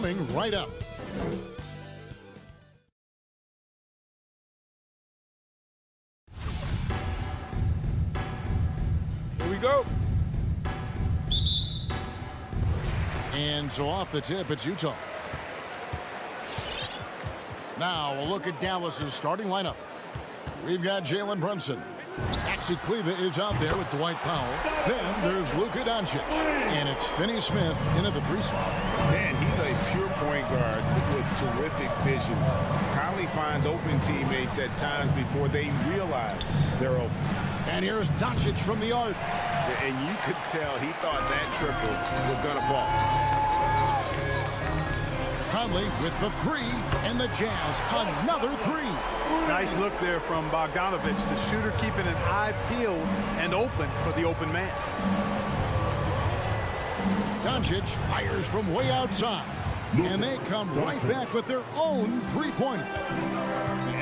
coming right up. Here we go. And so off the tip, it's Utah. Now a look at Dallas's starting lineup. We've got Jalen Brunson. Maxi Kleber is out there with Dwight Powell. Then there's Luka Doncic. And it's Finney Smith in at the 3 spot. Man, he's a pure point guard with terrific vision. Conley finds open teammates at times before they realize they're open. And here's Doncic from the arc. And you could tell he thought that triple was going to fall. Conley with the 3, and the Jazz another 3. Nice look there from Bogdanovic, the shooter keeping an eye peeled and open for the open man. Doncic fires from way outside, and they come right back with their own 3-pointer.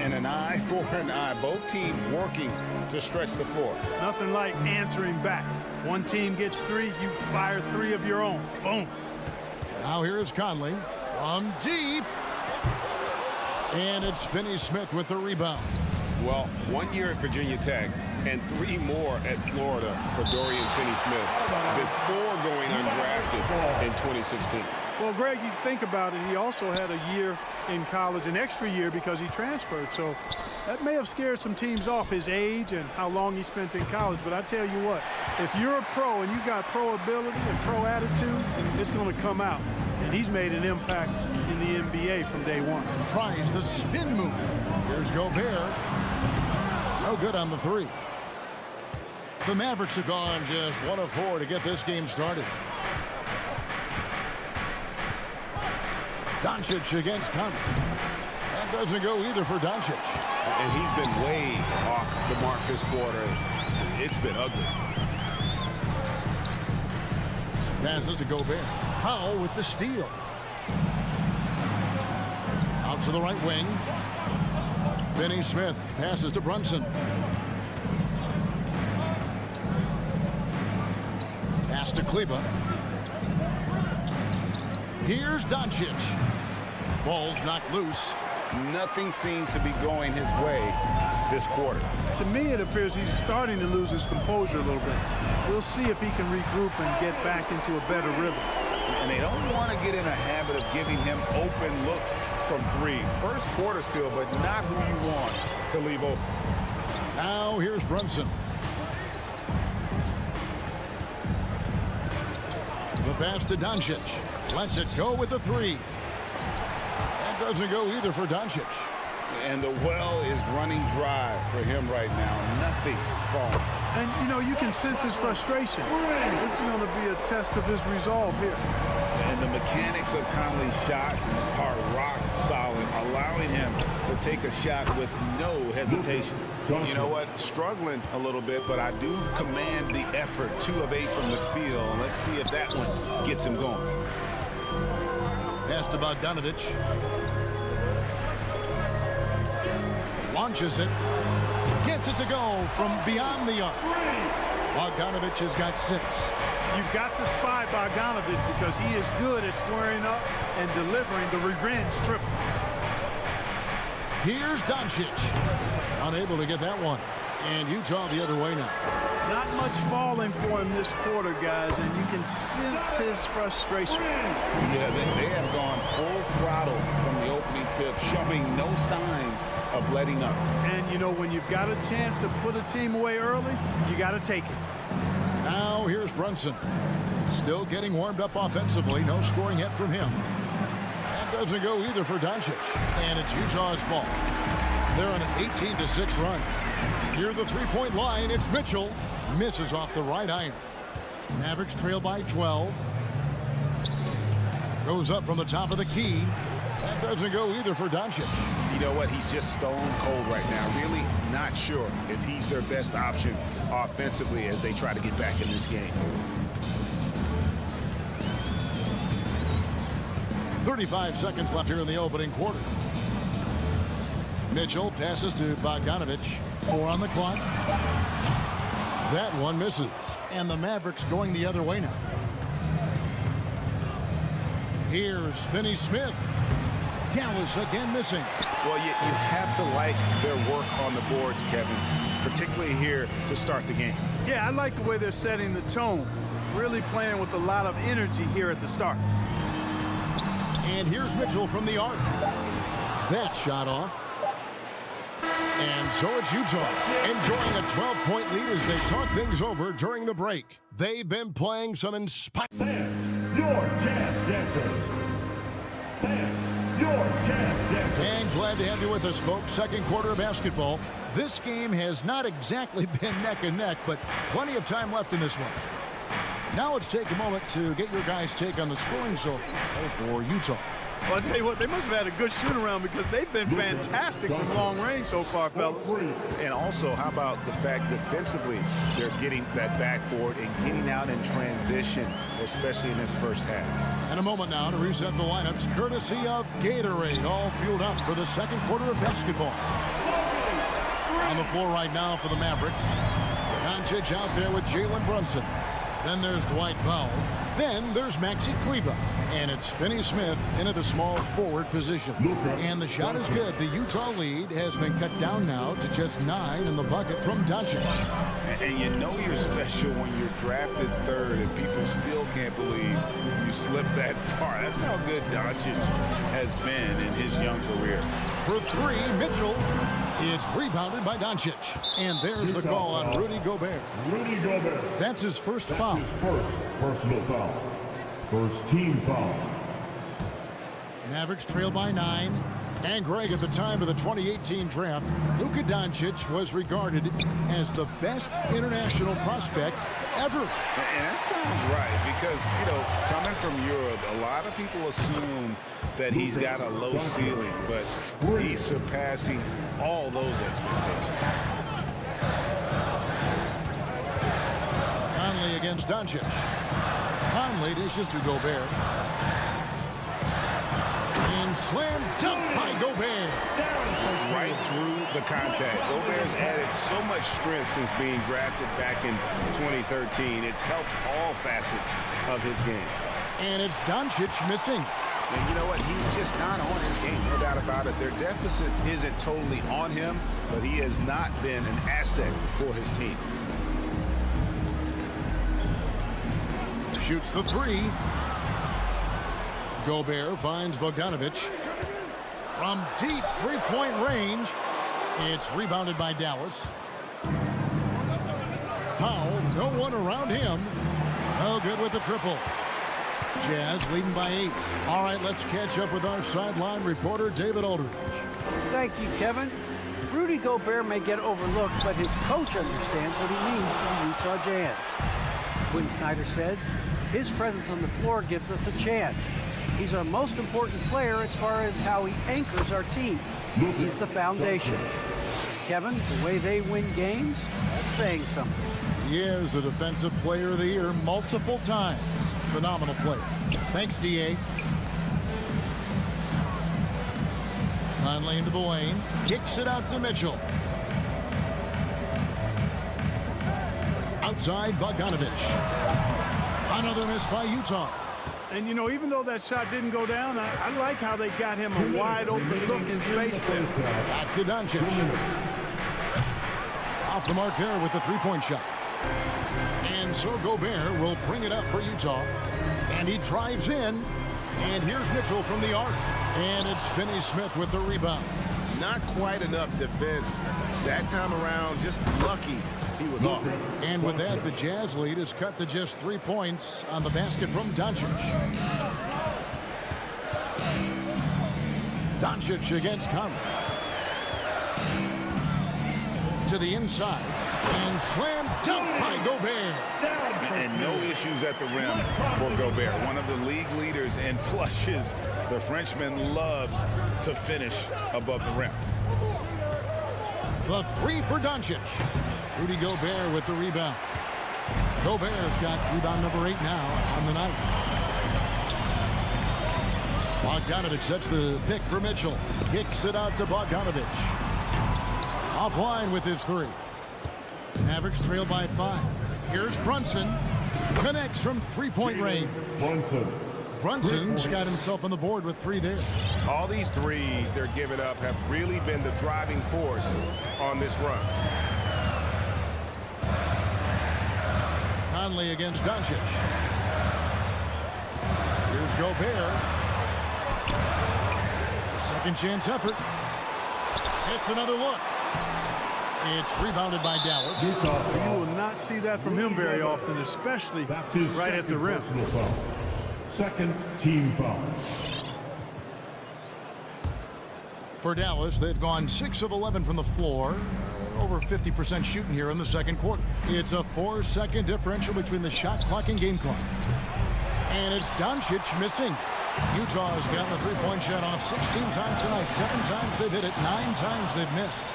And an eye for an eye. Both teams working to stretch the floor. Nothing like answering back. One team gets 3, you fire 3 of your own. Boom. Now here is Conley from deep. And it's Finney Smith with the rebound. Well, 1 year at Virginia Tech and 3 more at Florida for Dorian Finney-Smith before going undrafted in 2016. Well, Greg, you think about it, he also had a year in college, an extra year because he transferred. So that may have scared some teams off, his age and how long he spent in college. But I tell you what, if you're a pro and you got pro ability and pro attitude, it's going to come out. And he's made an impact in the NBA from day one. Tries the spin move. Here's Gobert. No good on the 3. The Mavericks have gone just 1 of 4 to get this game started. Doncic against Conley. That doesn't go either for Doncic. And he's been way off the mark this quarter. It's been ugly. Passes to Gobert. Powell with the steal. Out to the right wing. Finney Smith passes to Brunson. Pass to Kleber. Here's Doncic. Ball's knocked loose. Nothing seems to be going his way this quarter. To me, it appears he's starting to lose his composure a little bit. We'll see if he can regroup and get back into a better rhythm. And they don't want to get in a habit of giving him open looks from 3. First quarter still, but not who you want to leave open. Now here's Brunson. The pass to Doncic. Lets it go with the 3. That doesn't go either for Doncic. And the well is running dry for him right now. Nothing falling. And, you know, you can sense his frustration. This is going to be a test of his resolve here. And the mechanics of Conley's shot are rock solid, allowing him to take a shot with no hesitation. You know what? Struggling a little bit, but I do command the effort. 2 of 8 from the field. Let's see if that one gets him going. Pass to Bogdanovic. Launches it. Gets it to go from beyond the arc. Bogdanovic has got 6. You've got to spy Bogdanovic because he is good at squaring up and delivering the revenge triple. Here's Doncic. Unable to get that one. And Utah the other way now. Not much falling for him this quarter, guys, and you can sense his frustration. Yeah, they have gone full throttle from the opening tip, showing no signs of letting up. And, you know, when you've got a chance to put a team away early, you got to take it. Now here's Brunson. Still getting warmed up offensively. No scoring yet from him. That doesn't go either for Doncic. And it's Utah's ball. They're on an 18-6 run. Near the 3-point line, it's Mitchell. Misses off the right iron. Mavericks trail by 12. Goes up from the top of the key. That doesn't go either for Doncic. You know what? He's just stone cold right now. Really not sure if he's their best option offensively as they try to get back in this game. 35 seconds left here in the opening quarter. Mitchell passes to Bogdanovic. 4 on the clock. That one misses. And the Mavericks going the other way now. Here's Finney Smith. Dallas again missing. Well, you have to like their work on the boards, Kevin, particularly here to start the game. Yeah, I like the way they're setting the tone. Really playing with a lot of energy here at the start. And here's Mitchell from the arc. That shot off. And so it's Utah enjoying a 12-point lead as they talk things over during the break. They've been playing some inspiring. Your Jazz Dancers. Your Jazz Dancers. And glad to have you with us, folks. Second quarter of basketball. This game has not exactly been neck and neck, but plenty of time left in this one. Now let's take a moment to get your guys' take on the scoring so far for Utah. Well, I'll tell you what, they must have had a good shoot-around because they've been fantastic from long range so far, fellas. And also, how about the fact defensively they're getting that backboard and getting out in transition, especially in this first half. And a moment now to reset the lineups, courtesy of Gatorade, all fueled up for the second quarter of basketball. On the floor right now for the Mavericks. Doncic out there with Jalen Brunson. Then there's Dwight Powell. Then there's Maxi Kleber. And it's Finney Smith into the small forward position. And the shot is good. The Utah lead has been cut down now to just 9 in the bucket from Doncic. And you know you're special when you're drafted third and people still can't believe you slipped that far. That's how good Doncic has been in his young career. For three, Mitchell. It's rebounded by Doncic. And there's the call on Rudy Gobert. Rudy Gobert. That's his first foul. His first personal foul. First team foul. Mavericks trail by 9. And Greg, at the time of the 2018 draft, Luka Doncic was regarded as the best international prospect ever. And that sounds right because, you know, coming from Europe, a lot of people assume that he's got a low ceiling, but he's surpassing all those expectations. Conley against Doncic. Conley dishes to Gobert. And slam dunk by Gobert. Right through the contact. Gobert's added so much strength since being drafted back in 2013. It's helped all facets of his game. And it's Doncic missing. And you know what? He's just not on his game, no doubt about it. Their deficit isn't totally on him, but he has not been an asset for his team. Shoots the three. Gobert finds Bogdanovic. From deep three-point range, it's rebounded by Dallas. Powell, no one around him. No good with the triple. Jazz leading by 8. All right, let's catch up with our sideline reporter, David Aldridge. Thank you, Kevin. Rudy Gobert may get overlooked, but his coach understands what he means to the Utah Jazz. Quinn Snyder says, his presence on the floor gives us a chance. He's our most important player as far as how he anchors our team. He's the foundation. Kevin, the way they win games, that's saying something. He is a Defensive Player of the Year multiple times. Phenomenal player. Thanks, D.A. Conley into the lane. Kicks it out to Mitchell. Outside, Bogdanovic. Another miss by Utah. And, you know, even though that shot didn't go down, I like how they got him a wide-open look in space there. Back to Doncic. Off the mark there with the three-point shot. And so Gobert will bring it up for Utah. And he drives in. And here's Mitchell from the arc. And it's Finney Smith with the rebound. Not quite enough defense that time around. Just lucky he was off. And with that, the Jazz lead is cut to just 3 points on the basket from Doncic. Doncic against Conley. To the inside. And slam dunk by Gobert. And no issues at the rim for Gobert. One of the league leaders in flushes. The Frenchman loves to finish above the rim. The three for Doncic. Rudy Gobert with the rebound. Gobert's got rebound number 8 now on the night. Bogdanovic sets the pick for Mitchell. Kicks it out to Bogdanovic. Offline with his 3. Mavericks trail by 5. Here's Brunson. Connects from three-point range. Brunson. Brunson's got himself on the board with 3 there. All these threes they're giving up have really been the driving force on this run. Conley against Doncic. Here's Gobert. Second chance effort. Hits another look. It's rebounded by Dallas. You will not see that from him very often, especially right at the rim. Foul. Second team foul. For Dallas, they've gone 6 of 11 from the floor. Over 50% shooting here in the second quarter. It's a 4-second differential between the shot clock and game clock. And it's Doncic missing. Utah's gotten the three-point shot off 16 times tonight. 7 times they've hit it. 9 times they've missed.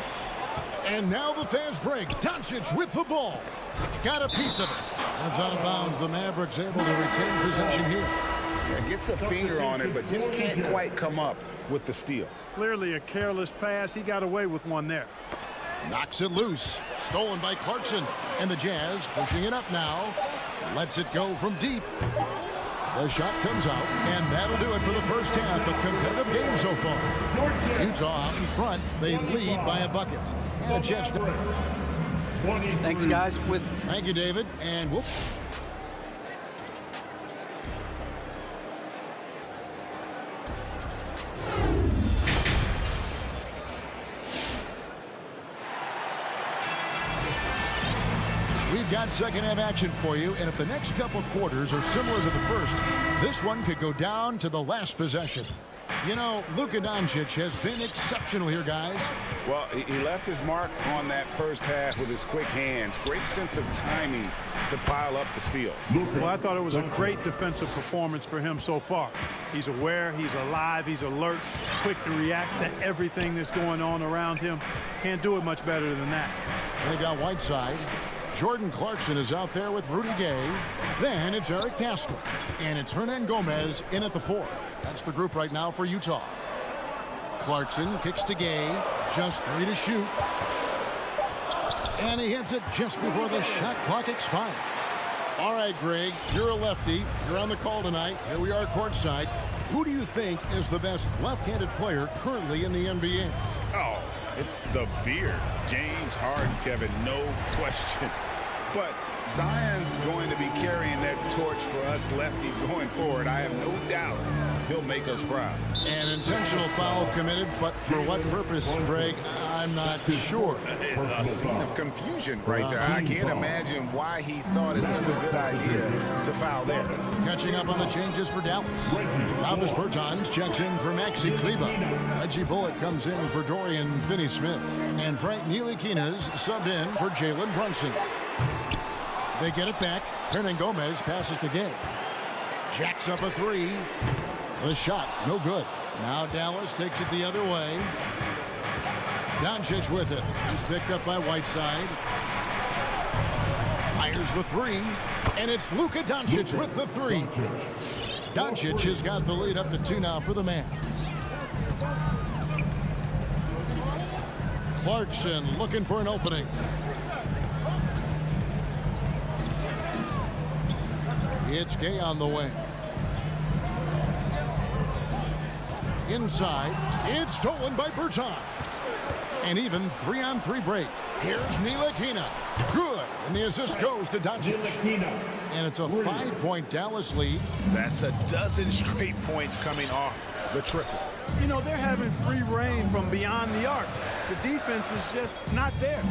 And now the fast break. Doncic with the ball. Got a piece of it. And it's out of bounds. The Mavericks able to retain possession here. Yeah, gets a finger on it, but just can't quite come up with the steal. Clearly a careless pass. He got away with one there. Knocks it loose. Stolen by Clarkson. And the Jazz pushing it up now. Lets it go from deep. The shot comes out, and that'll do it for the first half. A competitive game so far. Utah out in front. They lead by a bucket. And a chance to... Thanks, guys. Thank you, David. And whoop. We've got second half action for you, and if the next couple quarters are similar to the first, this one could go down to the last possession. You know, Luka Doncic has been exceptional here, guys. Well, he left his mark on that first half with his quick hands. Great sense of timing to pile up the steals. Well, I thought it was a great defensive performance for him so far. He's aware, he's alive, he's alert, quick to react to everything that's going on around him. Can't do it much better than that. They got Whiteside. Jordan Clarkson is out there with Rudy Gay. Then it's Eric Pascal. And it's Hernan Gomez in at the 4. That's the group right now for Utah. Clarkson kicks to Gay. Just 3 to shoot. And he hits it just before the shot clock expires. All right, Greg, you're a lefty. You're on the call tonight. Here we are courtside. Who do you think is the best left-handed player currently in the NBA? Oh, it's the beard. James Harden, Kevin, no question. But Zion's going to be carrying that torch for us lefties going forward. I have no doubt he'll make us proud. An intentional foul committed, but for what purpose, Greg? I'm not sure. A scene of confusion right there. I can't imagine why he thought it was a good idea to foul there. Catching up on the changes for Dallas. Davis Bertans checks in for Maxi Kleber. Reggie Bullock comes in for Dorian Finney-Smith. And Frank Ntilikina's subbed in for Jalen Brunson. They get it back. Hernan Gomez passes to Gay. Jacks up a 3. The shot, no good. Now Dallas takes it the other way. Doncic with it. He's picked up by Whiteside. Fires the 3. And it's Luka Doncic with the 3. Doncic has got the lead up to 2 now for the Mavs. Clarkson looking for an opening. It's Gay on the wing. Inside, it's stolen by Bertans. And even 3-on-3 break. Here's Ntilikina. Good. And the assist goes to Doncic. And it's a 5-point Dallas lead. That's a dozen straight points coming off the triple. You know, they're having free reign from beyond the arc. The defense is just not there.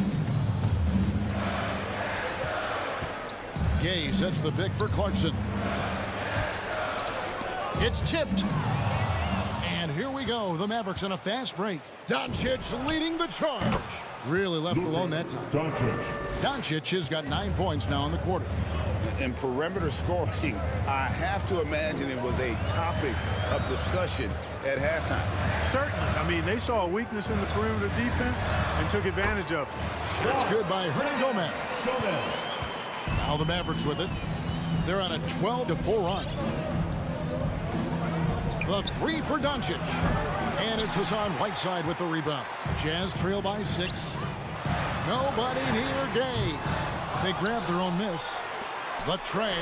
Gay sets the pick for Clarkson. It's tipped. And here we go. The Mavericks on a fast break. Doncic leading the charge. Really left alone that time. Doncic has got 9 points now in the quarter. In perimeter scoring, I have to imagine it was a topic of discussion at halftime. Certainly. I mean, they saw a weakness in the perimeter defense and took advantage of it. That's good by Hernan Gomez. Now the Mavericks with it. They're on a 12-4 run. The 3 for Doncic. And it's Hassan Whiteside with the rebound. Jazz trail by 6. Nobody near Gay. They grab their own miss. The tray.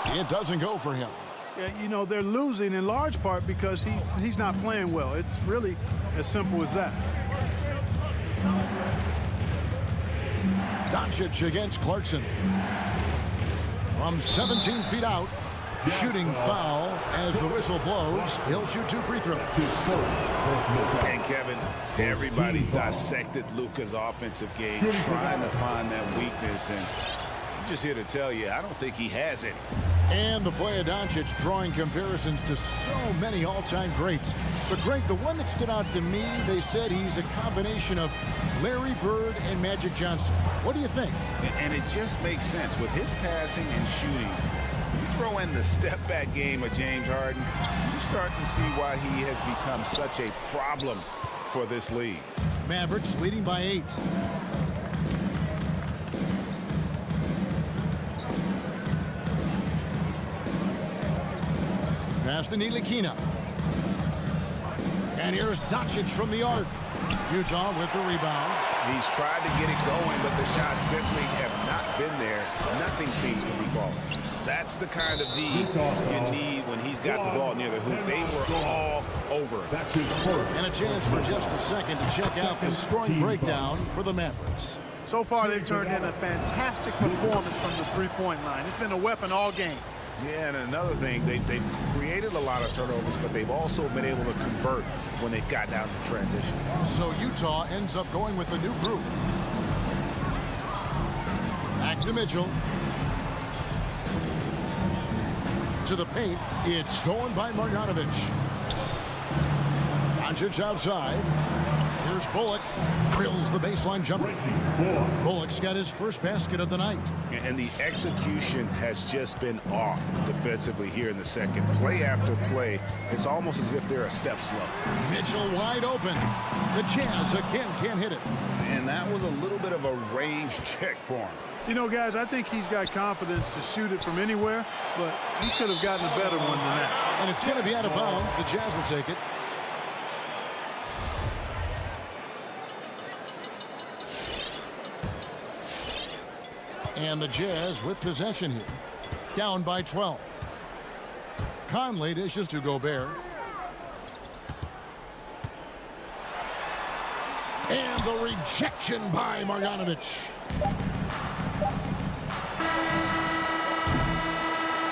It doesn't go for him. You know, they're losing in large part because he's not playing well. It's really as simple as that. Doncic against Clarkson. From 17 feet out, shooting foul as the whistle blows. He'll shoot 2 free throws. And Kevin, everybody's dissected Luka's offensive game, trying to find that weakness, and I'm just here to tell you, I don't think he has it. And the play of Doncic drawing comparisons to so many all-time greats. But Greg, the one that stood out to me, they said he's a combination of Larry Bird and Magic Johnson. What do you think? And it just makes sense. With his passing and shooting, you throw in the step-back game of James Harden, you start to see why he has become such a problem for this league. Mavericks leading by 8. Pass to Ntilikina. And here's Doncic from the arc. Utah with the rebound. He's tried to get it going, but the shots simply have not been there. Nothing seems to be falling. That's the kind of D you need when he's got the ball near the hoop. They were all over it. That's his first. And a chance for just a second to check out the scoring breakdown for the Mavericks. So far, they've turned in a fantastic performance from the three-point line. It's been a weapon all game. Yeah, and another thing, they've created a lot of turnovers, but they've also been able to convert when they've gotten out in transition. So Utah ends up going with a new group. Back to Mitchell. To the paint. It's stolen by Marjanovic. Doncic outside. Here's Bullock. Drills the baseline jumper. Bullock's got his first basket of the night. And the execution has just been off defensively here in the second. Play after play, it's almost as if they're a step slow. Mitchell wide open. The Jazz again can't hit it. And that was a little bit of a range check for him. You know, guys, I think he's got confidence to shoot it from anywhere, but he could have gotten a better one than that. And it's going to be out of bounds. The Jazz will take it. And the Jazz with possession here. Down by 12. Conley dishes to Gobert. And the rejection by Marjanovic.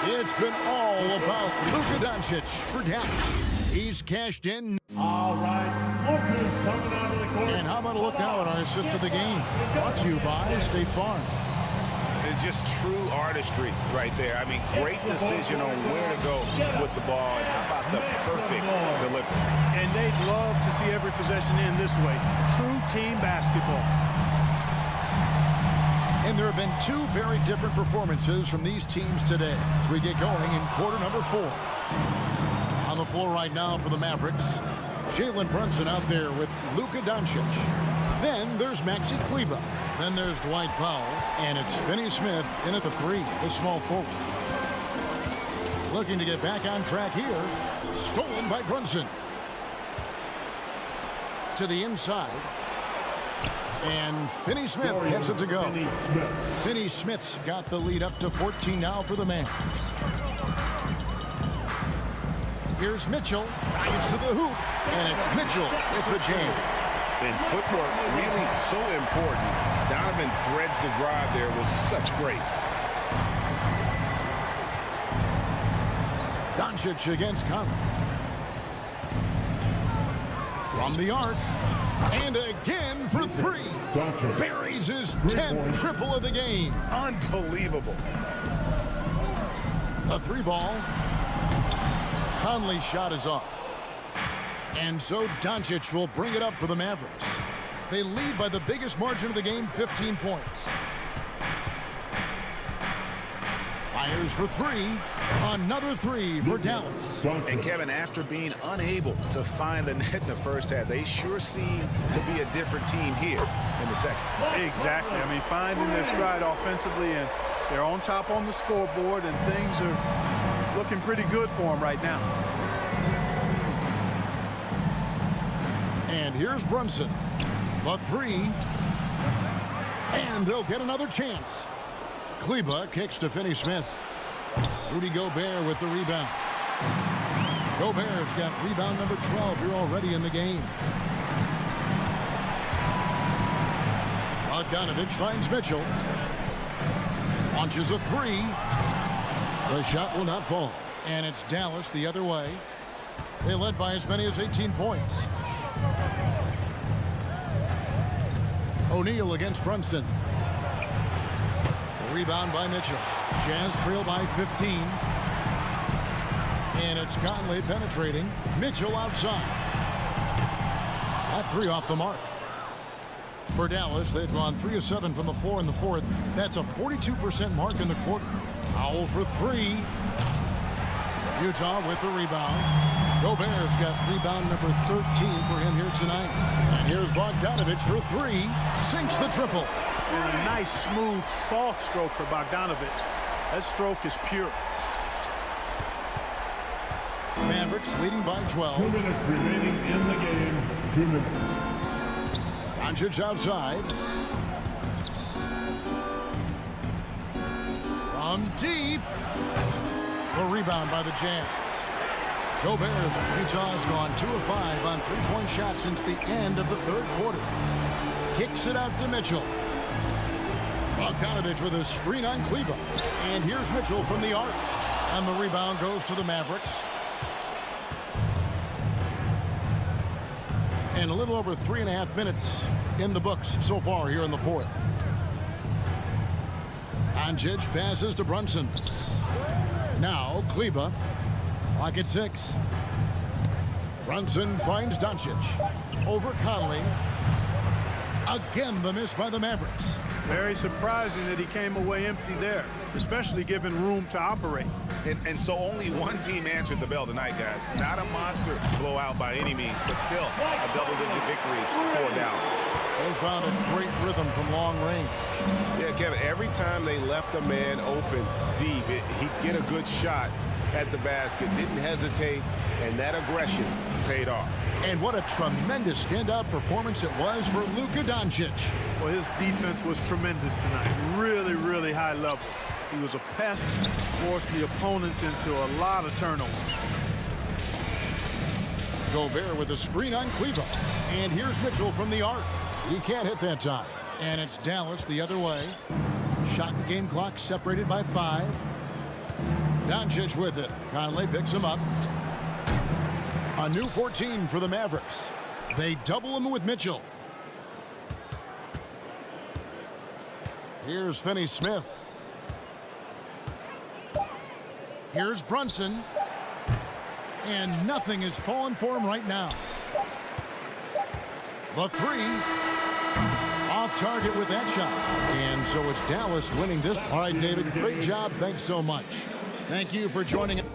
It's been all about Luka Doncic for Dallas. He's cashed in. All right, Luka's coming out of the court. And how about a look now at our assist of the game? Brought to you by State Farm. It's just true artistry right there. I mean, great decision on where to go with the ball, and how about the perfect delivery. And they'd love to see every possession end this way. True team basketball. And there have been 2 very different performances from these teams today as we get going in quarter number 4. On the floor right now for the Mavericks, Jalen Brunson out there with Luka Doncic. Then there's Maxi Kleber. Then there's Dwight Powell. And it's Finney Smith in at the 3, the small forward. Looking to get back on track here. Stolen by Brunson. To the inside. And Finney Smith gets it to go. Finney Smith's got the lead up to 14 now for the Mavericks. Here's Mitchell. Drives to the hoop. And it's Mitchell with the jam. And footwork really so important. Donovan threads the drive there with such grace. Doncic against Conley. From the arc. And again for 3. Buries his 10th triple of the game. Unbelievable. The 3 ball. Conley's shot is off. And so Doncic will bring it up for the Mavericks. They lead by the biggest margin of the game, 15 points. Fires for 3. Another 3 for Dallas. And Kevin, after being unable to find the net in the first half, they sure seem to be a different team here in the second. Exactly. I mean, finding their stride offensively, and they're on top on the scoreboard, and things are looking pretty good for them right now. And here's Brunson. The 3. And they'll get another chance. Kleber kicks to Finney Smith. Rudy Gobert with the rebound. Gobert's got rebound number 12 here already in the game. Bogdanovich finds Mitchell. Launches a three. The shot will not fall. And it's Dallas the other way. They led by as many as 18 points. O'Neal against Brunson. Rebound by Mitchell. Jazz trail by 15. And it's Conley penetrating. Mitchell outside. That three off the mark. For Dallas, they've gone 3 of 7 from the floor in the fourth. That's a 42% mark in the quarter. Powell for three. Utah with the rebound. Gobert's got rebound number 13 for him here tonight. And here's Bogdanovich for three. Sinks the triple. And a nice, smooth, soft stroke for Bogdanovich. That stroke is pure. Mavericks leading by 12. 2 minutes remaining in the game. 2 minutes. Doncic outside. From deep. The rebound by the Jazz. Gobert's Utah's gone 2 of 5 on three-point shots since the end of the third quarter. Kicks it out to Mitchell. Bogdanovich with a screen on Kleber. And here's Mitchell from the arc. And the rebound goes to the Mavericks. And a little over 3.5 minutes in the books so far here in the fourth. Doncic passes to Brunson. Now Kleber. Lock at 6. Brunson finds Doncic. Over Conley. Again the miss by the Mavericks. Very surprising that he came away empty there, especially given room to operate. And so only one team answered the bell tonight, guys. Not a monster blowout by any means, but still a double-digit victory for Dallas. They found a great rhythm from long range. Yeah, Kevin, every time they left a man open deep, he'd get a good shot at the basket, didn't hesitate, and that aggression paid off. And what a tremendous standout performance it was for Luka Doncic. Well, his defense was tremendous tonight. Really, really high level. He was a pest, forced the opponents into a lot of turnovers. Gobert with a screen on Kleber. And here's Mitchell from the arc. He can't hit that time. And it's Dallas the other way. Shot and game clock separated by 5. Doncic with it. Conley picks him up. A new 14 for the Mavericks. They double him with Mitchell. Here's Finney-Smith. Here's Brunson. And nothing is falling for him right now. The three. Off target with that shot. And so it's Dallas winning this. All right, David, great job. Thanks so much. Thank you for joining us.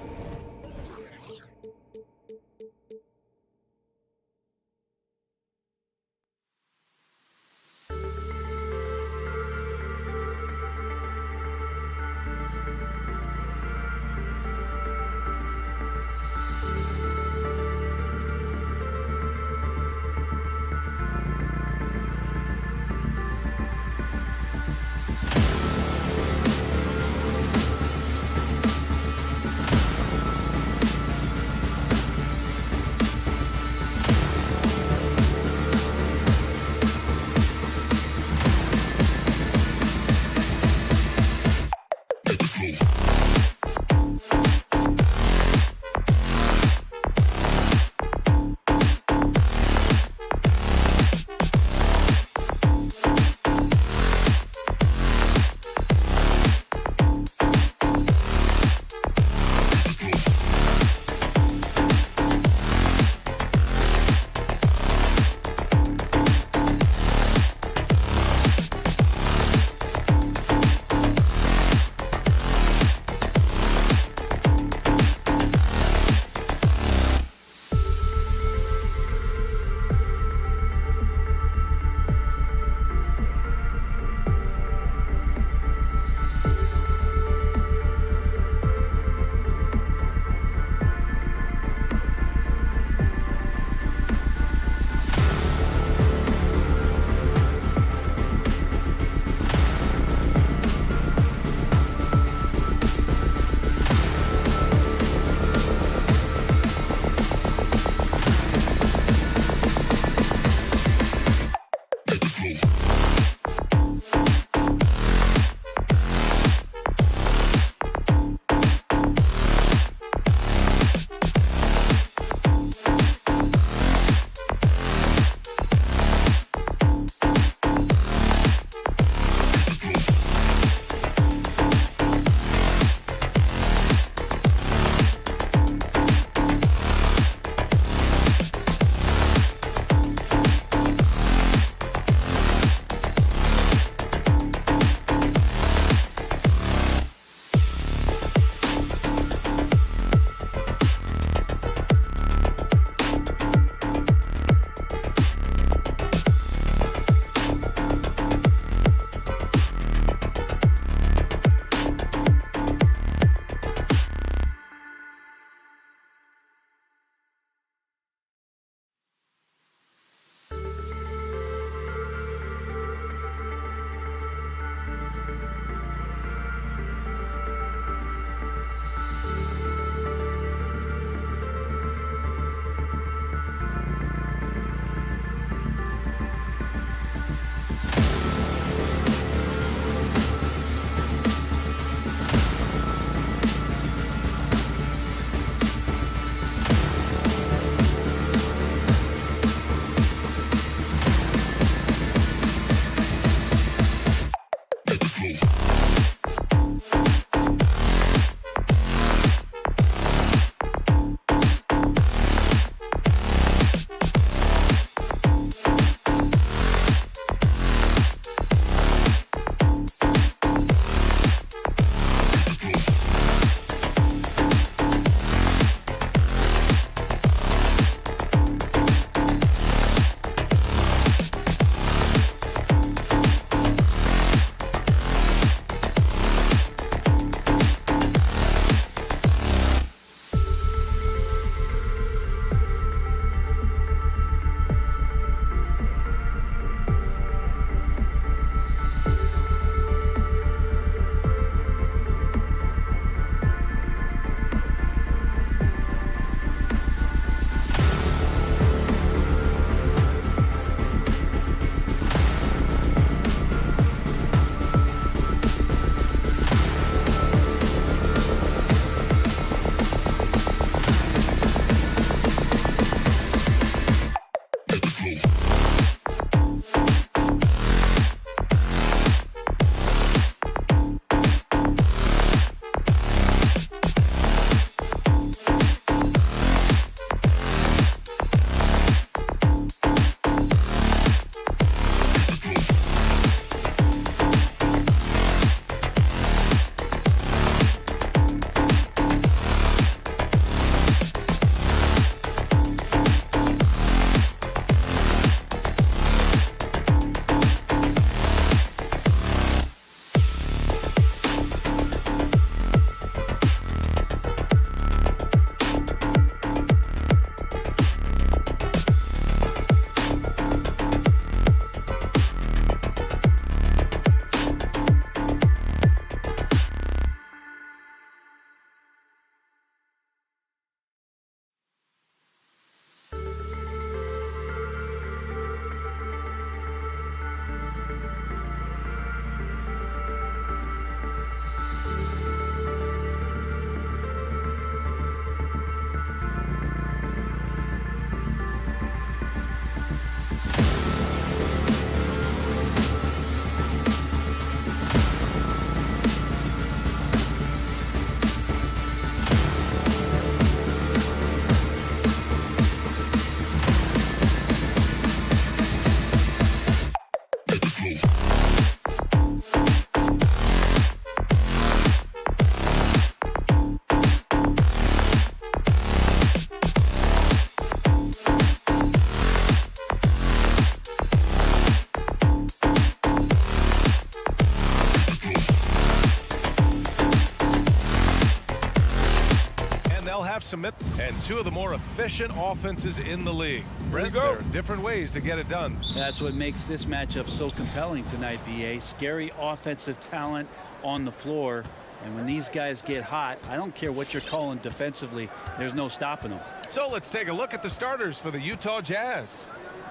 Submit and two of the more efficient offenses in the league. Brent, there are different ways to get it done. That's what makes this matchup so compelling tonight, BA. Scary offensive talent on the floor. And when these guys get hot, I don't care what you're calling defensively, there's no stopping them. So let's take a look at the starters for the Utah Jazz.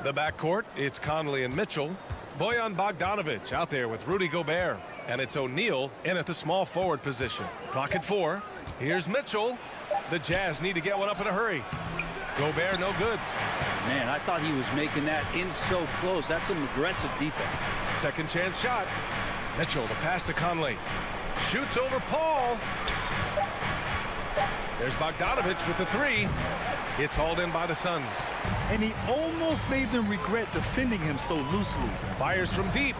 The backcourt, it's Conley and Mitchell. Bojan Bogdanovic out there with Rudy Gobert. And it's O'Neal in at the small forward position. Clock at 4. Here's Mitchell. The Jazz need to get one up in a hurry. Gobert no good. Man, I thought he was making that in so close. That's some aggressive defense. Second chance shot. Mitchell, the pass to Conley. Shoots over Paul. There's Bogdanovic with the 3. It's hauled in by the Suns. And he almost made them regret defending him so loosely. Fires from deep.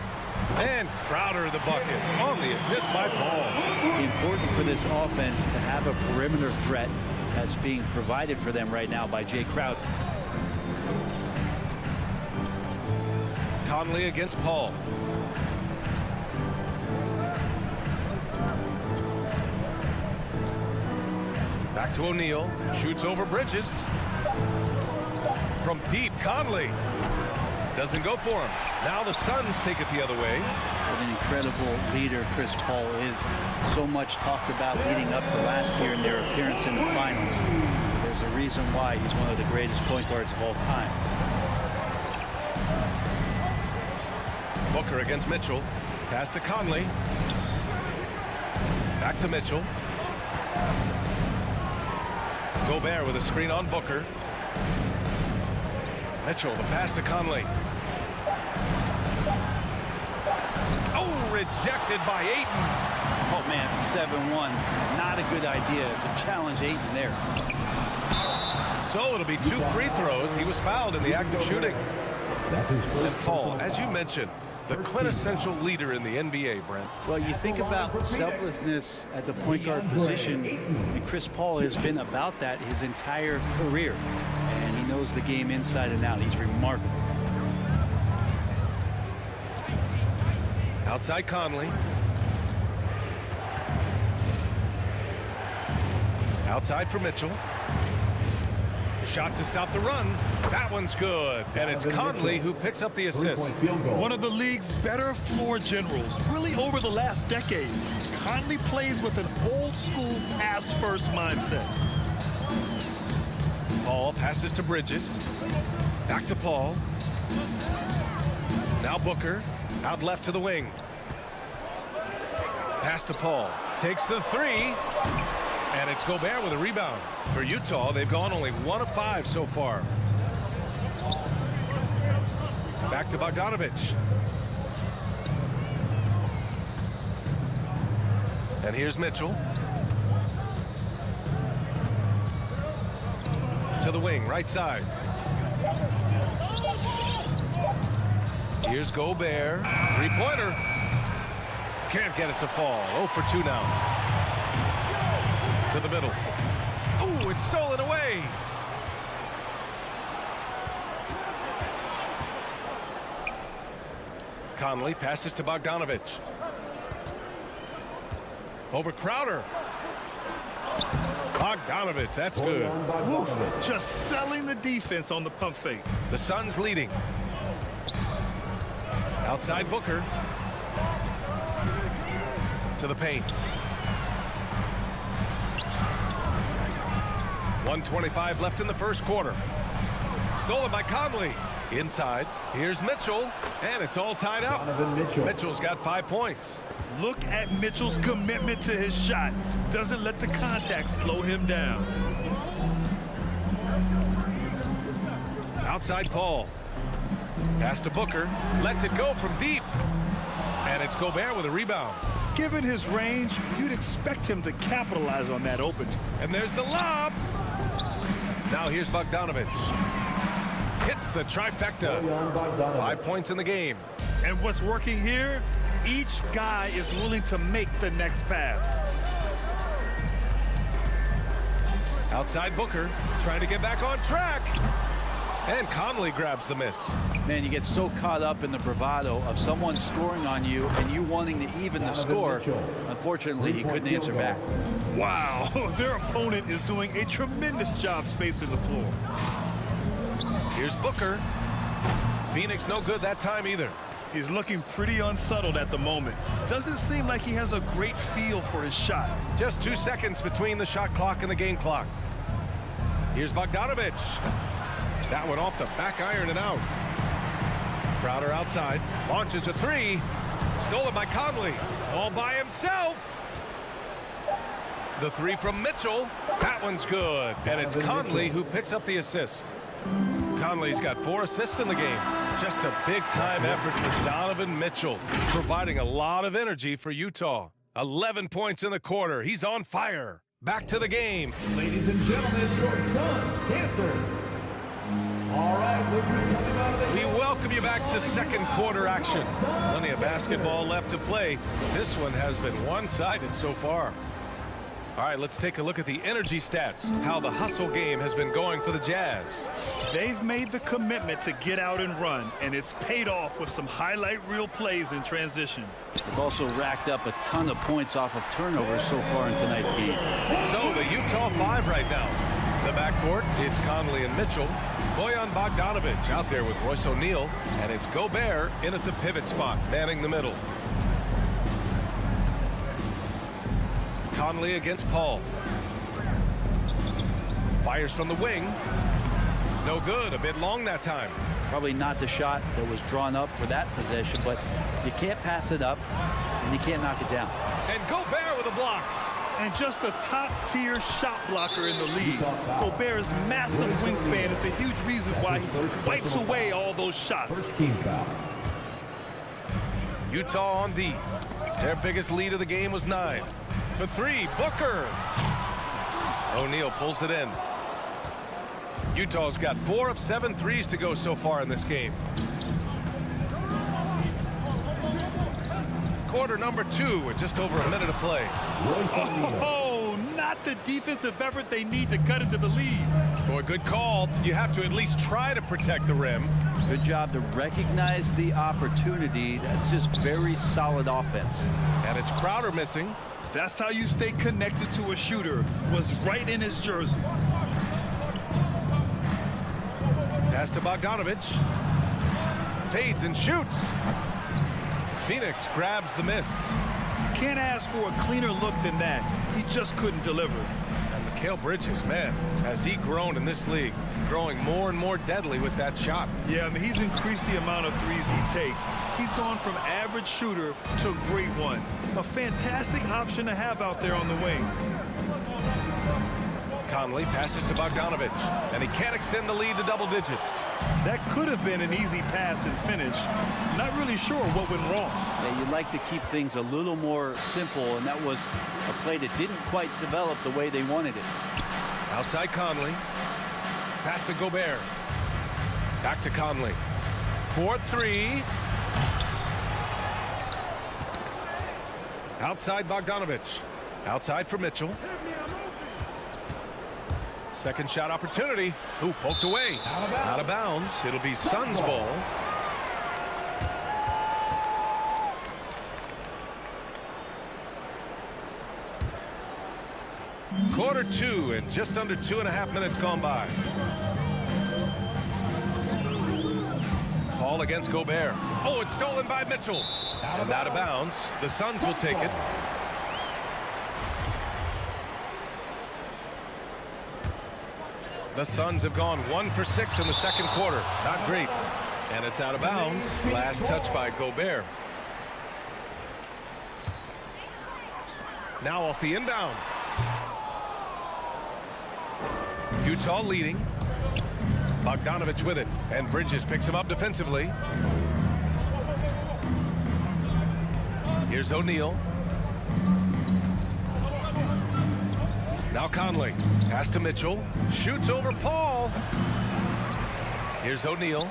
And Crowder the bucket on the assist by Paul. Important for this offense to have a perimeter threat that's being provided for them right now by Jay Crowder. Conley against Paul. Back to O'Neal. Shoots over Bridges. From deep, Conley. Doesn't go for him. Now the Suns take it the other way. What an incredible leader Chris Paul is. So much talked about leading up to last year in their appearance in the finals. There's a reason why he's one of the greatest point guards of all time. Booker against Mitchell. Pass to Conley. Back to Mitchell. Gobert with a screen on Booker. Mitchell, the pass to Conley. Oh, rejected by Ayton. Oh, man, 7-1. Not a good idea to challenge Ayton there. So it'll be 2 free throws. He was fouled in the act of shooting. That's his And first. Paul, as you mentioned, the quintessential leader in the NBA, Brent. Well, you think about selflessness at the point guard position, and Chris Paul has been about that his entire career. And he knows the game inside and out. He's remarkable. Outside Conley. Outside for Mitchell. Shot to stop the run. That one's good. And it's Conley who picks up the assist. One of the league's better floor generals, really over the last decade. Conley plays with an old-school pass-first mindset. Paul passes to Bridges. Back to Paul. Now Booker. Out left to the wing. Pass to Paul. Takes the 3. And it's Gobert with a rebound. For Utah, they've gone only 1 of 5 so far. Back to Bogdanovic. And here's Mitchell. To the wing, right side. Here's Gobert. 3-pointer. Can't get it to fall. 0 for 2 now. To the middle. Oh, it's stolen away. Conley passes to Bogdanovic. Over Crowder. Bogdanovic, that's good. Woo, just selling the defense on the pump fake. The Suns leading. Outside Booker. To the paint. 1:25 left in the first quarter. Stolen by Conley. Inside. Here's Mitchell. And it's all tied up. Mitchell's got 5 points. Look at Mitchell's commitment to his shot. Doesn't let the contact slow him down. Outside Paul. Pass to Booker. Lets it go from deep. And it's Gobert with a rebound. Given his range, you'd expect him to capitalize on that opening. And there's the lob. Now here's Bogdanovic. Hits the trifecta. 5 points in the game. And what's working here? Each guy is willing to make the next pass. Outside Booker, trying to get back on track. And Conley grabs the miss. Man, you get so caught up in the bravado of someone scoring on you and you wanting to even the score. Unfortunately, he couldn't answer back. Wow, their opponent is doing a tremendous job spacing the floor. Here's Booker. Phoenix no good that time either. He's looking pretty unsettled at the moment. Doesn't seem like he has a great feel for his shot. Just 2 seconds between the shot clock and the game clock. Here's Bogdanovic. That one off the back iron and out. Crowder outside. Launches a three. Stolen by Conley. All by himself. The three from Mitchell. That one's good. And it's Conley who picks up the assist. Conley's got 4 assists in the game. Just a big-time effort for Donovan Mitchell, providing a lot of energy for Utah. 11 points in the quarter. He's on fire. Back to the game. Ladies and gentlemen, your Suns Panthers. All right, we welcome you back to second quarter action. Plenty of basketball left to play. This one has been one-sided so far. All right, let's take a look at the energy stats, how the hustle game has been going for the Jazz. They've made the commitment to get out and run, and it's paid off with some highlight reel plays in transition. They've also racked up a ton of points off of turnovers so far in tonight's game. So the Utah 5 right now. The backcourt, it's Conley and Mitchell. Bojan Bogdanovic out there with Royce O'Neal, and it's Gobert in at the pivot spot, manning the middle. Conley against Paul. Fires from the wing. No good, a bit long that time. Probably not the shot that was drawn up for that possession, but you can't pass it up and you can't knock it down. And Gobert with a block. And just a top-tier shot blocker in the league. Gobert's massive wingspan is a huge reason why he wipes away all those shots. Utah on D. Their biggest lead of the game was 9. For 3, Booker. O'Neal pulls it in. Utah's got 4 of 7 threes to go so far in this game. Quarter number 2 with just over a minute to play. Oh, not the defensive effort they need to cut into the lead. Boy, good call. You have to at least try to protect the rim. Good job to recognize the opportunity. That's just very solid offense. And it's Crowder missing. That's how you stay connected to a shooter. Was right in his jersey. Pass to Bogdanovic. Fades and shoots. Phoenix grabs the miss. Can't ask for a cleaner look than that. He just couldn't deliver. And Mikal Bridges, man, has he grown in this league, growing more and more deadly with that shot. Yeah, I mean, he's increased the amount of threes he takes. He's gone from average shooter to great one. A fantastic option to have out there on the wing. Conley passes to Bogdanovic, and he can't extend the lead to double digits. That could have been an easy pass and finish. Not really sure what went wrong. Yeah, you'd like to keep things a little more simple, and that was a play that didn't quite develop the way they wanted it. Outside Conley. Pass to Gobert. Back to Conley. 4-3. Outside Bogdanovic. Outside for Mitchell. Second shot opportunity. Ooh, poked away. Out of bounds. It'll be Suns ball. Quarter 2 and just under 2.5 minutes gone by. Paul against Gobert. Oh, it's stolen by Mitchell. And out of bounds. The Suns will take it. The Suns have gone 1 for 6 in the second quarter. Not great. And it's out of bounds. Last touch by Gobert. Now off the inbound. Utah leading. Bogdanovic with it. And Bridges picks him up defensively. Here's O'Neal. Now Conley. Pass to Mitchell. Shoots over Paul. Here's O'Neal.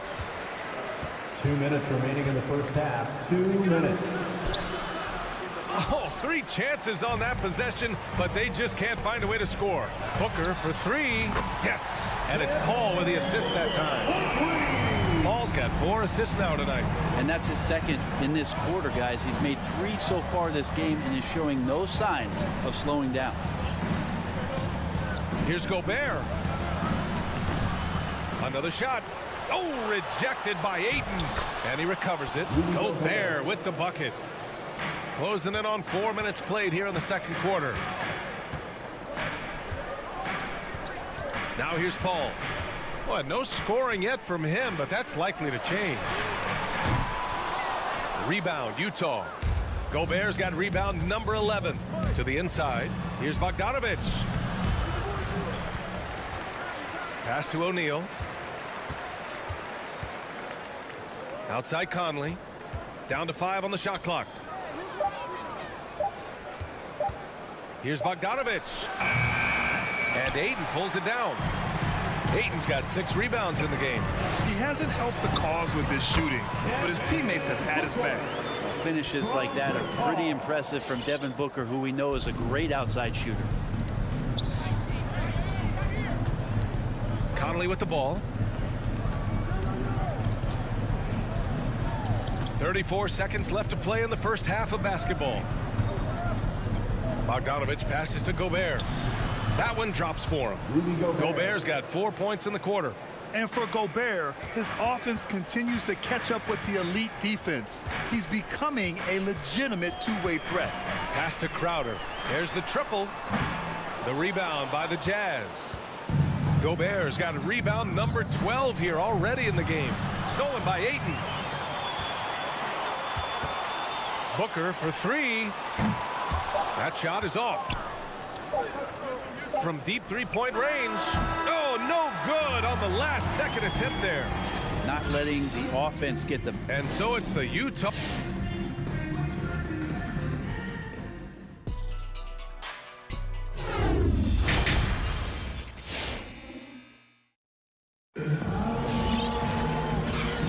2 minutes remaining in the first half. 2 minutes. Oh, 3 chances on that possession, but they just can't find a way to score. Booker for 3. Yes, and it's Paul with the assist that time. Paul's got 4 assists now tonight. And that's his second in this quarter, guys. He's made 3 so far this game and is showing no signs of slowing down. Here's Gobert. Another shot. Oh, rejected by Ayton. And he recovers it. Gobert with the bucket. Closing in on 4 minutes played here in the second quarter. Now here's Paul. Well, no scoring yet from him, but that's likely to change. Rebound, Utah. Gobert's got rebound number 11 to the inside. Here's Bogdanovic. Pass to O'Neal. Outside Conley. Down to 5 on the shot clock. Here's Bogdanovic. And Ayton pulls it down. Ayton's got 6 rebounds in the game. He hasn't helped the cause with his shooting, but his teammates have had his back. Finishes like that are pretty impressive from Devin Booker, who we know is a great outside shooter. Conley with the ball. 34 seconds left to play in the first half of basketball. Bogdanovic passes to Gobert. That one drops for him. Gobert's got 4 points in the quarter. And for Gobert, his offense continues to catch up with the elite defense. He's becoming a legitimate two-way threat. Pass to Crowder. There's the triple. The rebound by the Jazz. Gobert's got a rebound number 12 here already in the game. Stolen by Ayton. Booker for 3. That shot is off. From deep three-point range. Oh, no good on the last second attempt there. Not letting the offense get them. And so it's the Utah.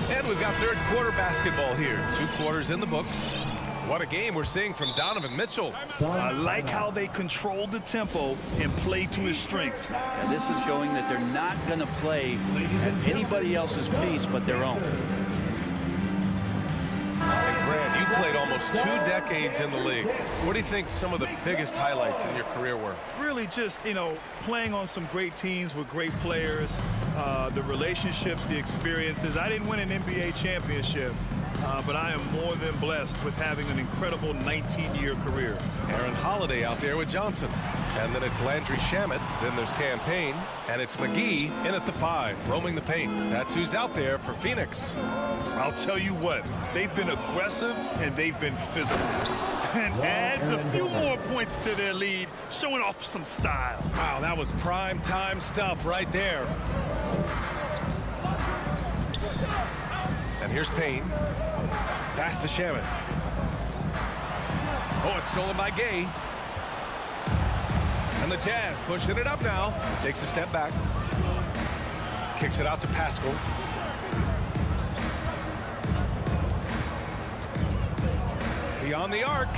And we've got third quarter basketball here. 2 quarters in the books. What a game we're seeing from Donovan Mitchell. I like how they control the tempo and play to his strengths. And this is showing that they're not going to play at anybody else's pace but their own. And Grant, you played almost 2 decades in the league. What do you think some of the biggest highlights in your career were? Really just, playing on some great teams with great players, the relationships, the experiences. I didn't win an NBA championship. But I am more than blessed with having an incredible 19-year career. Aaron Holiday out there with Johnson. And then it's Landry Shamet. Then there's Campaign. And it's McGee in at the 5, roaming the paint. That's who's out there for Phoenix. I'll tell you what, they've been aggressive and they've been physical. And adds a few more points to their lead, showing off some style. Wow, that was prime time stuff right there. And here's Payne. Pass to Shamet. Oh, it's stolen by Gay. And the Jazz pushing it up now. Takes a step back. Kicks it out to Pascal. Beyond the arc.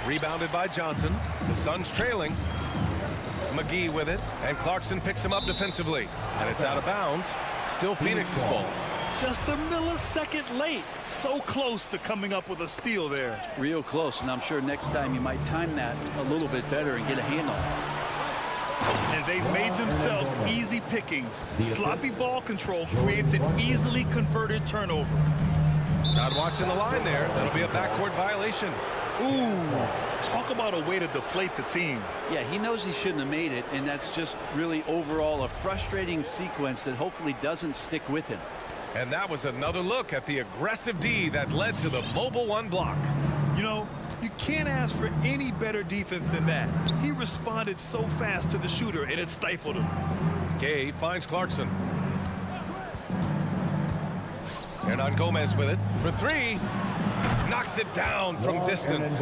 Rebounded by Johnson. The Suns trailing. McGee with it. And Clarkson picks him up defensively. And it's out of bounds. Still Phoenix's ball. Just a millisecond late. So close to coming up with a steal there. Real close, and I'm sure next time you might time that a little bit better and get a handle. And they've made themselves easy pickings. Sloppy ball control creates an easily converted turnover. Not watching the line there. That'll be a backcourt violation. Ooh, talk about a way to deflate the team. Yeah, he knows he shouldn't have made it, and that's just really overall a frustrating sequence that hopefully doesn't stick with him. And that was another look at the aggressive D that led to the mobile 1 block. You can't ask for any better defense than that. He responded so fast to the shooter, and it stifled him. Gay finds Clarkson. Hernan Gomez with it for 3. Knocks it down from distance.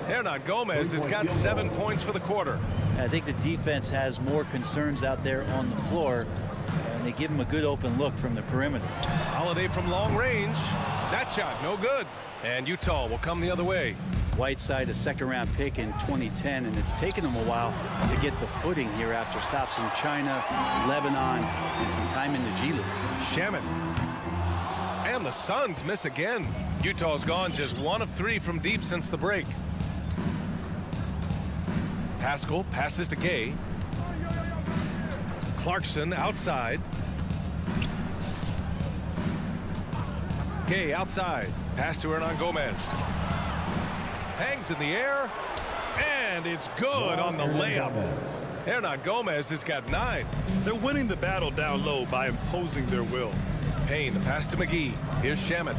Hernan Gomez has got 7 points for the quarter. I think the defense has more concerns out there on the floor. And they give him a good open look from the perimeter. Holiday from long range. That shot, no good. And Utah will come the other way. Whiteside, a second-round pick in 2010, and it's taken him a while to get the footing here after stops in China, Lebanon, and some time in the G League. Shamet. And the Suns miss again. Utah's gone just 1 of 3 from deep since the break. Pascal passes to Gay. Clarkson outside. Gay outside. Pass to Hernan Gomez. Hangs in the air. And it's good on the layup. Hernan Gomez has got 9. They're winning the battle down low by imposing their will. Payne, the pass to McGee. Here's Shamet.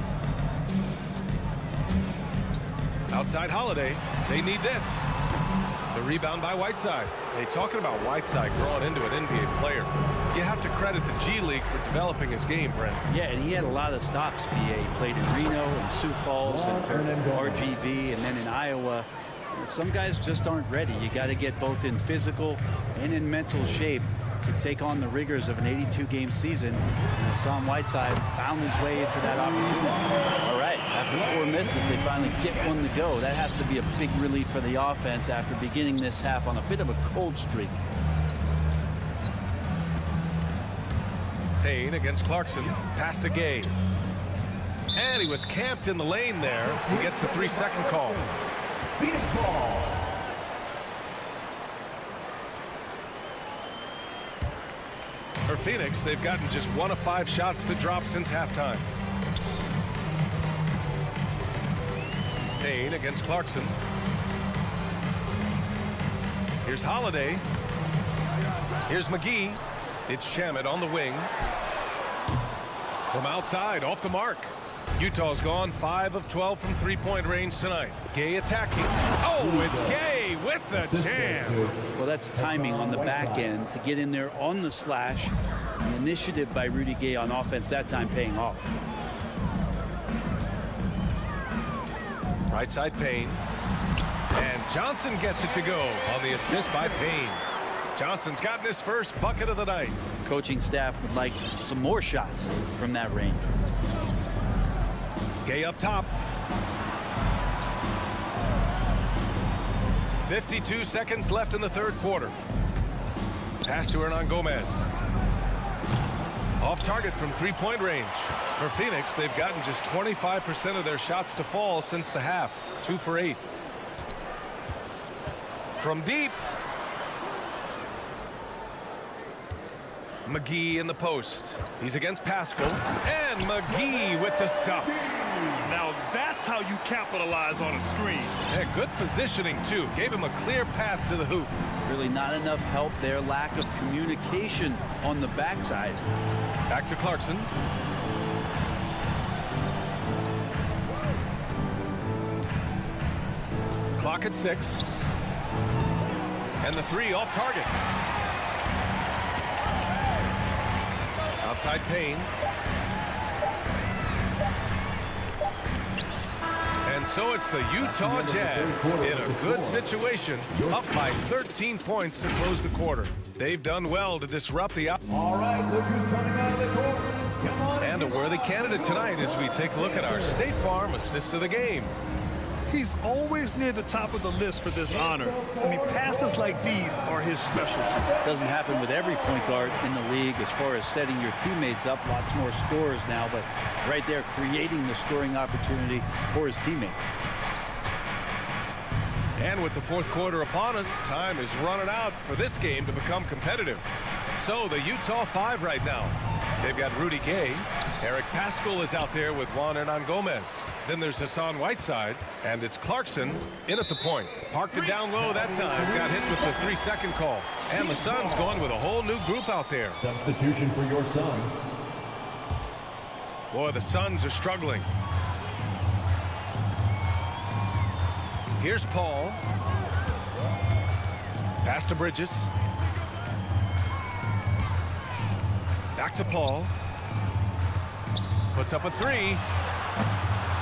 Outside Holiday. They need this. The rebound by Whiteside. Hey, talking about Whiteside growing into an NBA player, you have to credit the G League for developing his game, Brent. Yeah, and he had a lot of stops, BA. He played in Reno and Sioux Falls and for RGV and then in Iowa. Some guys just aren't ready. You got to get both in physical and in mental shape to take on the rigors of an 82-game season. Hassan Whiteside found his way into that opportunity. All right, after 4 misses, they finally get one to go. That has to be a big relief for the offense after beginning this half on a bit of a cold streak. Payne against Clarkson. Pass to Gay. And he was camped in the lane there. He gets a 3-second call. Phoenix ball. For Phoenix, they've gotten just 1 of 5 shots to drop since halftime. Payne against Clarkson. Here's Holiday. Here's McGee. It's Shamet on the wing. From outside, off the mark. Utah's gone 5 of 12 from 3-point range tonight. Gay attacking. Oh, it's Gay with the jam. Well, that's timing on the back end to get in there on the slash. The initiative by Rudy Gay on offense that time paying off. Right side Payne. And Johnson gets it to go on the assist by Payne. Johnson's gotten his first bucket of the night. Coaching staff would like some more shots from that range. Gay up top. 52 seconds left in the third quarter. Pass to Hernan Gomez. Off target from 3-point range. For Phoenix, they've gotten just 25% of their shots to fall since the half. 2 for 8. From deep. McGee in the post. He's against Pascal. And McGee with the stuff. Now that's how you capitalize on a screen. Yeah, good positioning, too. Gave him a clear path to the hoop. Really not enough help there. Lack of communication on the backside. Back to Clarkson. Clock at 6. And the 3 off target. Outside Payne. And so it's the Utah Jazz in a good situation, up by 13 points to close the quarter. They've done well to disrupt the All right, look who's coming out of the court. Come on. and a worthy candidate tonight as we take a look at our State Farm assist of the game. He's always near the top of the list for this honor. I mean, passes like these are his specialty. Doesn't happen with every point guard in the league as far as setting your teammates up. Lots more scorers now, but right there creating the scoring opportunity for his teammate. And with the fourth quarter upon us, time is running out for this game to become competitive. So the Utah 5 right now. They've got Rudy Gay. Eric Pascal is out there with Juan Hernan Gomez. Then there's Hassan Whiteside, and it's Clarkson in at the point. Parked it down low that time. Got hit with the 3-second call. And the Suns going with a whole new group out there. Substitution for your Suns. Boy, the Suns are struggling. Here's Paul. Pass to Bridges. Back to Paul. Puts up a 3.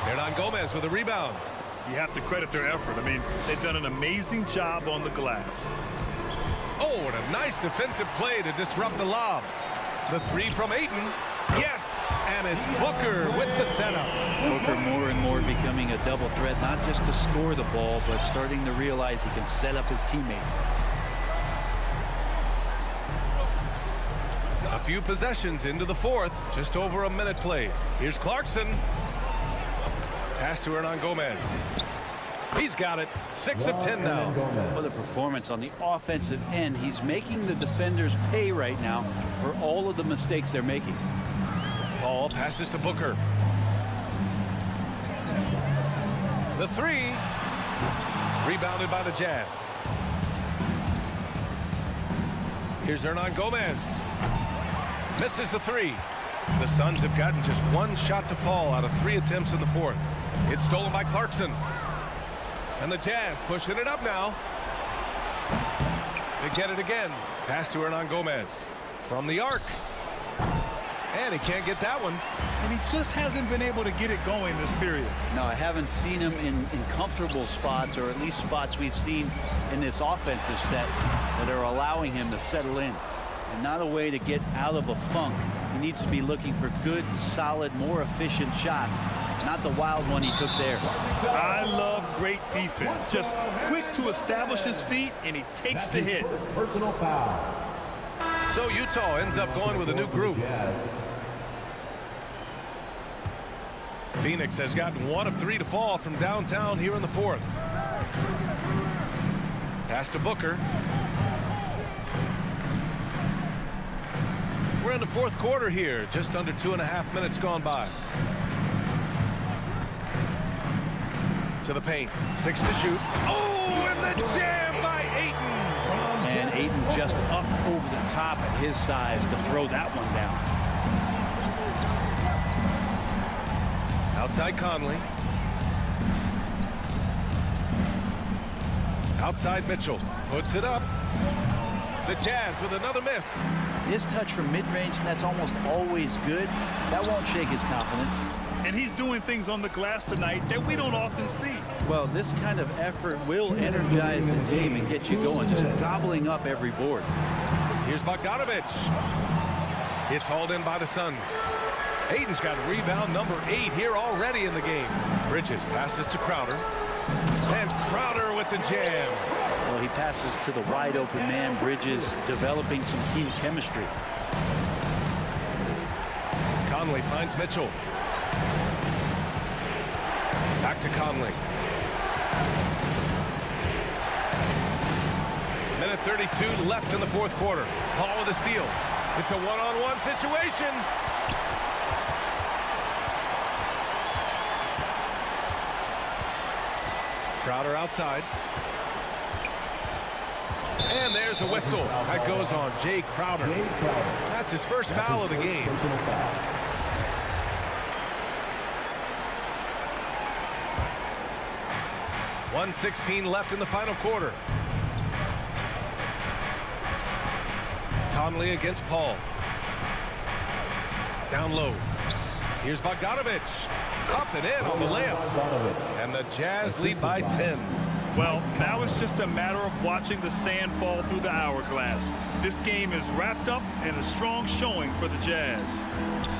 Hernan Gomez with a rebound. You have to credit their effort. I mean, they've done an amazing job on the glass. Oh, what a nice defensive play to disrupt the lob. The three from Ayton. Yes, and it's Booker with the setup. Booker more and more becoming a double threat, not just to score the ball, but starting to realize he can set up his teammates. A few possessions into the fourth, just over a minute played. Here's Clarkson. Pass to Hernan Gomez. He's got it. 6 of 10 now. What a performance on the offensive end. He's making the defenders pay right now for all of the mistakes they're making. Paul passes to Booker. The three. Rebounded by the Jazz. Here's Hernan Gomez. Misses the three. The Suns have gotten just one shot to fall out of 3 attempts in the fourth. It's stolen by Clarkson. And the Jazz pushing it up now. They get it again. Pass to Hernan Gomez. From the arc. And he can't get that one. And he just hasn't been able to get it going this period. No, I haven't seen him in comfortable spots, or at least spots we've seen in this offensive set that are allowing him to settle in. And not a way to get out of a funk. He needs to be looking for good, solid, more efficient shots. Not the wild one he took there. I love great defense. Just quick to establish his feet, and he takes the hit. Personal foul. So Utah ends up going with a new group. Phoenix has gotten 1 of 3 to fall from downtown here in the fourth. Pass to Booker. We're in the fourth quarter here. Just under 2.5 minutes gone by. To the paint. 6 to shoot. Oh, and the jam by Ayton. And Ayton just up over the top at his size to throw that one down. Outside Conley. Outside Mitchell. Puts it up. The Jazz with another miss. His touch from mid-range, that's almost always good. That won't shake his confidence. And he's doing things on the glass tonight that we don't often see. Well, this kind of effort will energize the team and get you going, just gobbling up every board. Here's Bogdanovic. It's hauled in by the Suns. Ayton's got rebound number 8 here already in the game. Bridges passes to Crowder. And Crowder with the jam. Well, he passes to the wide open man. Bridges developing some team chemistry. Conley finds Mitchell. Back to Conley. Minute 32 left in the fourth quarter. Paul with a steal. It's a one-on-one situation. Crowder outside. And there's a whistle. That goes on Jay Crowder. That's his first foul of the game. 1:16 left in the final quarter. Conley against Paul. Down low. Here's Bogdanovic. Up and in on the layup. And the Jazz lead by 10. Well, now it's just a matter of watching the sand fall through the hourglass. This game is wrapped up and a strong showing for the Jazz.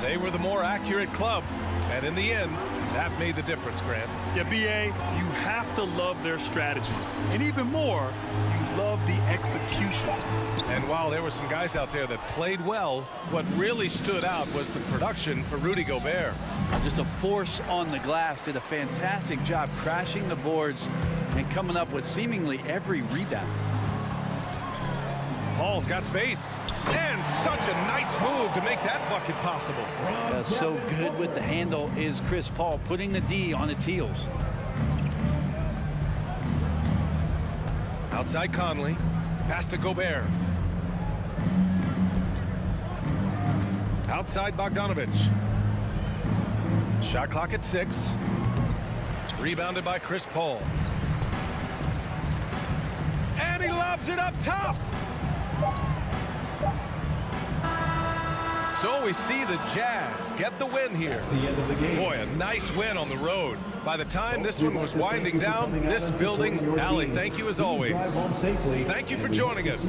They were the more accurate club. And in the end, that made the difference, Grant. Yeah, B.A., you have to love their strategy. And even more, you love the execution. And while there were some guys out there that played well, what really stood out was the production for Rudy Gobert. Just a force on the glass. Did a fantastic job crashing the boards and coming up with seemingly every rebound. Paul's got space. And such a nice move to make that bucket possible. So good with the handle is Chris Paul, putting the D on its heels. Outside Conley. Pass to Gobert. Outside Bogdanovic. Shot clock at 6. Rebounded by Chris Paul. And he lobs it up top. So we see the Jazz get the win here. The end of the game. Boy, a nice win on the road. By the time this one was winding down, this building, Allie, thank you as always. Thank you for joining us.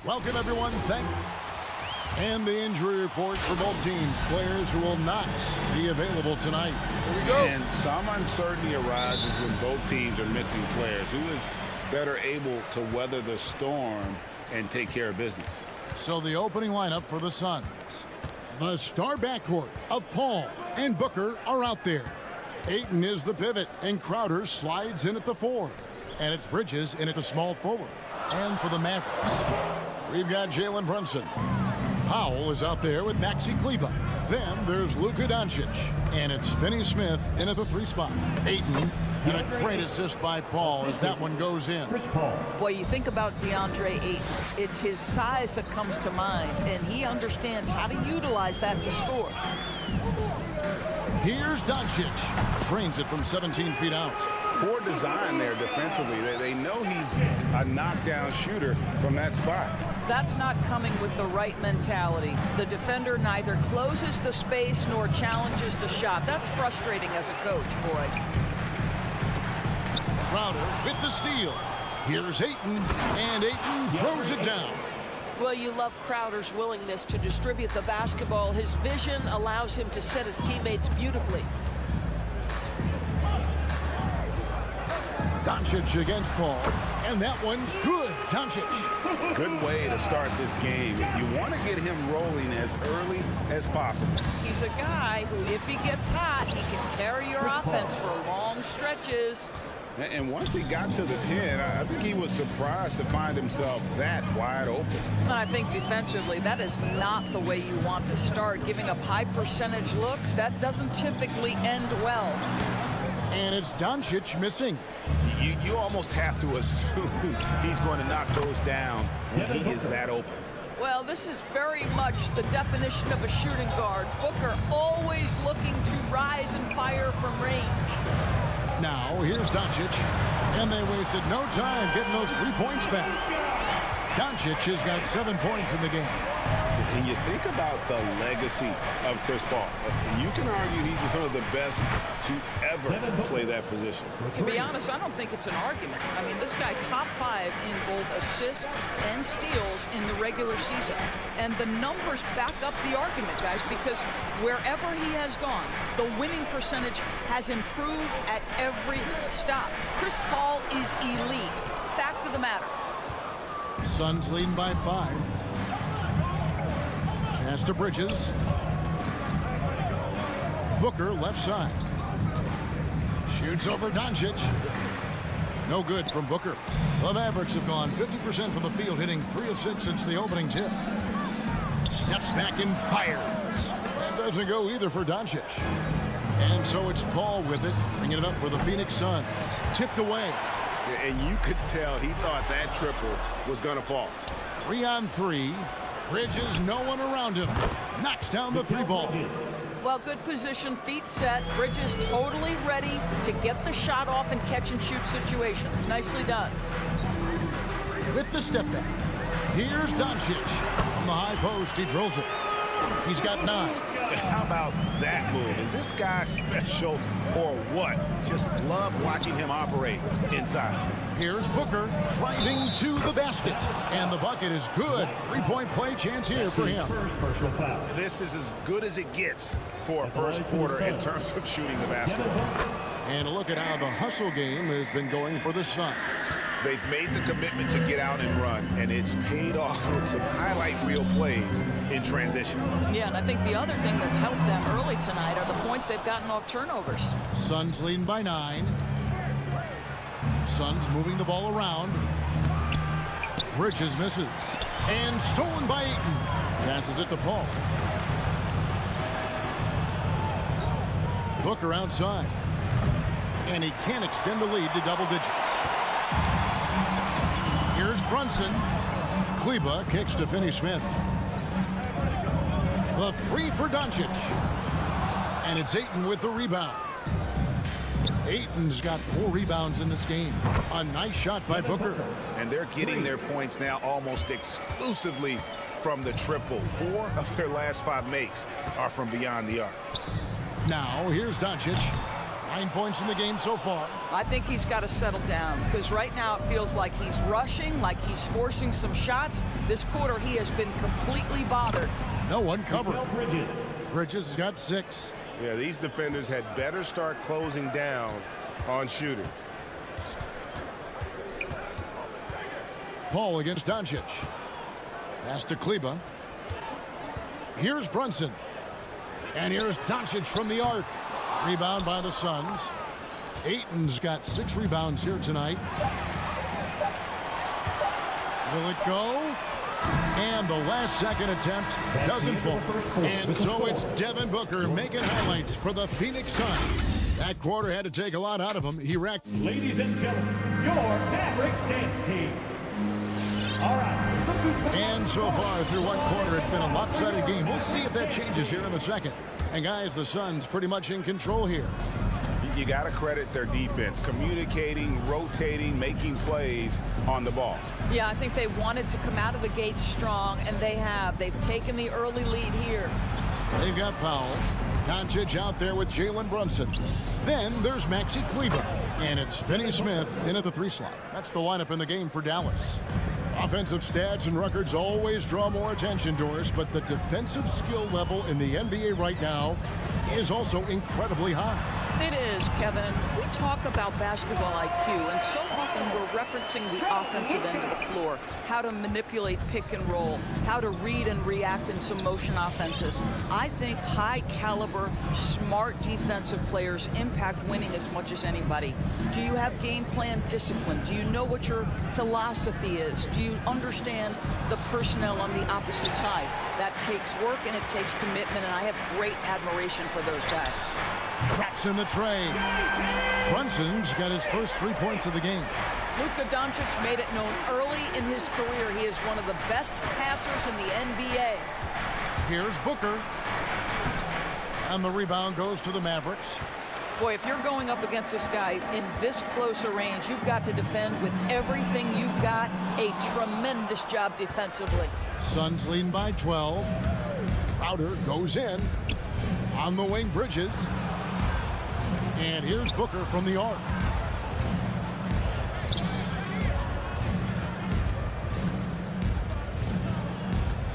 Welcome, everyone. And the injury report for both teams. Players who will not be available tonight. Here we go. And some uncertainty arises when both teams are missing players. Who is better able to weather the storm and take care of business? So the opening lineup for the Suns. The star backcourt of Paul and Booker are out there. Ayton is the pivot, and Crowder slides in at the 4. And it's Bridges in at the small forward. And for the Mavericks, we've got Jalen Brunson. Powell is out there with Maxi Kleber. Then there's Luka Doncic. And it's Finney-Smith in at the 3 spot. Ayton, and a great assist by Paul as that one goes in. Boy, you think about DeAndre Ayton. It's his size that comes to mind, and he understands how to utilize that to score. Here's Doncic. Trains it from 17 feet out. Poor design there defensively. They know he's a knockdown shooter from that spot. That's not coming with the right mentality. The defender neither closes the space nor challenges the shot. That's frustrating as a coach, boy. Crowder with the steal. Here's Ayton, and Ayton throws it down. Well, you love Crowder's willingness to distribute the basketball. His vision allows him to set his teammates beautifully. Doncic against Paul, and that one's good. Doncic. Good way to start this game. You want to get him rolling as early as possible. He's a guy who, if he gets hot, he can carry your offense for long stretches. And once he got to the 10, I think he was surprised to find himself that wide open. I think defensively, that is not the way you want to start. Giving up high percentage looks, that doesn't typically end well. And it's Doncic missing. You almost have to assume he's going to knock those down when he is that open. Well, this is very much the definition of a shooting guard. Booker always looking to rise and fire from range. Now, here's Doncic, and they wasted no time getting those 3 points back. Doncic has got 7 points in the game. And you think about the legacy of Chris Paul. You can argue he's one of the best to ever play that position. To be honest, I don't think it's an argument. I mean, this guy top 5 in both assists and steals in the regular season. And the numbers back up the argument, guys, because wherever he has gone, the winning percentage has improved at every stop. Chris Paul is elite. Fact of the matter. Suns leading by 5. Pass to Bridges. Booker left side. Shoots over Doncic. No good from Booker. The Mavericks have gone 50% from the field, hitting 3 of 6 since the opening tip. Steps back and fires. That doesn't go either for Doncic. And so it's Paul with it, bringing it up for the Phoenix Suns. Tipped away. And you could tell he thought that triple was going to fall. 3-on-3. Bridges, no one around him. Knocks down the 3 ball. Well, good position, feet set. Bridges totally ready to get the shot off in catch-and-shoot situations. Nicely done. With the step back. Here's Doncic. From the high post, he drills it. He's got 9. How about that move? Is this guy special or what? Just love watching him operate inside. Here's Booker driving to the basket. And the bucket is good. 3-point play chance here for him. This is as good as it gets for a first quarter in terms of shooting the basketball. And look at how the hustle game has been going for the Suns. They've made the commitment to get out and run, and it's paid off with some highlight reel plays in transition. Yeah, and I think the other thing that's helped them early tonight are the points they've gotten off turnovers. Suns leading by 9. Suns moving the ball around. Bridges misses. And stolen by Ayton. Passes it to Paul. Booker outside. And he can't extend the lead to double digits. Here's Brunson. Kleber kicks to Finney-Smith. The 3 for Doncic. And it's Ayton with the rebound. Ayton's got 4 rebounds in this game. A nice shot by Booker. And they're getting their points now almost exclusively from the triple. 4 of their last 5 makes are from beyond the arc. Now, here's Doncic. 9 points in the game so far. I think he's got to settle down because right now it feels like he's rushing, like he's forcing some shots. This quarter he has been completely bothered. No one covered. Bridges has got 6. Yeah, these defenders had better start closing down on shooting. Paul against Doncic. Pass to Kleber. Here's Brunson. And here's Doncic from the arc. Rebound by the Suns. Ayton's got 6 rebounds here tonight. Will it go? And the last second attempt doesn't fall. And so it's Devin Booker making highlights for the Phoenix Suns. That quarter had to take a lot out of him. He racked. Ladies and gentlemen, your Mavericks dance team. All right. And so far through one quarter, it's been a lopsided game. We'll see if that changes here in the second. And guys, the Suns pretty much in control here. You got to credit their defense, communicating, rotating, making plays on the ball. Yeah, I think they wanted to come out of the gate strong, and they have. They've taken the early lead here. They've got Powell. Doncic out there with Jalen Brunson. Then there's Maxi Kleber. And it's Finney-Smith in at the 3 slot. That's the lineup in the game for Dallas. Offensive stats and records always draw more attention, Doris, but the defensive skill level in the NBA right now is also incredibly high. It is, Kevin. We talk about basketball IQ, and so often we're referencing the offensive end of the floor, how to manipulate pick and roll, how to read and react in some motion offenses. I think high-caliber, smart defensive players impact winning as much as anybody. Do you have game plan discipline? Do you know what your philosophy is? Do you understand the personnel on the opposite side? That takes work and it takes commitment, and I have great admiration for those guys. Traps in the tray. Brunson's got his first 3 points of the game. Luka Doncic made it known early in his career he is one of the best passers in the NBA. Here's Booker. And the rebound goes to the Mavericks. Boy, if you're going up against this guy in this close a range, you've got to defend with everything you've got. A tremendous job defensively. Suns leading by 12. Crowder goes in. On the wing, Bridges. And here's Booker from the arc.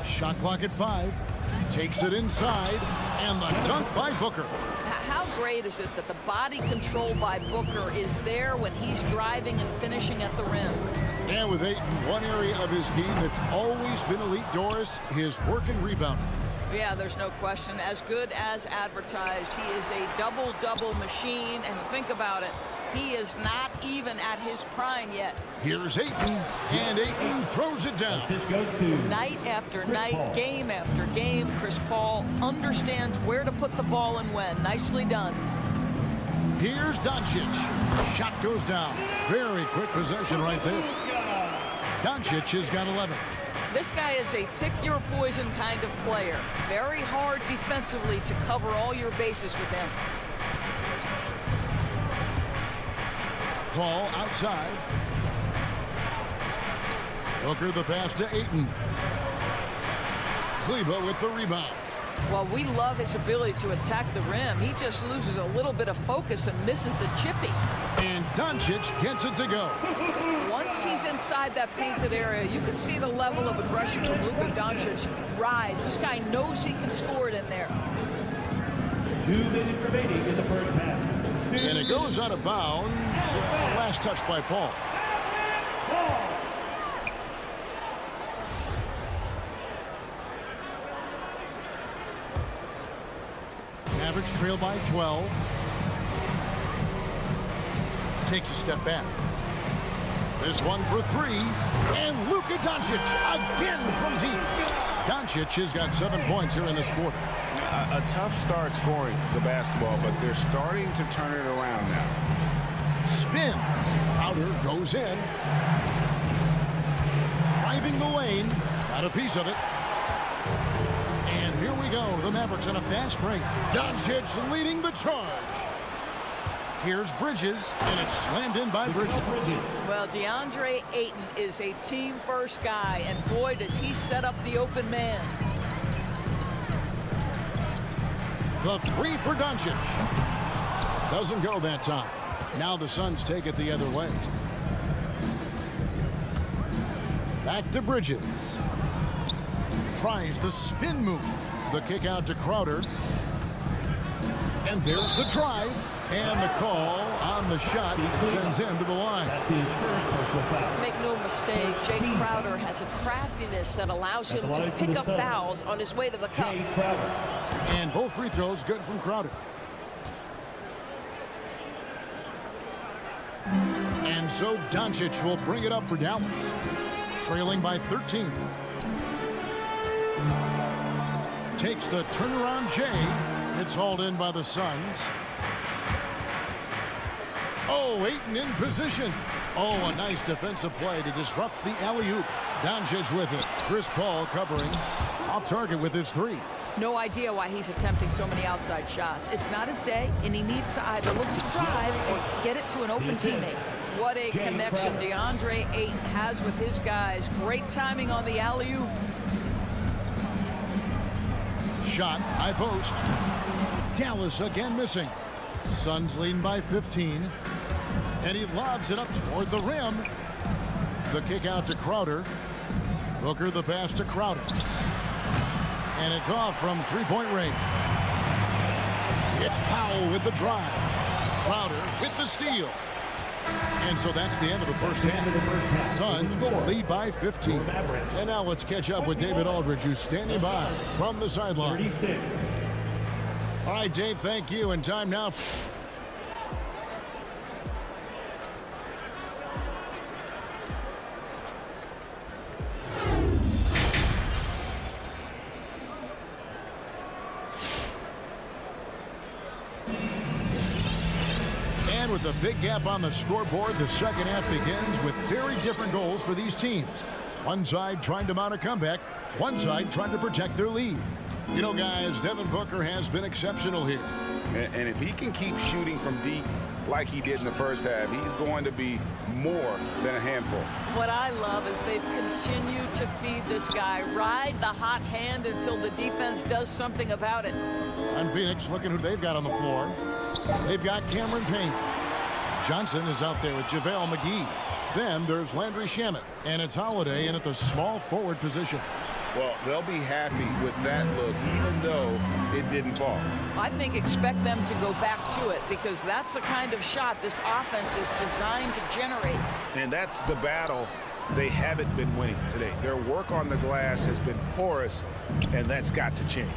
Shot clock at 5. Takes it inside. And the dunk by Booker. How great is it that the body control by Booker is there when he's driving and finishing at the rim? And with Ayton, one area of his game that's always been elite, Doris, his work and rebounding. Yeah, there's no question. As good as advertised. He is a double-double machine. And think about it. He is not even at his prime yet. Here's Ayton, and Ayton throws it down. Assist goes to Night after night, Paul. game after game, Chris Paul understands where to put the ball and when. Nicely done. Here's Doncic. Shot goes down. Very quick possession right there. Doncic has got 11. This guy is a pick-your-poison kind of player. Very hard defensively to cover all your bases with him. Paul outside. Booker the pass to Ayton. Kleba with the rebound. Well, we love his ability to attack the rim. He just loses a little bit of focus and misses the chippy. And Doncic gets it to go. Once he's inside that painted area, you can see the level of aggression from Luka Doncic rise. This guy knows he can score it in there. 2 minutes remaining in the first half. And it goes out of bounds. Last touch by Paul. Mavericks trail by 12. Takes a step back. This one for three. And Luka Doncic again from deep. Doncic has got 7 points here in this quarter. A tough start scoring the basketball, but they're starting to turn it around now. Spins. Crowder goes in. Driving the lane. Got a piece of it. And here we go. The Mavericks on a fast break. Doncic leading the charge. Here's Bridges, and it's slammed in by Bridges. Well, DeAndre Ayton is a team-first guy, and boy, does he set up the open man. The three for Doncic. Doesn't go that time. Now the Suns take it the other way. Back to Bridges. Tries the spin move. The kick out to Crowder. And there's the drive. And the call on the shot sends him to the line. That's his first personal foul. Make no mistake, Jay Crowder has a craftiness that allows him to pick up fouls on his way to the cup. Jay Crowder. And both free throws good from Crowder. And so Doncic will bring it up for Dallas. Trailing by 13. Takes the turnaround Jay. It's hauled in by the Suns. Oh, Ayton in position. Oh, a nice defensive play to disrupt the alley-oop. Doncic with it. Chris Paul covering. Off target with his three. No idea why he's attempting so many outside shots. It's not his day, and he needs to either look to drive or get it to an open teammate. What a connection DeAndre Ayton has with his guys. Great timing on the alley-oop. Shot, high post. Dallas again missing. Suns leading by 15. And he lobs it up toward the rim. The kick out to Crowder. Booker the pass to Crowder. And it's off from three-point range. It's Powell with the drive. Crowder with the steal. And so that's the end of the first half. Suns lead by 15. And now let's catch up with David Aldridge, who's standing by from the sideline. 36. All right, Dave, thank you. And time now. And with a big gap on the scoreboard, the second half begins with very different goals for these teams. One side trying to mount a comeback, one side trying to protect their lead. You know, guys, Devin Booker has been exceptional here. And if he can keep shooting from deep like he did in the first half, he's going to be more than a handful. What I love is they've continued to feed this guy. Ride the hot hand until the defense does something about it. And Phoenix, looking who they've got on the floor. They've got Cameron Payne. Johnson is out there with JaVale McGee. Then there's Landry Shamet. And it's Holiday in at the small forward position. Well, they'll be happy with that look, even though it didn't fall. I think expect them to go back to it because that's the kind of shot this offense is designed to generate. And that's the battle they haven't been winning today. Their work on the glass has been porous, and that's got to change.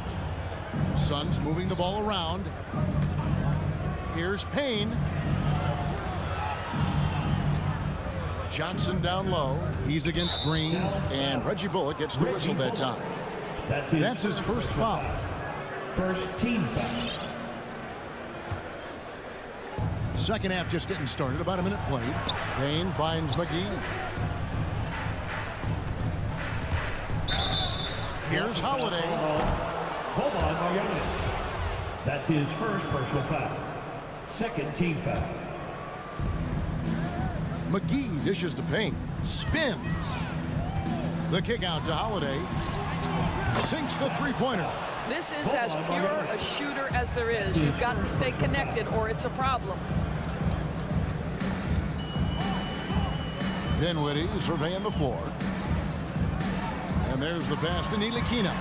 Suns moving the ball around. Here's Payne. Johnson down low. He's against Green, and Reggie Bullock gets the whistle that time. That's his first foul. First team foul. Second half just getting started. About a minute played. Payne finds McGee. Here's Holiday. Hold on, Marjanovic. That's his first personal foul. Second team foul. McGee dishes to Payne. Spins. The kick out to Holiday. Sinks the three-pointer. This is as pure a shooter as there is. You've got to stay connected or it's a problem. Dinwiddie surveying the floor. And there's the pass to Ntilikina.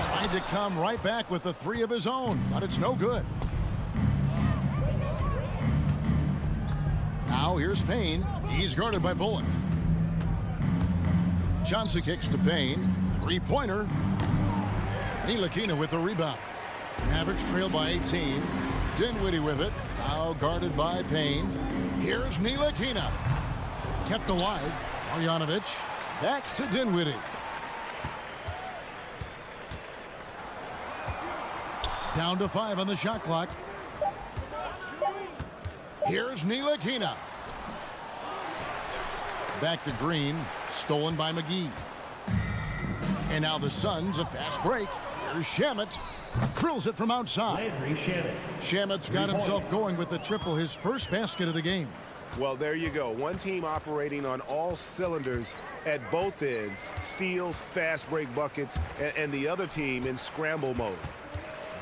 Tried to come right back with the three of his own, but it's no good. Now here's Payne. He's guarded by Bullock. Johnson kicks to Payne. Three-pointer. Ntilikina with the rebound. Mavericks trail by 18. Dinwiddie with it. Now guarded by Payne. Here's Ntilikina. Kept alive. Marjanovic. Back to Dinwiddie. Down to 5 on the shot clock. Here's Ntilikina. Back to Green. Stolen by McGee. And now the Suns, a fast break. Here's Shamet. Drills it from outside. Shamet's got himself going with the triple, his first basket of the game. Well, there you go. One team operating on all cylinders at both ends. Steals, fast break buckets, and the other team in scramble mode.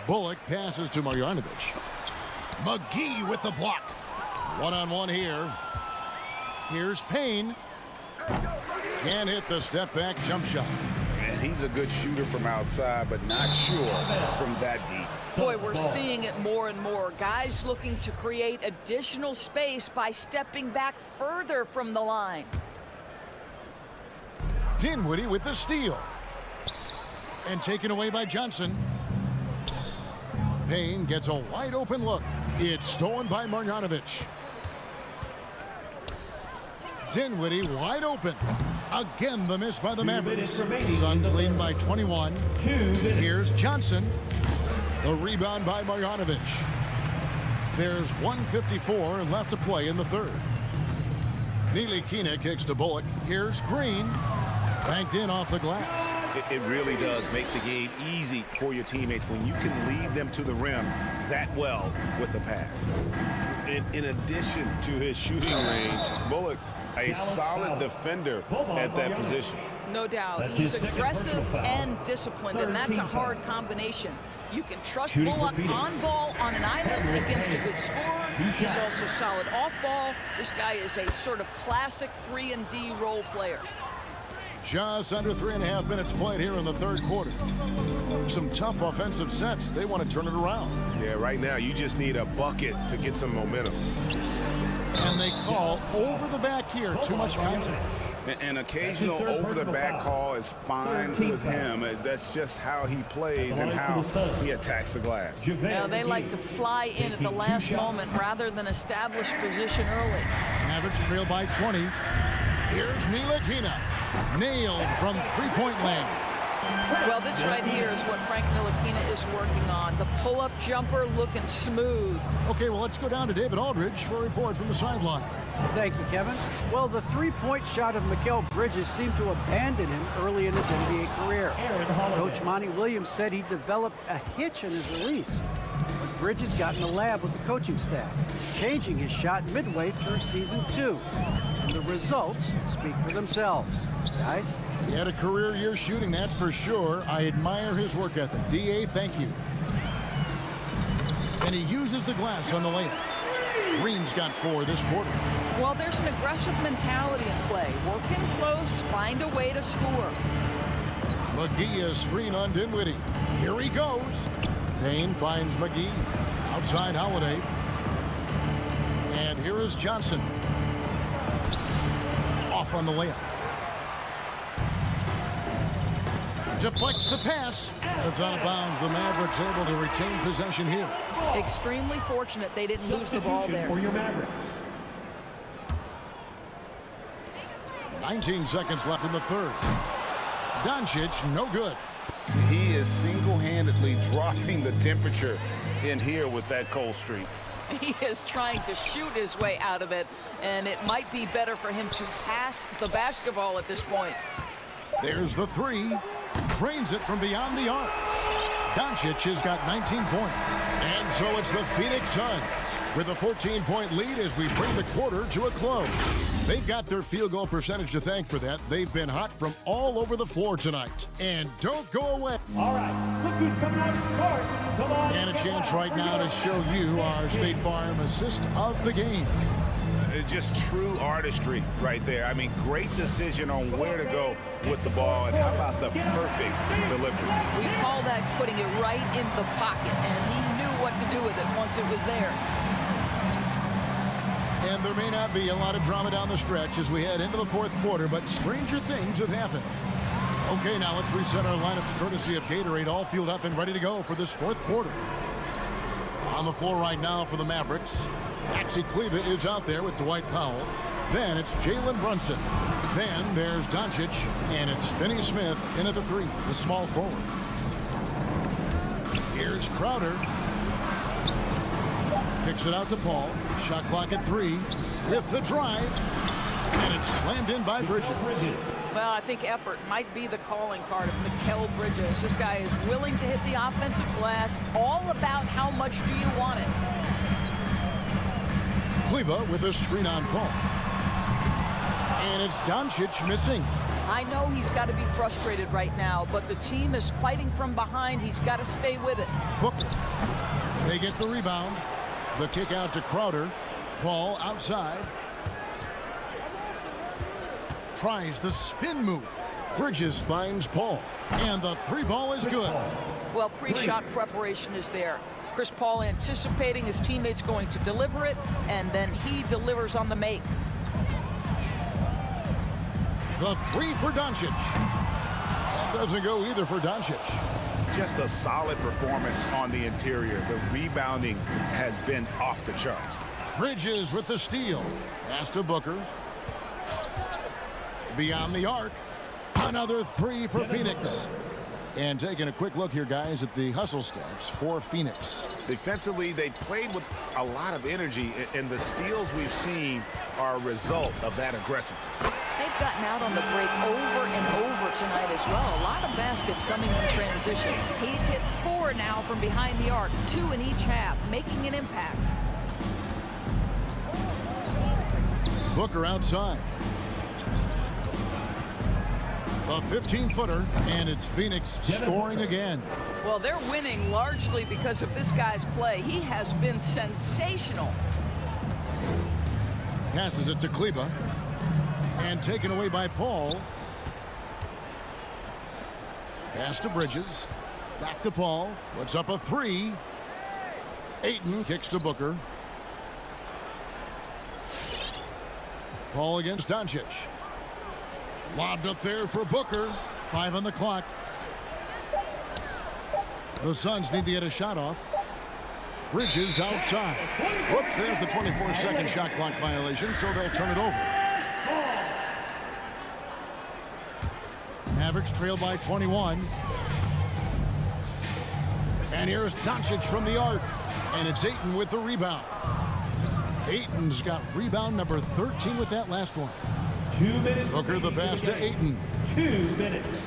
Bullock passes to Marjanovic. McGee with the block. One-on-one here. Here's Payne. Can't hit the step-back jump shot. And he's a good shooter from outside, but not sure from that deep. Boy, we're seeing it more and more. Guys looking to create additional space by stepping back further from the line. Dinwiddie with the steal. And taken away by Johnson. Payne gets a wide-open look. It's stolen by Marjanovic. Dinwiddie wide open. Again, the miss by the Mavericks. Suns lead by 21. Here's Johnson. The rebound by Marjanovic. There's 1:54 left to play in the third. Ntilikina kicks to Bullock. Here's Green. Banked in off the glass. It really does make the game easy for your teammates when you can lead them to the rim that well with the pass. In addition to his shooting range, Bullock, a solid defender at that position. No doubt. He's aggressive and disciplined, and that's a hard combination. You can trust Bullock on ball on an island against a good scorer. He's also solid off ball. This guy is a sort of classic 3-and-D role player. Just under 3.5 minutes played here in the third quarter. Some tough offensive sets. They want to turn it around. Yeah, right now you just need a bucket to get some momentum. And they call over the back here. Too much contact. An occasional over-the-back call is fine with him. That's just how he plays and how he attacks the glass. Now they like to fly in at the last moment rather than establish position early. Mavericks trail by 20. Here's Ntilikina. Nailed from three-point land. Well, this right here is what Frank Ntilikina is working on. The pull-up jumper looking smooth. Okay, well, let's go down to David Aldridge for a report from the sideline. Thank you, Kevin. Well, the three-point shot of Mikal Bridges seemed to abandon him early in his NBA career. Coach Monty Williams said he developed a hitch in his release. But Bridges got in the lab with the coaching staff, changing his shot midway through season 2. And the results speak for themselves. Guys? He had a career year shooting, that's for sure. I admire his work ethic. D.A., thank you. And he uses the glass on the layup. Green's got 4 this quarter. Well, there's an aggressive mentality in play. Work in close, find a way to score. McGee a screen on Dinwiddie. Here he goes. Payne finds McGee. Outside Holiday. And here is Johnson. off on the layup. Deflects the pass. It's out of bounds. The Mavericks able to retain possession here. Extremely fortunate they didn't lose the ball there. For your Mavericks. 19 seconds left in the third. Doncic, no good. He is single-handedly dropping the temperature in here with that cold streak. He is trying to shoot his way out of it, and it might be better for him to pass the basketball at this point. There's the three. Drains it from beyond the arc. Doncic has got 19 points. And so it's the Phoenix Suns with a 14-point lead as we bring the quarter to a close. They've got their field goal percentage to thank for that. They've been hot from all over the floor tonight. And don't go away. All right, look who's coming out to start. Come on. And a chance right now to show you our State Farm assist of the game. It's just true artistry right there. I mean, great decision on where to go with the ball, and how about the perfect delivery? We call that putting it right in the pocket, and he knew what to do with it once it was there. And there may not be a lot of drama down the stretch as we head into the fourth quarter, but stranger things have happened. Okay, now let's reset our lineups courtesy of Gatorade, all fueled up and ready to go for this fourth quarter. On the floor right now for the Mavericks, Maxi Kleber is out there with Dwight Powell. Then it's Jalen Brunson. Then there's Doncic, and it's Finney Smith in at the three, the small forward. Here's Crowder. Kicks it out to Paul. Shot clock at 3 with the drive. And it's slammed in by Bridges. Well, I think effort might be the calling card of Mikal Bridges. This guy is willing to hit the offensive glass. All about how much do you want it. Kleber with a screen on Paul. And it's Doncic missing. I know he's got to be frustrated right now, but the team is fighting from behind. He's got to stay with it. Booker. They get the rebound. The kick out to Crowder. Paul outside. Tries the spin move. Bridges finds Paul. And the three ball is good. Well, pre-shot preparation is there. Chris Paul anticipating his teammates going to deliver it, and then he delivers on the make. The three for Doncic. That doesn't go either for Doncic. Just a solid performance on the interior. The rebounding has been off the charts. Bridges with the steal. Pass to Booker. Beyond the arc. Another three for Phoenix. And taking a quick look here, guys, at the hustle stats for Phoenix. Defensively, they played with a lot of energy, and the steals we've seen are a result of that aggressiveness. They've gotten out on the break over and over tonight as well. A lot of baskets coming in transition. He's hit 4 now from behind the arc, 2 in each half, making an impact. Booker outside. A 15-footer, and it's Phoenix scoring again. Well, they're winning largely because of this guy's play. He has been sensational. Passes it to Kleber. And taken away by Paul. Pass to Bridges. Back to Paul. Puts up a 3. Ayton kicks to Booker. Paul against Doncic. Lobbed up there for Booker. 5 on the clock. The Suns need to get a shot off. Bridges outside. Whoops, there's the 24-second shot clock violation, so they'll turn it over. Mavericks trail by 21. And here's Doncic from the arc. And it's Ayton with the rebound. Ayton's got rebound number 13 with that last one. 2 minutes. Booker the pass to Ayton. 2 minutes.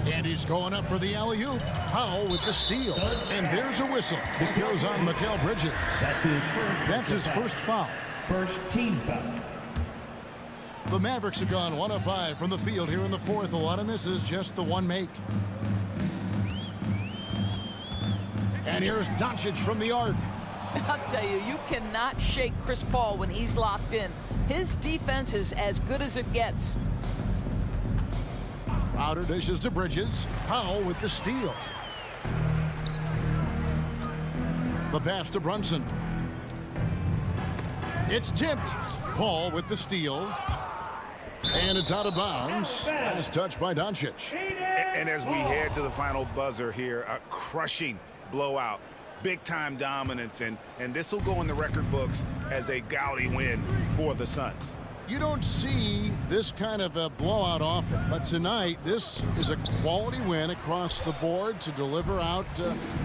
And he's going up for the alley-oop. Powell with the steal. And there's a whistle. It goes on Mikal Bridges. That's his first foul. First team foul. The Mavericks have gone 1 of 5 from the field here in the fourth. A lot of misses, just the one make. And here's Doncic from the arc. I'll tell you, you cannot shake Chris Paul when he's locked in. His defense is as good as it gets. Crowder dishes to Bridges. Powell with the steal. The pass to Brunson. It's tipped. Paul with the steal. And it's out of bounds. Nice touch by Doncic. And as we head to the final buzzer here, a crushing blowout. Big-time dominance, and this will go in the record books as a gaudy win for the Suns. You don't see this kind of a blowout often, but tonight this is a quality win across the board to deliver out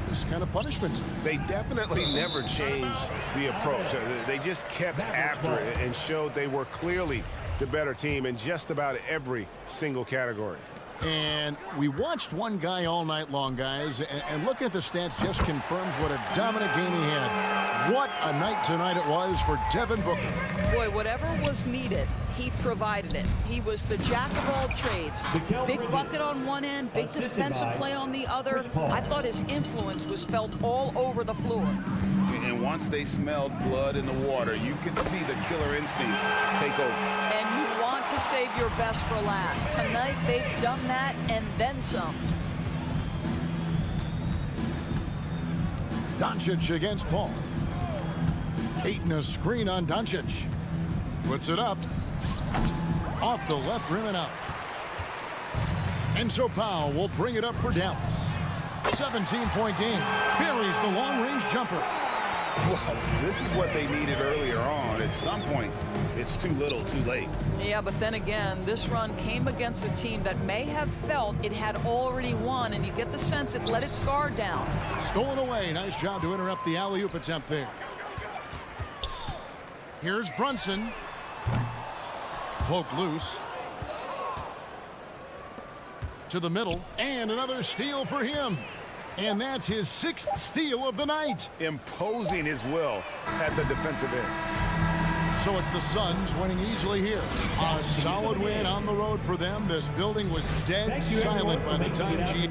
this kind of punishment. They definitely never changed the approach. They just kept after it and showed they were clearly the better team in just about every single category. And we watched one guy all night long, guys, and looking at the stats just confirms what a dominant game he had. What a night tonight it was for Devin Booker. Boy, whatever was needed, he provided it. He was the jack of all trades. Big bucket on one end, big defensive play on the other. I thought his influence was felt all over the floor. And once they smelled blood in the water, you could see the killer instinct take over. And you want to save your best for last. Tonight, they've done that and then some. Doncic against Paul. Ayton a screen on Doncic. Puts it up. Off the left rim and out. And so Powell will bring it up for Dallas. 17-point game. Buries the long-range jumper. Well, this is what they needed earlier on. At some point, it's too little, too late. Yeah, but then again, this run came against a team that may have felt it had already won, and you get the sense it let its guard down. Stolen away. Nice job to interrupt the alley-oop attempt there. Here's Brunson. Poked loose. To the middle. And another steal for him. And that's his 6th steal of the night. Imposing his will at the defensive end. So it's the Suns winning easily here. A solid win on the road for them. This building was dead silent by the time G.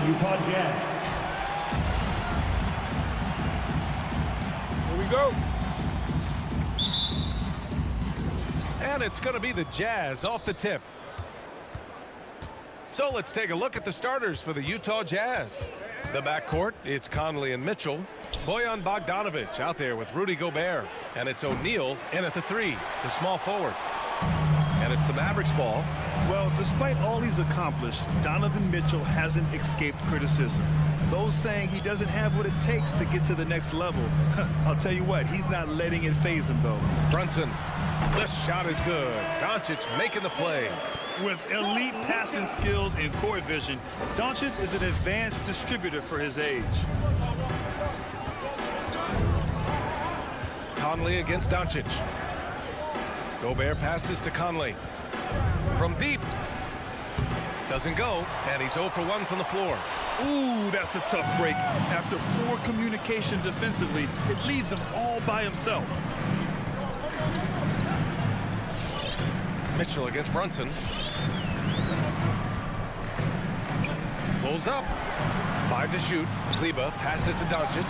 Utah Jazz. Here we go. And it's going to be the Jazz off the tip. So let's take a look at the starters for the Utah Jazz. The backcourt, it's Conley and Mitchell. Bojan Bogdanovic out there with Rudy Gobert. And it's O'Neal in at the 3, the small forward. And it's the Mavericks ball. Well, despite all he's accomplished, Donovan Mitchell hasn't escaped criticism. Those saying he doesn't have what it takes to get to the next level. I'll tell you what, he's not letting it faze him, though. Brunson, the shot is good. Doncic making the play. With elite passing skills and court vision, Doncic is an advanced distributor for his age. Conley against Doncic. Gobert passes to Conley. From deep. Doesn't go, and he's 0 for 1 from the floor. Ooh, that's a tough break. After poor communication defensively, it leaves him all by himself. Mitchell against Brunson. Pulls up. 5 to shoot. Kleber passes to Doncic.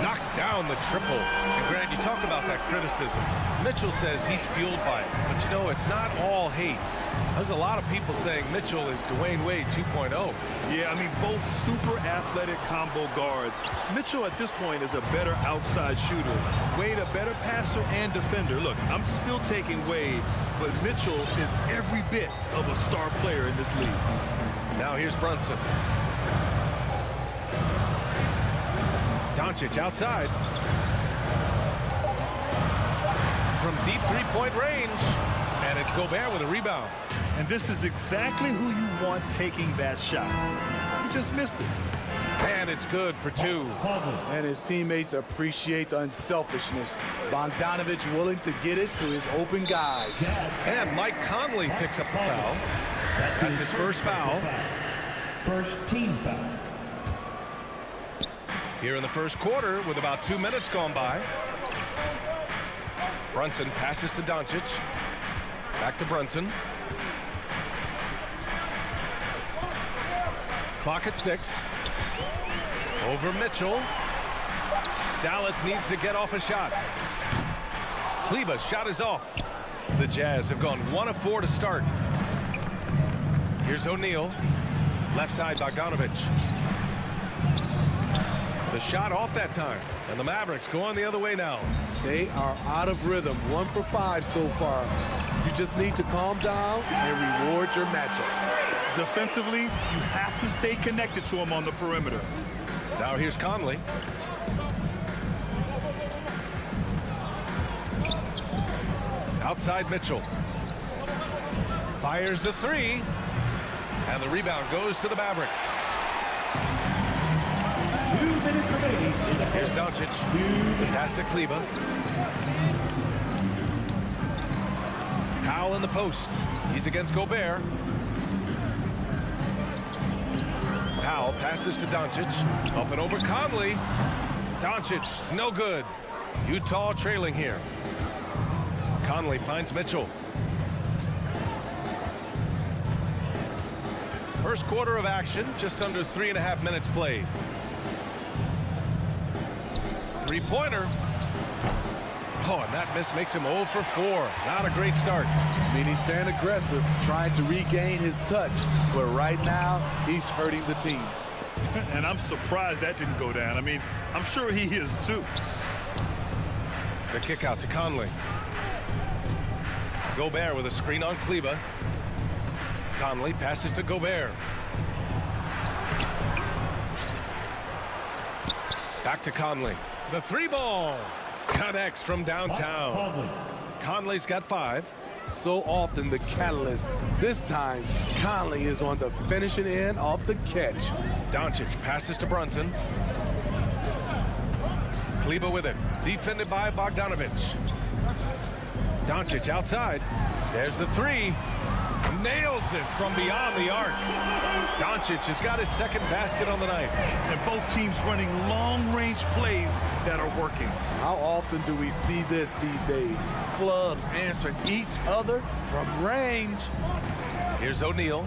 Knocks down the triple. And Grant, you talk about that criticism. Mitchell says he's fueled by it. But you know, it's not all hate. There's a lot of people saying Mitchell is Dwayne Wade 2.0. Yeah, I mean, both super athletic combo guards. Mitchell at this point is a better outside shooter. Wade a better passer and defender. Look, I'm still taking Wade, but Mitchell is every bit of a star player in this league. Now here's Brunson. Doncic outside. From deep three-point range. And it's Gobert with a rebound. And this is exactly who you want taking that shot. He just missed it. And it's good for 2. And his teammates appreciate the unselfishness. Bogdanovic willing to get it to his open guys. And Mike Conley picks up the foul. That's his first foul. First team foul. Here in the first quarter with about 2 minutes gone by. Brunson passes to Doncic. Back to Brunson. Clock at 6. Over Mitchell. Dallas needs to get off a shot. Kleber's shot is off. The Jazz have gone 1 of 4 to start. Here's O'Neal. Left side, Bogdanovic. The shot off that time. And the Mavericks going the other way now. They are out of rhythm. 1 for 5 so far. You just need to calm down and reward your matchups. Defensively, you have to stay connected to him on the perimeter. Now here's Conley. Outside Mitchell. Fires the 3. And the rebound goes to the Mavericks. 2 minutes remaining. Here's Doncic. Pass to Kleber. Powell in the post. He's against Gobert. Powell passes to Doncic. Up and over Conley. Doncic, no good. Utah trailing here. Conley finds Mitchell. First quarter of action, just under 3.5 minutes played. Three-pointer. Oh, and that miss makes him 0 for 4. Not a great start. I mean, he's staying aggressive, trying to regain his touch. But right now, he's hurting the team. And I'm surprised that didn't go down. I mean, I'm sure he is too. The kick out to Conley. Gobert with a screen on Kleber. Conley passes to Gobert. Back to Conley. The 3-ball connects from downtown. Conley's got 5. So often the catalyst. This time, Conley is on the finishing end of the catch. Doncic passes to Brunson. Kleber with it. Defended by Bogdanovic. Doncic outside. There's the 3. Nails it from beyond the arc. Doncic has got his second basket on the night. And both teams running long-range plays that are working. How often do we see this these days? Clubs answering each other from range. Here's O'Neal.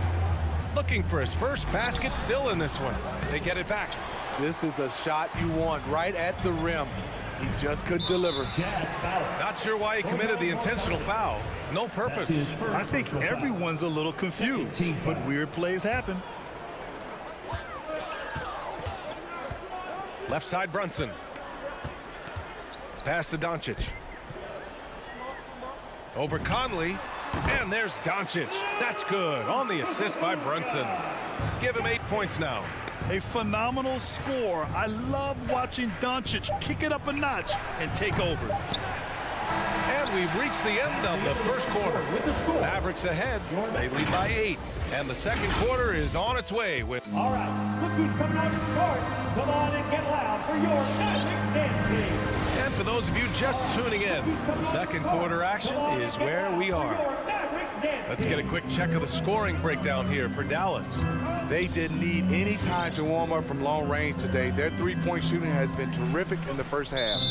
looking for his first basket still in this one. They get it back. This is the shot you want right at the rim. He just couldn't deliver. Not sure why he committed the intentional foul. No purpose. I think everyone's a little confused, but weird plays happen. Left side Brunson. Pass to Doncic. Over Conley. And there's Doncic. That's good. On the assist by Brunson. Give him 8 points now. A phenomenal score. I love watching Doncic kick it up a notch and take over. And we've reached the end of the first quarter. Mavericks ahead. They lead by 8. And the second quarter is on its way with... All right, look who's coming on the court. Come on and get loud for your Mavericks dance team. And for those of you just tuning in, second quarter action is where we are. Let's get a quick check of the scoring breakdown here for Dallas. They didn't need any time to warm up from long range today. Their three-point shooting has been terrific in the first half.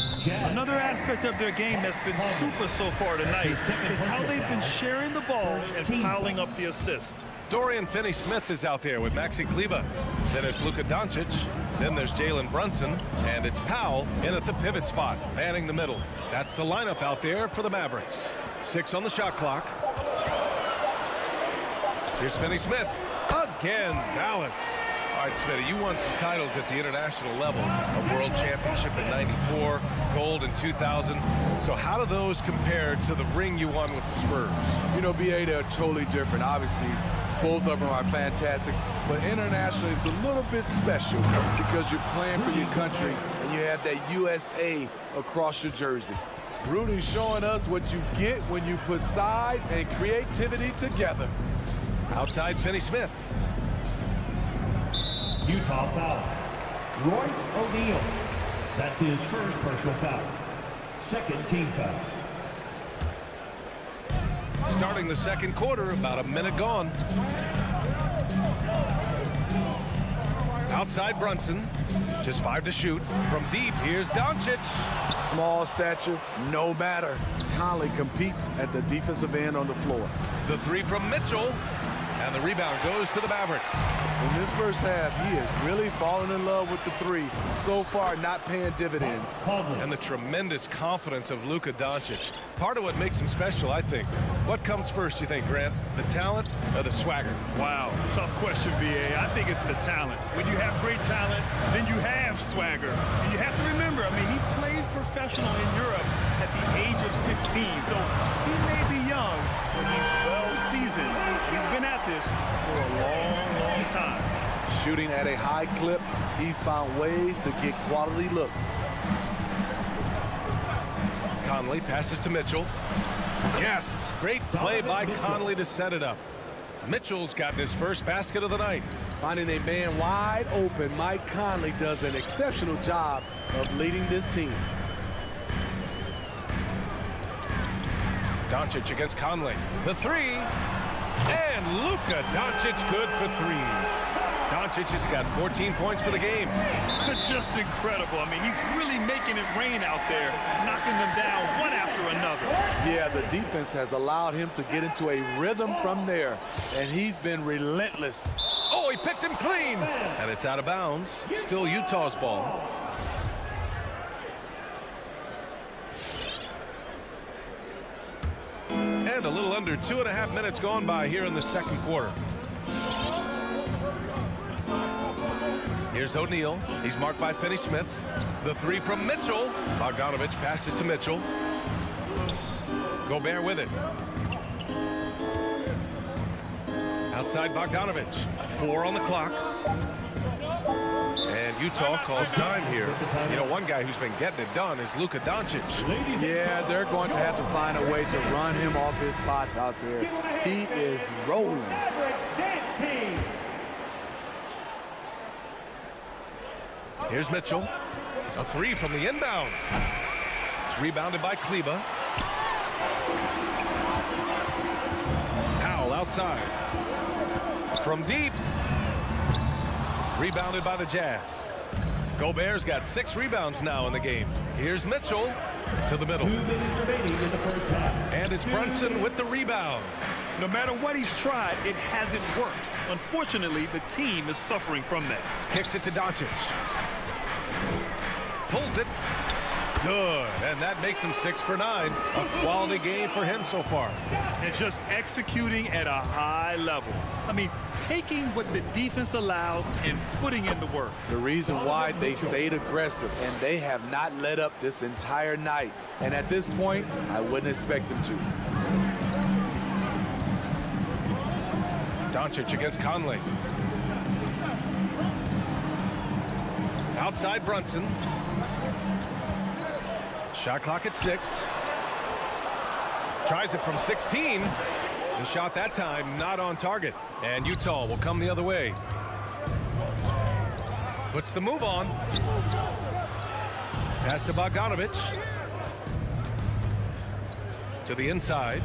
Another aspect of their game that's been super so far tonight is how they've been sharing the ball and piling up the assist. Dorian Finney-Smith is out there with Maxi Kleber. Then it's Luka Doncic. Then there's Jalen Brunson. And it's Powell in at the pivot spot, manning the middle. That's the lineup out there for the Mavericks. 6 on the shot clock. Here's Finney-Smith. Again, Dallas. All right, Smitty, you won some titles at the international level. A world championship in '94, gold in 2000. So how do those compare to the ring you won with the Spurs? You know, BA, they're totally different. Obviously, both of them are fantastic. But internationally, it's a little bit special because you're playing for your country and you have that USA across your jersey. Rudy's showing us what you get when you put size and creativity together. Outside Finney-Smith. Utah foul. Royce O'Neal. That's his first personal foul. Second team foul. Starting the second quarter, about a minute gone. Outside Brunson. Just 5 to shoot. From deep, here's Doncic. Small stature, no matter. Conley competes at the defensive end on the floor. The 3 from Mitchell. And the rebound goes to the Mavericks. In this first half, he is really falling in love with the 3. So far, not paying dividends. And the tremendous confidence of Luka Doncic. Part of what makes him special, I think. What comes first, you think, Grant? The talent or the swagger? Wow, tough question, BA. I think it's the talent. When you have great talent, then you have swagger. And you have to remember, I mean, he played professional in Europe at the age of 16. So he may be young, but he's well seasoned. He's been at this for a long, long time. Shooting at a high clip, he's found ways to get quality looks. Conley passes to Mitchell. Yes, great play by Conley to set it up. Mitchell's gotten his first basket of the night. Finding a man wide open, Mike Conley does an exceptional job of leading this team. Doncic against Conley. The 3. And Luka Doncic good for 3. Doncic has got 14 points for the game. Just incredible. I mean, he's really making it rain out there, knocking them down one after another. Yeah, the defense has allowed him to get into a rhythm from there, and he's been relentless. Oh, he picked him clean. And it's out of bounds. Still Utah's ball. And a little under 2.5 minutes gone by here in the second quarter. Here's O'Neal. He's marked by Finney-Smith. The 3 from Mitchell. Bogdanovich passes to Mitchell. Gobert with it. Outside Bogdanovich. 4 on the clock. And Utah calls time here. You know, one guy who's been getting it done is Luka Doncic. Yeah, they're going to have to find a way to run him off his spots out there. He is rolling. Here's Mitchell. A 3 from the inbound. It's rebounded by Kleber. Powell outside. From deep. Rebounded by the Jazz. Gobert's got 6 rebounds now in the game. Here's Mitchell to the middle. 2 minutes remaining in the first half. And it's Brunson with the rebound. No matter what he's tried, it hasn't worked. Unfortunately, the team is suffering from that. Kicks it to Doncic. Pulls it. Good. And that makes him 6 for 9. A quality game for him so far. And just executing at a high level. I mean, taking what the defense allows and putting in the work. The reason why they stayed aggressive, and they have not let up this entire night. And at this point, I wouldn't expect them to. Doncic against Conley. Outside Brunson. Shot clock at 6. Tries it from 16. The shot that time not on target. And Utah will come the other way. Puts the move on. Pass to Bogdanovic. To the inside.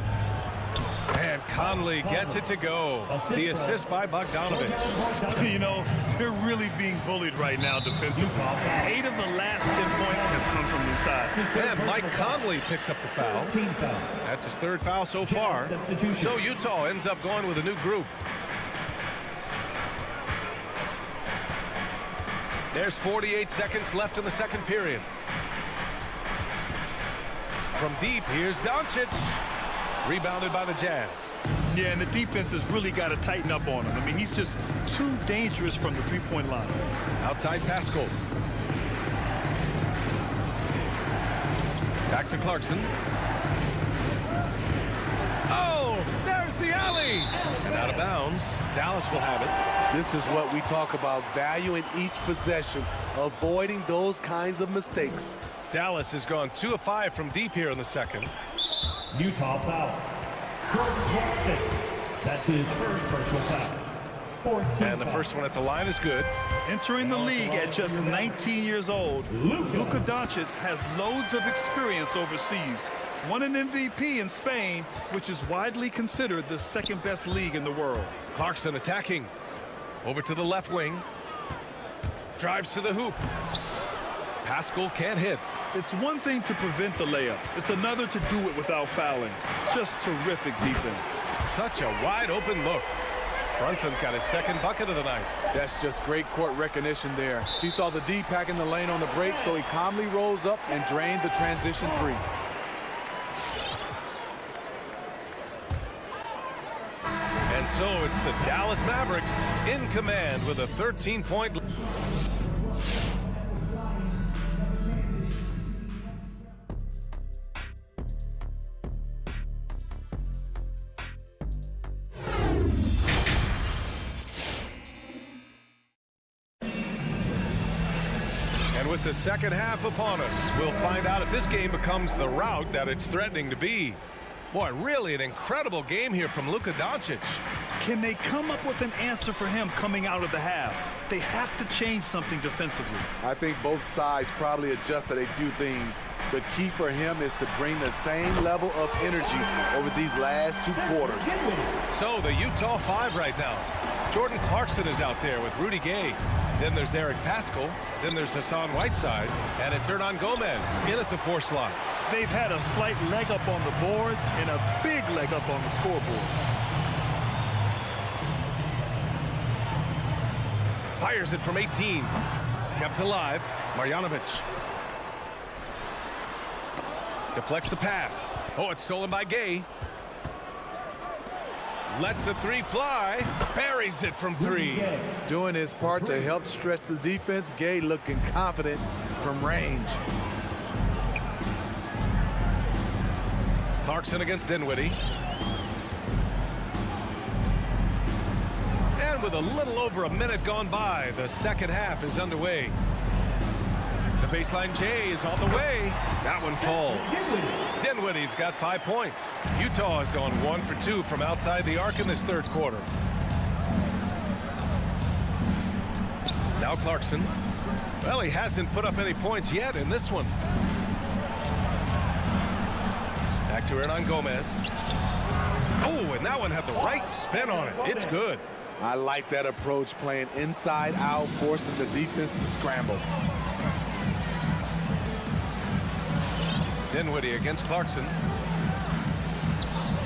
And Conley gets it to go. The assist by Bogdanovic. You know, they're really being bullied right now defensively. 8 of the last 10 points have come from inside. And Mike Conley picks up the foul. That's his 3rd foul so far. So Utah ends up going with a new group. There's 48 seconds left in the second period. From deep, here's Doncic. Rebounded by the Jazz. Yeah, and the defense has really got to tighten up on him. I mean, he's just too dangerous from the three-point line. Outside Pascal. Back to Clarkson. Oh, there's the alley. And out of bounds. Dallas will have it. This is what we talk about, valuing each possession, avoiding those kinds of mistakes. Dallas has gone 2 of 5 from deep here in the second. Utah foul. That's his first personal foul. And the first one at the line is good. Entering the league at just 19 years old, Luka Doncic has loads of experience overseas. Won an MVP in Spain, which is widely considered the 2nd best league in the world. Clarkson attacking. Over to the left wing. Drives to the hoop. Pascal can't hit. It's one thing to prevent the layup. It's another to do it without fouling. Just terrific defense. Such a wide open look. Brunson's got his 2nd bucket of the night. That's just great court recognition there. He saw the D pack in the lane on the break, so he calmly rose up and drained the transition 3. And so it's the Dallas Mavericks in command with a 13-point lead. With the second half upon us, we'll find out if this game becomes the rout that it's threatening to be. Boy, really an incredible game here from Luka Doncic. Can they come up with an answer for him coming out of the half? They have to change something defensively. I think both sides probably adjusted a few things. The key for him is to bring the same level of energy over these last 2 quarters. So the Utah 5 right now. Jordan Clarkson is out there with Rudy Gay. Then there's Eric Pascal. Then there's Hassan Whiteside. And it's Hernan Gomez in at the 4 slot. They've had a slight leg up on the boards and a big leg up on the scoreboard. Fires it from 18. Kept alive. Marjanovic. Deflects the pass. Oh, it's stolen by Gay. Lets the 3 fly. Buries it from 3. Doing his part to help stretch the defense. Gay looking confident from range. Clarkson against Dinwiddie. And with a little over a minute gone by, the second half is underway. The baseline J is on the way. That one falls. Dinwiddie's got 5 points. Utah has gone 1 for 2 from outside the arc in this third quarter. Now Clarkson. Well, he hasn't put up any points yet in this one. Back to Hernan Gomez. Oh, and that one had the right spin on it. It's good. I like that approach, playing inside out, forcing the defense to scramble. Dinwiddie against Clarkson.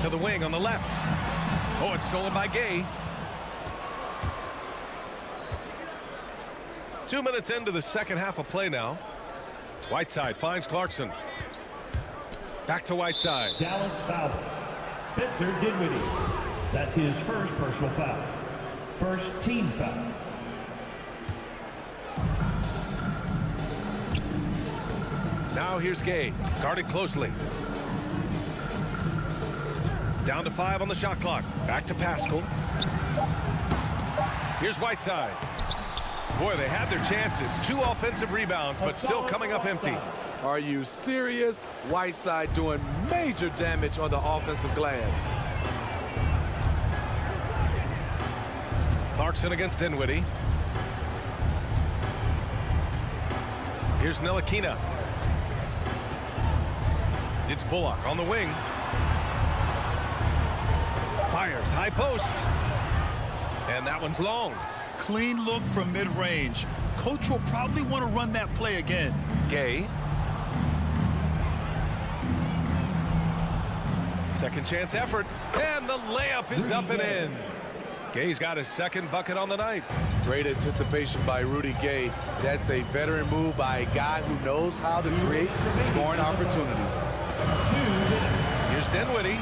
To the wing on the left. Oh, it's stolen by Gay. 2 minutes into the second half of play now. Whiteside finds Clarkson. Back to Whiteside. Dallas foul. Spencer Dinwiddie. That's his first personal foul. First team foul. Now here's Gay, guarded closely. Down to 5 on the shot clock. Back to Pascal. Here's Whiteside. Boy, they had their chances. 2 offensive rebounds, but still coming up empty. Are you serious? Whiteside doing major damage on the offensive glass. Clarkson against Dinwiddie. Here's Ntilikina. It's Bullock on the wing. Fires high post. And that one's long. Clean look from mid-range. Coach will probably want to run that play again. Gay. Second chance effort. And the layup is up and in. Gay's got his second bucket on the night. Great anticipation by Rudy Gay. That's a veteran move by a guy who knows how to create scoring opportunities. Here's Dinwiddie.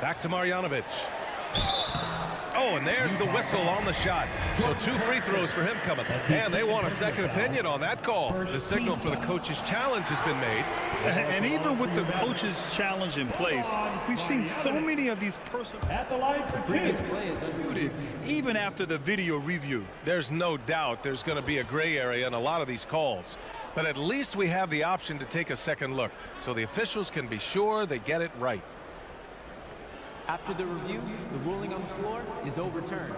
Back to Marjanovic. Oh, and there's the whistle on the shot. So 2 free throws for him coming. And they want a second opinion on that call. The signal for the coach's challenge has been made. And even with the coach's challenge in place, we've seen so many of these personal previous plays unmuted, even after the video review. There's no doubt there's going to be a gray area in a lot of these calls. But at least we have the option to take a second look, so the officials can be sure they get it right. After the review, the ruling on the floor is overturned.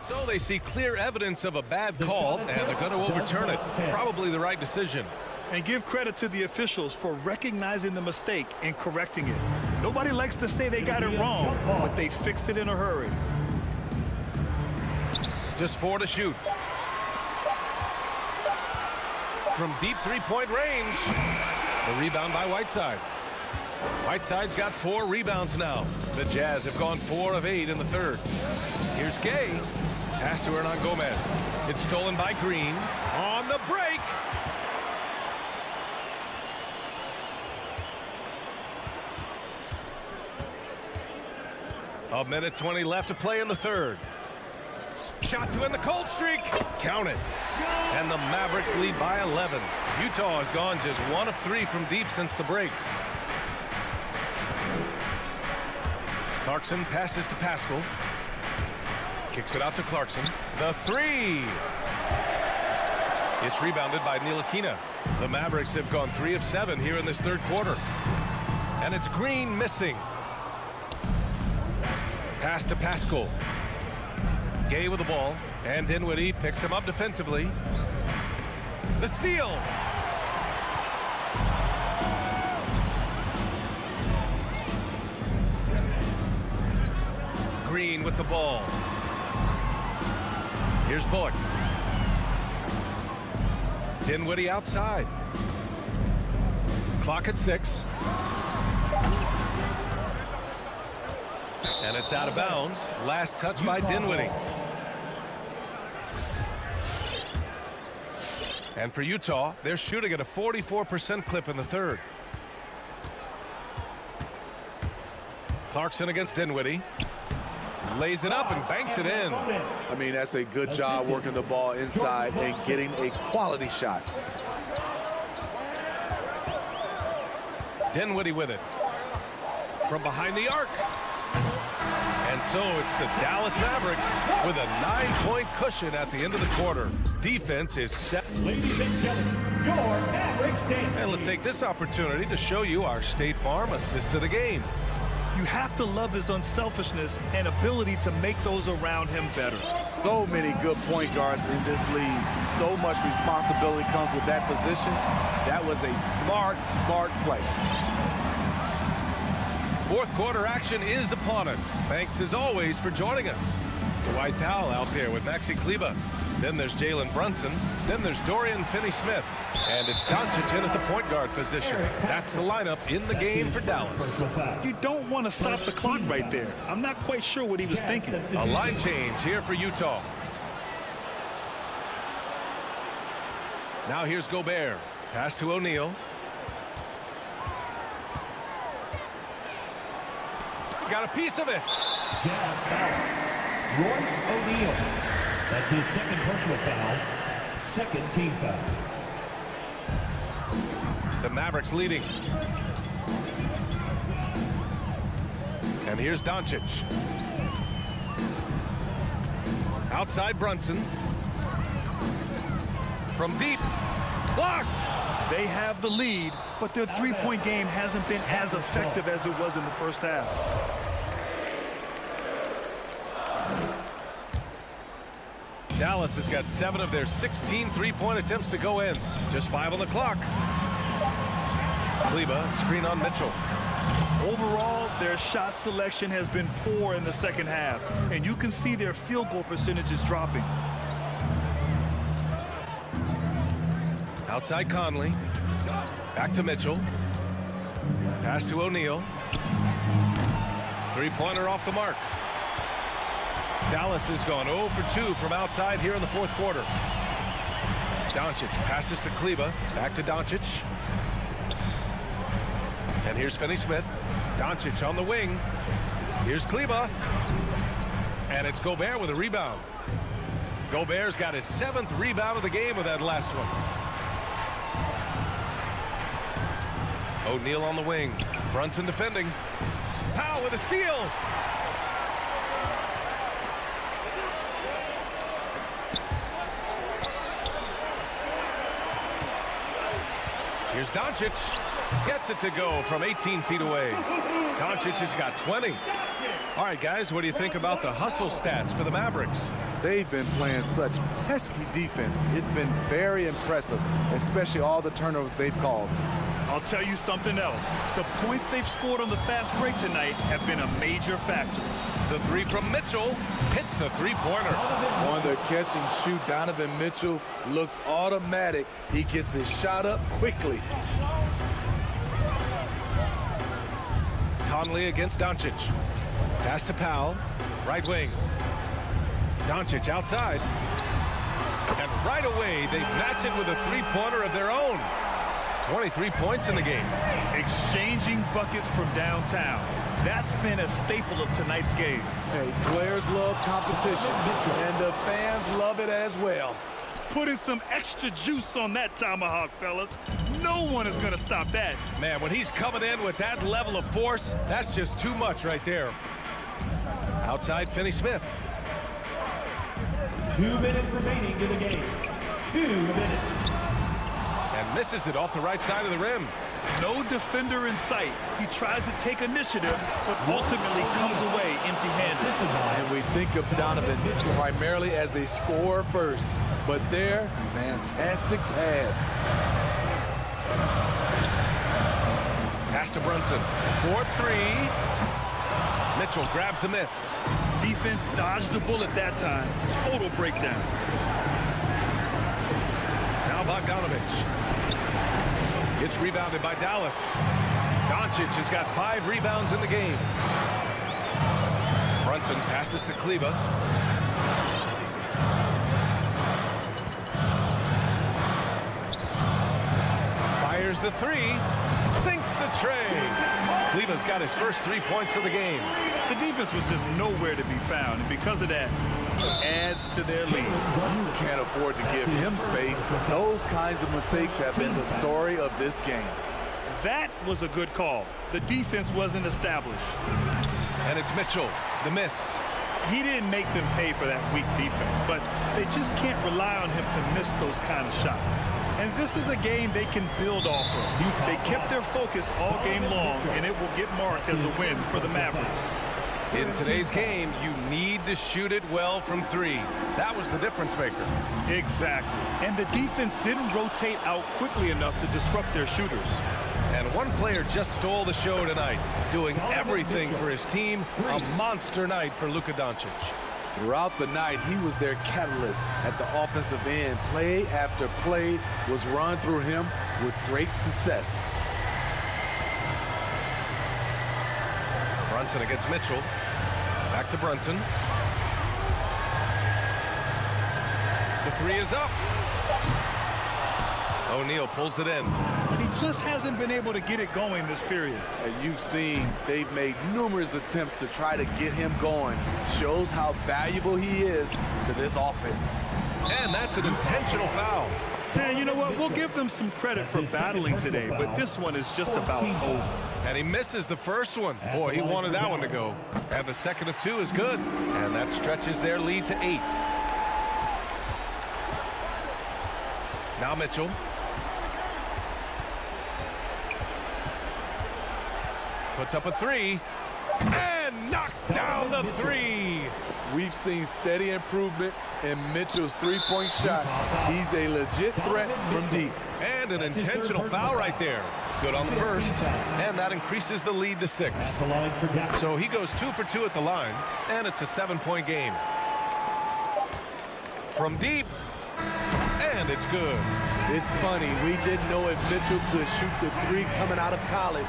So they see clear evidence of a bad call, and they're going to overturn it. Probably the right decision. And give credit to the officials for recognizing the mistake and correcting it. Nobody likes to say they got it wrong, but they fixed it in a hurry. Just 4 to shoot. From deep three-point range. The rebound by Whiteside. Whiteside's got 4 rebounds now. The Jazz have gone 4 of 8 in the third. Here's Gay. Pass to Hernan Gomez. It's stolen by Green. On the break. A minute 20 left to play in the third. Shot to end the cold streak. Count it. And the Mavericks lead by 11. Utah has gone just 1 of 3 from deep since the break. Clarkson passes to Pascal. Kicks it out to Clarkson. The 3. It's rebounded by Ntilikina. The Mavericks have gone 3 of 7 here in this third quarter. And it's Green missing. Pass to Pascal. Gay with the ball. And Dinwiddie picks him up defensively. The steal. Green with the ball. Here's Bullock. Dinwiddie outside. Clock at 6. And it's out of bounds. Last touch by Dinwiddie. And for Utah, they're shooting at a 44% clip in the third. Clarkson against Dinwiddie. Lays it up and banks it in. I mean, that's a good job working the ball inside and getting a quality shot. Dinwiddie with it. From behind the arc. And so it's the Dallas Mavericks with a 9-point cushion at the end of the quarter. Defense is set. Ladies and gentlemen, your Mavericks dance. And let's take this opportunity to show you our State Farm assist to the game. You have to love his unselfishness and ability to make those around him better. So many good point guards in this league. So much responsibility comes with that position. That was a smart play. Fourth quarter action is upon us. Thanks as always for joining us. Dwight Powell out there with Maxi Kleba. Then there's Jalen Brunson. Then there's Dorian Finney-Smith. And it's Doncic in at the point guard position. That's the lineup in the game for Dallas. You don't want to stop the clock right there. I'm not quite sure what he was thinking. A line change here for Utah. Now here's Gobert. Pass to O'Neal. Got a piece of it. Royce O'Neal. That's his second personal foul. Second team foul. The Mavericks leading. And here's Doncic. Outside Brunson. From deep. Blocked. They have the lead, but their three-point game hasn't been as effective as it was in the first half. Dallas has got 7 of their 16 three-point attempts to go in. Just 5 on the clock. Kleber, screen on Mitchell. Overall, their shot selection has been poor in the second half, and you can see their field goal percentages dropping. Outside Conley. Back to Mitchell. Pass to O'Neal. Three-pointer off the mark. Dallas has gone 0 for 2 from outside here in the fourth quarter. Doncic passes to Kleber. Back to Doncic. And here's Finney-Smith. Doncic on the wing. Here's Kleber. And it's Gobert with a rebound. Gobert's got his 7th rebound of the game with that last one. O'Neal on the wing. Brunson defending. Powell with a steal. Here's Doncic. Gets it to go from 18 feet away. Doncic has got 20. All right, guys, what do you think about the hustle stats for the Mavericks? They've been playing such pesky defense. It's been very impressive, especially all the turnovers they've caused. I'll tell you something else. The points they've scored on the fast break tonight have been a major factor. The three from Mitchell hits a three-pointer. On their catch and shoot, Donovan Mitchell looks automatic. He gets his shot up quickly. Conley against Doncic. Pass to Powell. Right wing. Doncic outside. And right away, they match it with a three-pointer of their own. 23 points in the game. Exchanging buckets from downtown. That's been a staple of tonight's game. Hey, players love competition, and the fans love it as well. Putting some extra juice on that tomahawk, fellas. No one is going to stop that. Man, when he's coming in with that level of force, that's just too much right there. Outside Finney-Smith. 2 minutes remaining in the game. 2 minutes. And misses it off the right side of the rim. No defender in sight. He tries to take initiative, but ultimately comes away empty-handed. And we think of Donovan primarily as a scorer first, but their fantastic pass. Pass to Brunson. 4-3. Mitchell grabs a miss. Defense dodged the bullet that time. Total breakdown. Now Bogdanovich. Gets rebounded by Dallas. Doncic has got 5 rebounds in the game. Brunson passes to Kleber. Fires the 3. Sinks the tray. Kleber's got his first 3 points of the game. The defense was just nowhere to be found, and because of that, adds to their lead. You can't afford to give him space. Those kinds of mistakes have been the story of this game. That was a good call. The defense wasn't established. And it's Mitchell, the miss. He didn't make them pay for that weak defense, but they just can't rely on him to miss those kind of shots. And this is a game they can build off of. They kept their focus all game long, and it will get marked as a win for the Mavericks. In today's game, you need to shoot it well from 3. That was the difference maker. Exactly. And the defense didn't rotate out quickly enough to disrupt their shooters. And one player just stole the show tonight, doing everything for his team. A monster night for Luka Doncic. Throughout the night, he was their catalyst at the offensive end. Play after play was run through him with great success. Brunson against Mitchell. Back to Brunson. The three is up. O'Neal pulls it in. And he just hasn't been able to get it going this period. And you've seen they've made numerous attempts to try to get him going. Shows how valuable he is to this offense. And that's an intentional foul. And you know what? We'll give them some credit for battling today, but this one is just about over. And he misses the first one. Boy, he wanted that one to go. And the second of two is good. And that stretches their lead to 8. Now Mitchell. Puts up a 3 and knocks down the 3. We've seen steady improvement in Mitchell's three-point shot. He's a legit threat from deep. And an intentional foul right there. Good on the first, and that increases the lead to 6. So he goes 2 for 2 at the line, and it's a 7-point game. From deep, and it's good. It's funny, we didn't know if Mitchell could shoot the 3 coming out of college.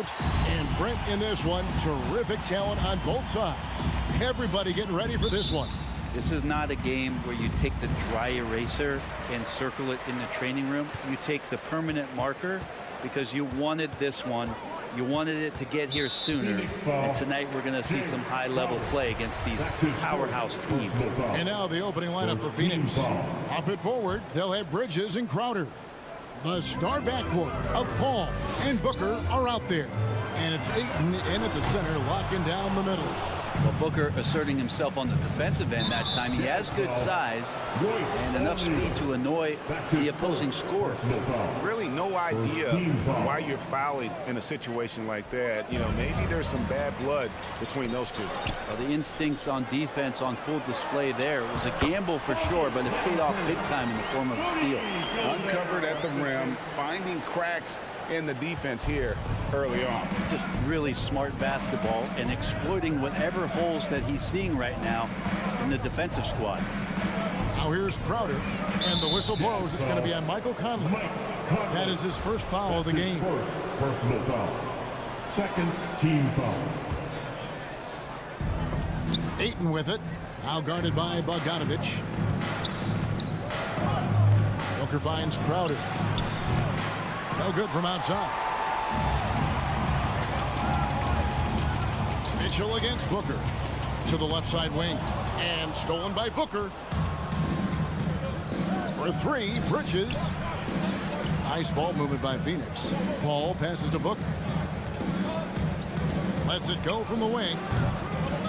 out. And Brent in this one, terrific talent on both sides. Everybody getting ready for this one. This is not a game where you take the dry eraser and circle it in the training room. You take the permanent marker because you wanted this one. You wanted it to get here sooner. And tonight we're going to see some high-level play against these powerhouse teams. And now the opening lineup for Phoenix. Up it forward, they'll have Bridges and Crowder. The star backcourt of Paul and Booker are out there. And it's Ayton in at the center, locking down the middle. Well, Booker asserting himself on the defensive end that time. He has good size and enough speed to annoy the opposing scorer. Really no idea why you're fouling in a situation like that. You know, maybe there's some bad blood between those two. Well, the instincts on defense on full display there. It was a gamble for sure, but it paid off big time in the form of a steal. Uncovered at the rim, finding cracks in the defense here early on. Just really smart basketball and exploiting whatever holes that he's seeing right now in the defensive squad. Now here's Crowder, and the whistle blows. It's going to be on Michael Conley. That is his first foul of the game. First personal foul. Second team foul. Ayton with it. Now guarded by Bogdanovich. Booker finds Crowder. No good from outside. Mitchell against Booker. To the left side wing. And stolen by Booker. For three, Bridges. Nice ball movement by Phoenix. Paul passes to Booker. Lets it go from the wing.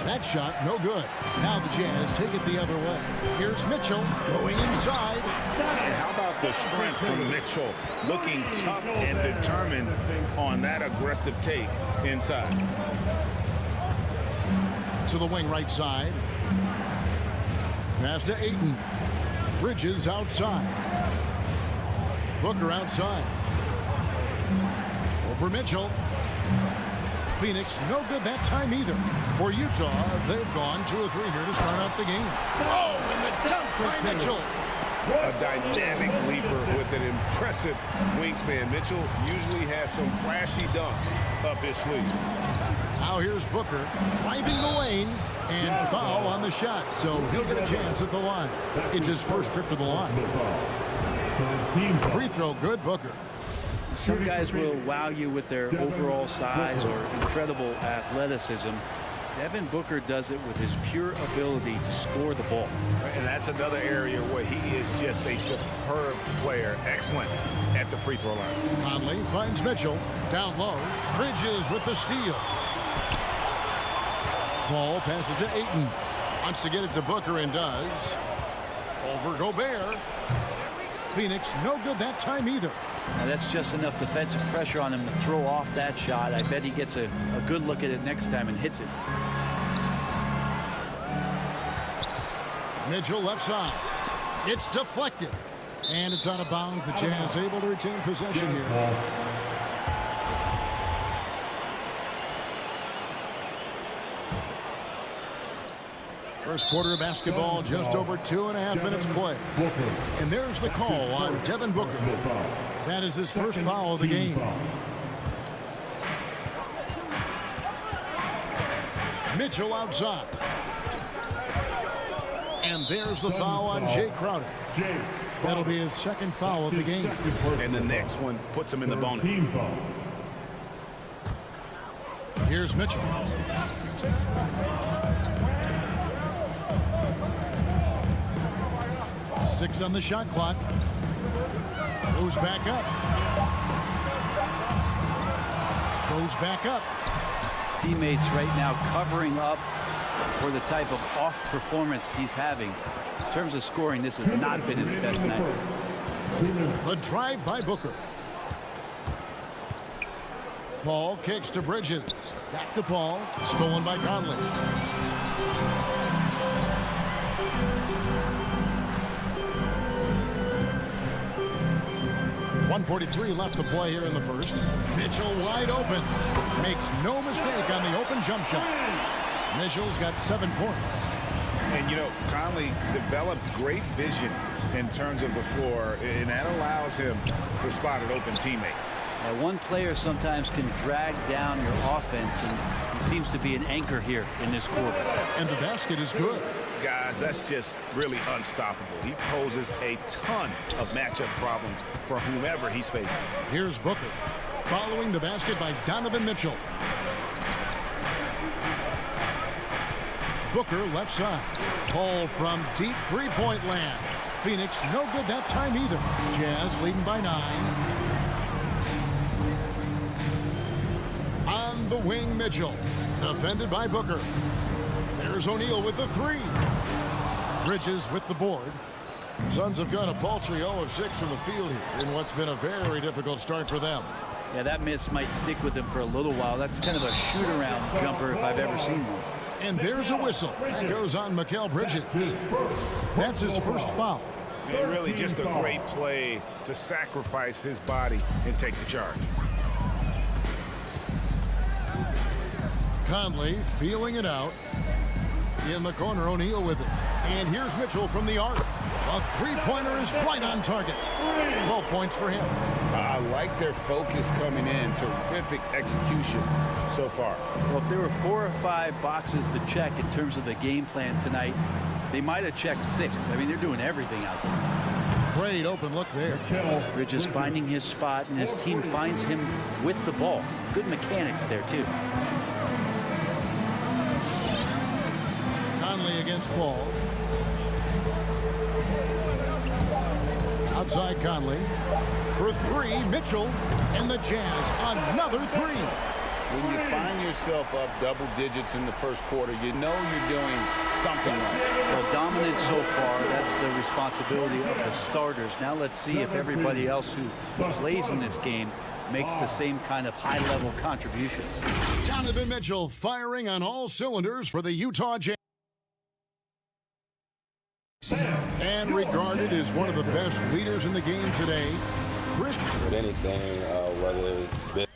That shot, no good. Now the Jazz take it the other way. Here's Mitchell going inside. And how about the strength from Mitchell? Looking tough and determined on that aggressive take inside. To the wing right side. Pass to Ayton. Bridges outside. Booker outside. Over Mitchell. Phoenix, no good that time either. For Utah, they've gone 2 or 3 here to start out the game. Oh, and the dunk by Mitchell. A dynamic leaper with an impressive wingspan. Mitchell usually has some flashy dunks up his sleeve. Now here's Booker driving the lane and foul on the shot. So he'll get a chance at the line. It's his first trip to the line. Free throw, good Booker. Some guys will wow you with their overall size or incredible athleticism. Devin Booker does it with his pure ability to score the ball. And that's another area where he is just a superb player. Excellent at the free throw line. Conley finds Mitchell. Down low. Bridges with the steal. Ball passes to Ayton. Wants to get it to Booker and does. Over Gobert. Phoenix, no good that time either. Now that's just enough defensive pressure on him to throw off that shot. I bet he gets a good look at it next time and hits it. Mitchell left side. It's deflected. And it's out of bounds. The Jazz able to retain possession here. First quarter of basketball, just over 2.5 minutes play. And there's the call on Devin Booker. That is his first foul of the game. Mitchell outside. And there's the foul on Jay Crowder. That'll be his second foul of the game. And the next one puts him in the bonus. Here's Mitchell. Six on the shot clock. Goes back up. Goes back up. Teammates right now covering up for the type of off performance he's having. In terms of scoring, this has not been his best night. The drive by Booker. Paul kicks to Bridges. Back to Paul. Stolen by Conley. .143 left to play here in the first. Mitchell wide open. Makes no mistake on the open jump shot. Mitchell's got 7 points. And, you know, Conley developed great vision in terms of the floor, and that allows him to spot an open teammate. One player sometimes can drag down your offense, and he seems to be an anchor here in this quarter. And the basket is good. Guys, that's just really unstoppable. He poses a ton of matchup problems for whomever he's facing. Here's Booker, following the basket by Donovan Mitchell. Booker left side. Paul from deep three-point land. Phoenix no good that time either. Jazz leading by 9. On the wing, Mitchell. Defended by Booker. There's O'Neal with the 3. Bridges with the board. Suns have gone a paltry 0 of 6 from the field here in what's been a very difficult start for them. Yeah, that miss might stick with them for a little while. That's kind of a shoot-around jumper if I've ever seen one. And there's a whistle. That goes on Mikal Bridges. That's his first foul. And really just a great play to sacrifice his body and take the charge. Conley feeling it out. In the corner, O'Neal with it. And here's Mitchell from the arc. A three-pointer is right on target. 12 points for him. I like their focus coming in. Terrific execution so far. Well, if there were 4 or 5 boxes to check in terms of the game plan tonight, they might have checked 6. I mean, they're doing everything out there. Great open look there. Bridges finding his spot, and his team finds him with the ball. Good mechanics there, too. Conley against Paul. Outside Conley. For 3, Mitchell. And the Jazz, another 3. When you find yourself up double digits in the first quarter, you know you're doing something right. Well, dominant so far. That's the responsibility of the starters. Now let's see if everybody else who plays in this game makes the same kind of high-level contributions. Donovan Mitchell firing on all cylinders for the Utah Jazz. And regarded as one of the best leaders in the game today, Chris. With anything, whether it's big.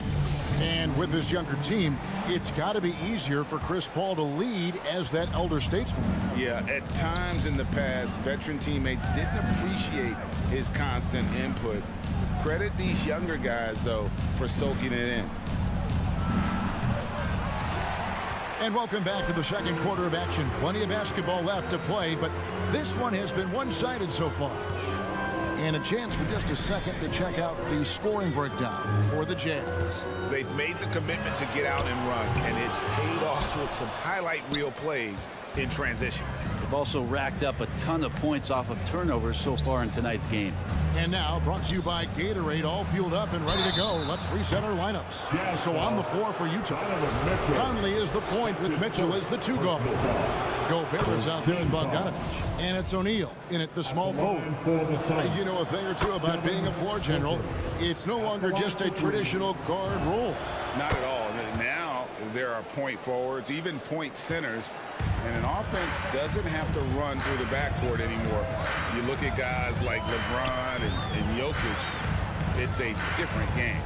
And with this younger team, it's got to be easier for Chris Paul to lead as that elder statesman. Yeah, at times in the past, veteran teammates didn't appreciate his constant input. Credit these younger guys, though, for soaking it in. And welcome back to the second quarter of action. Plenty of basketball left to play, but this one has been one-sided so far. And a chance for just a second to check out the scoring breakdown for the Jazz. They've made the commitment to get out and run, and it's paid off with some highlight reel plays in transition. They've also racked up a ton of points off of turnovers so far in tonight's game. And now, brought to you by Gatorade, all fueled up and ready to go. Let's reset our lineups. So on the floor for Utah, Conley is the point with Mitchell as the 2 guard. Gobert is out there in Bogdanovich. And it's O'Neal in at the small forward. You know a thing or two about being a floor general. It's no longer just a traditional guard role. Not at all. Now there are point forwards, even point centers, and an offense doesn't have to run through the backcourt anymore. You look at guys like LeBron and Jokic, it's a different game.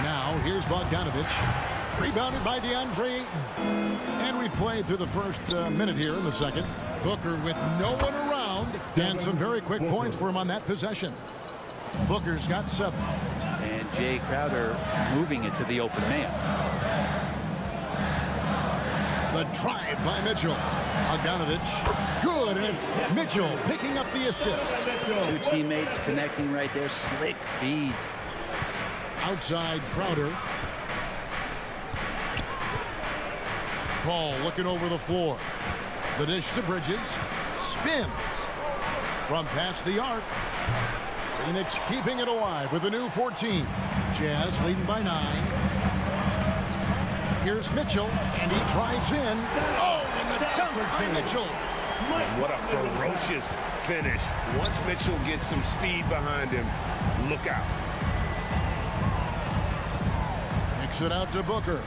Now here's Bogdanovich. Rebounded by DeAndre Ayton. And we've played through the first minute here in the second. Booker with no one around, and some very quick points for him on that possession. Booker's got 7. And Jay Crowder moving it to the open man. The drive by Mitchell. Bogdanovich, good, and it's Mitchell picking up the assist. 2 teammates connecting right there. Slick feed. Outside Crowder. Paul looking over the floor. The dish to Bridges. Spins from past the arc. Phoenix keeping it alive with a new 14. Jazz leading by 9. Here's Mitchell, and he drives in. Oh, and the dunk by Mitchell. What a ferocious finish. Once Mitchell gets some speed behind him, look out. Kicks it out to Booker.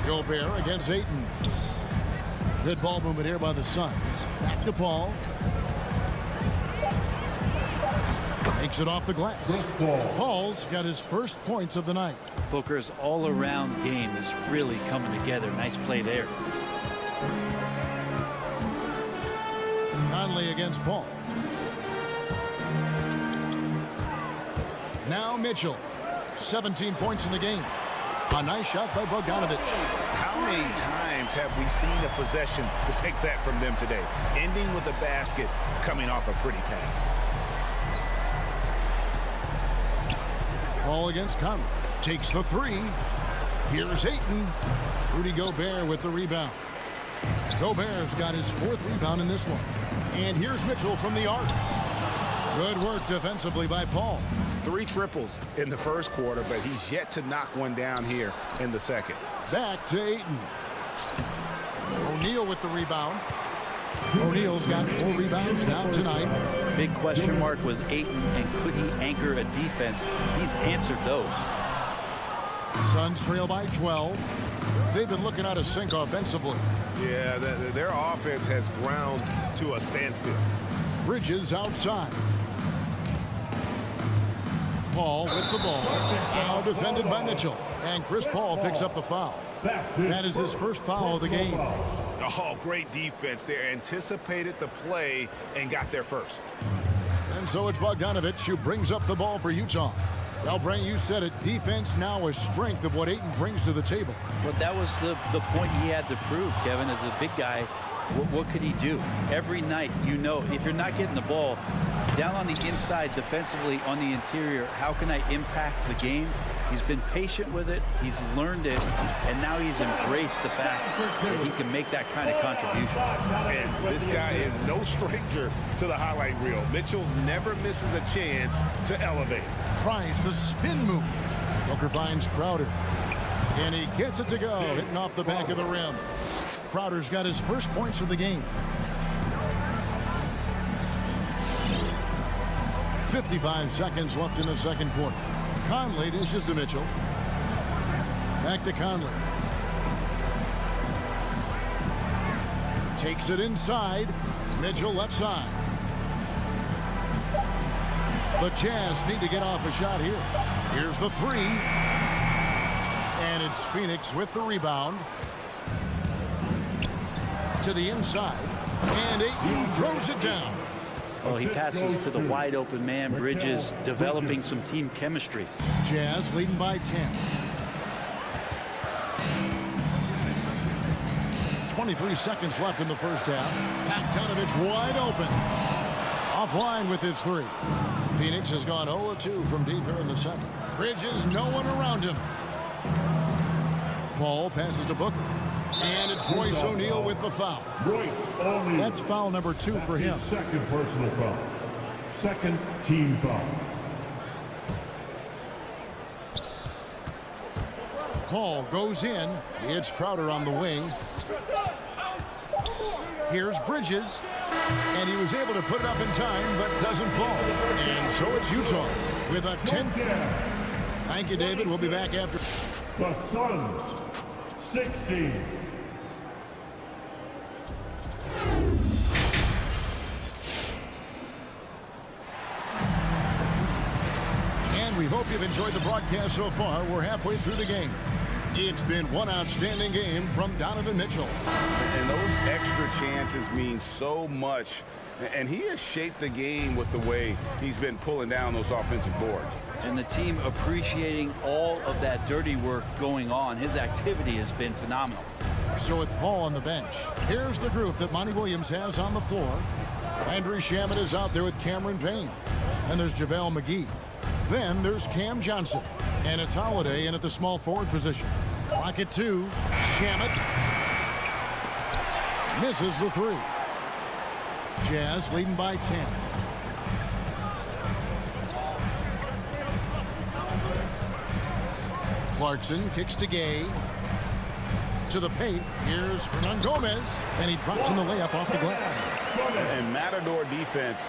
Gobert against Ayton. Good ball movement here by the Suns. Back to Paul. Takes it off the glass. Paul's got his first points of the night. Booker's all-around game is really coming together. Nice play there. Conley against Paul. Now Mitchell. 17 points in the game. A nice shot by Bogdanovich. How many times have we seen a possession like that from them today? Ending with a basket, coming off a pretty pass. Ball against Conley. Takes the three. Here's Ayton. Rudy Gobert with the rebound. Gobert's got his 4th rebound in this one. And here's Mitchell from the arc. Good work defensively by Paul. 3 triples in the first quarter, but he's yet to knock one down here in the second. Back to Ayton. O'Neal with the rebound. O'Neal's got 4 rebounds now tonight. Big question mark was Ayton, and could he anchor a defense? He's answered those. Suns trail by 12. They've been looking out of sync offensively. Yeah, their offense has ground to a standstill. Bridges outside. Paul with the ball. Now defended by Mitchell. And Chris Paul picks up the foul. That is his first foul of the game. Oh, great defense there. Anticipated the play and got there first. And so it's Bogdanovich who brings up the ball for Utah. Well, Brent, you said it. Defense now a strength of what Ayton brings to the table. But that was the point he had to prove, Kevin. As a big guy, what could he do? Every night, you know, if you're not getting the ball, down on the inside defensively on the interior, how can I impact the game? He's been patient with it. He's learned it. And now he's embraced the fact that he can make that kind of contribution. And this guy is no stranger to the highlight reel. Mitchell never misses a chance to elevate. Tries the spin move. Booker finds Crowder. And he gets it to go, hitting off the back of the rim. Crowder's got his first points of the game. 55 seconds left in the second quarter. Conley dishes to Mitchell. Back to Conley. Takes it inside. Mitchell left side. The Jazz need to get off a shot here. Here's the three. And it's Phoenix with the rebound. To the inside. And Ayton throws it down. Well, he passes to the wide open man. Bridges developing some team chemistry. Jazz leading by 10. 23 seconds left in the first half. Bogdanovich wide open. Offline with his three. Phoenix has gone 0-2 from deep here in the second. Bridges, no one around him. Paul passes to Booker. And it's Royce O'Neal with the foul. Royce O'Neal. That's foul number 2 for him. Second personal foul. Second team foul. Paul goes in. It's Crowder on the wing. Here's Bridges. And he was able to put it up in time, but doesn't fall. And so it's Utah with a 10th. Thank you, David. We'll be back after. The Suns, 16. And we hope you've enjoyed the broadcast so far. We're halfway through the game. It's been one outstanding game from Donovan Mitchell. And those extra chances mean so much. And he has shaped the game with the way he's been pulling down those offensive boards. And the team appreciating all of that dirty work going on. His activity has been phenomenal. So with Paul on the bench, here's the group that Monty Williams has on the floor. Landry Shamet is out there with Cameron Payne. And there's JaVale McGee. Then there's Cam Johnson. And it's Holiday in at the small forward position. Rocket 2. Shamet. Misses the three. Jazz leading by 10. Clarkson kicks to Gay. To the paint. Here's Hernan Gomez. And he drops in the layup off the glass. And Matador defense,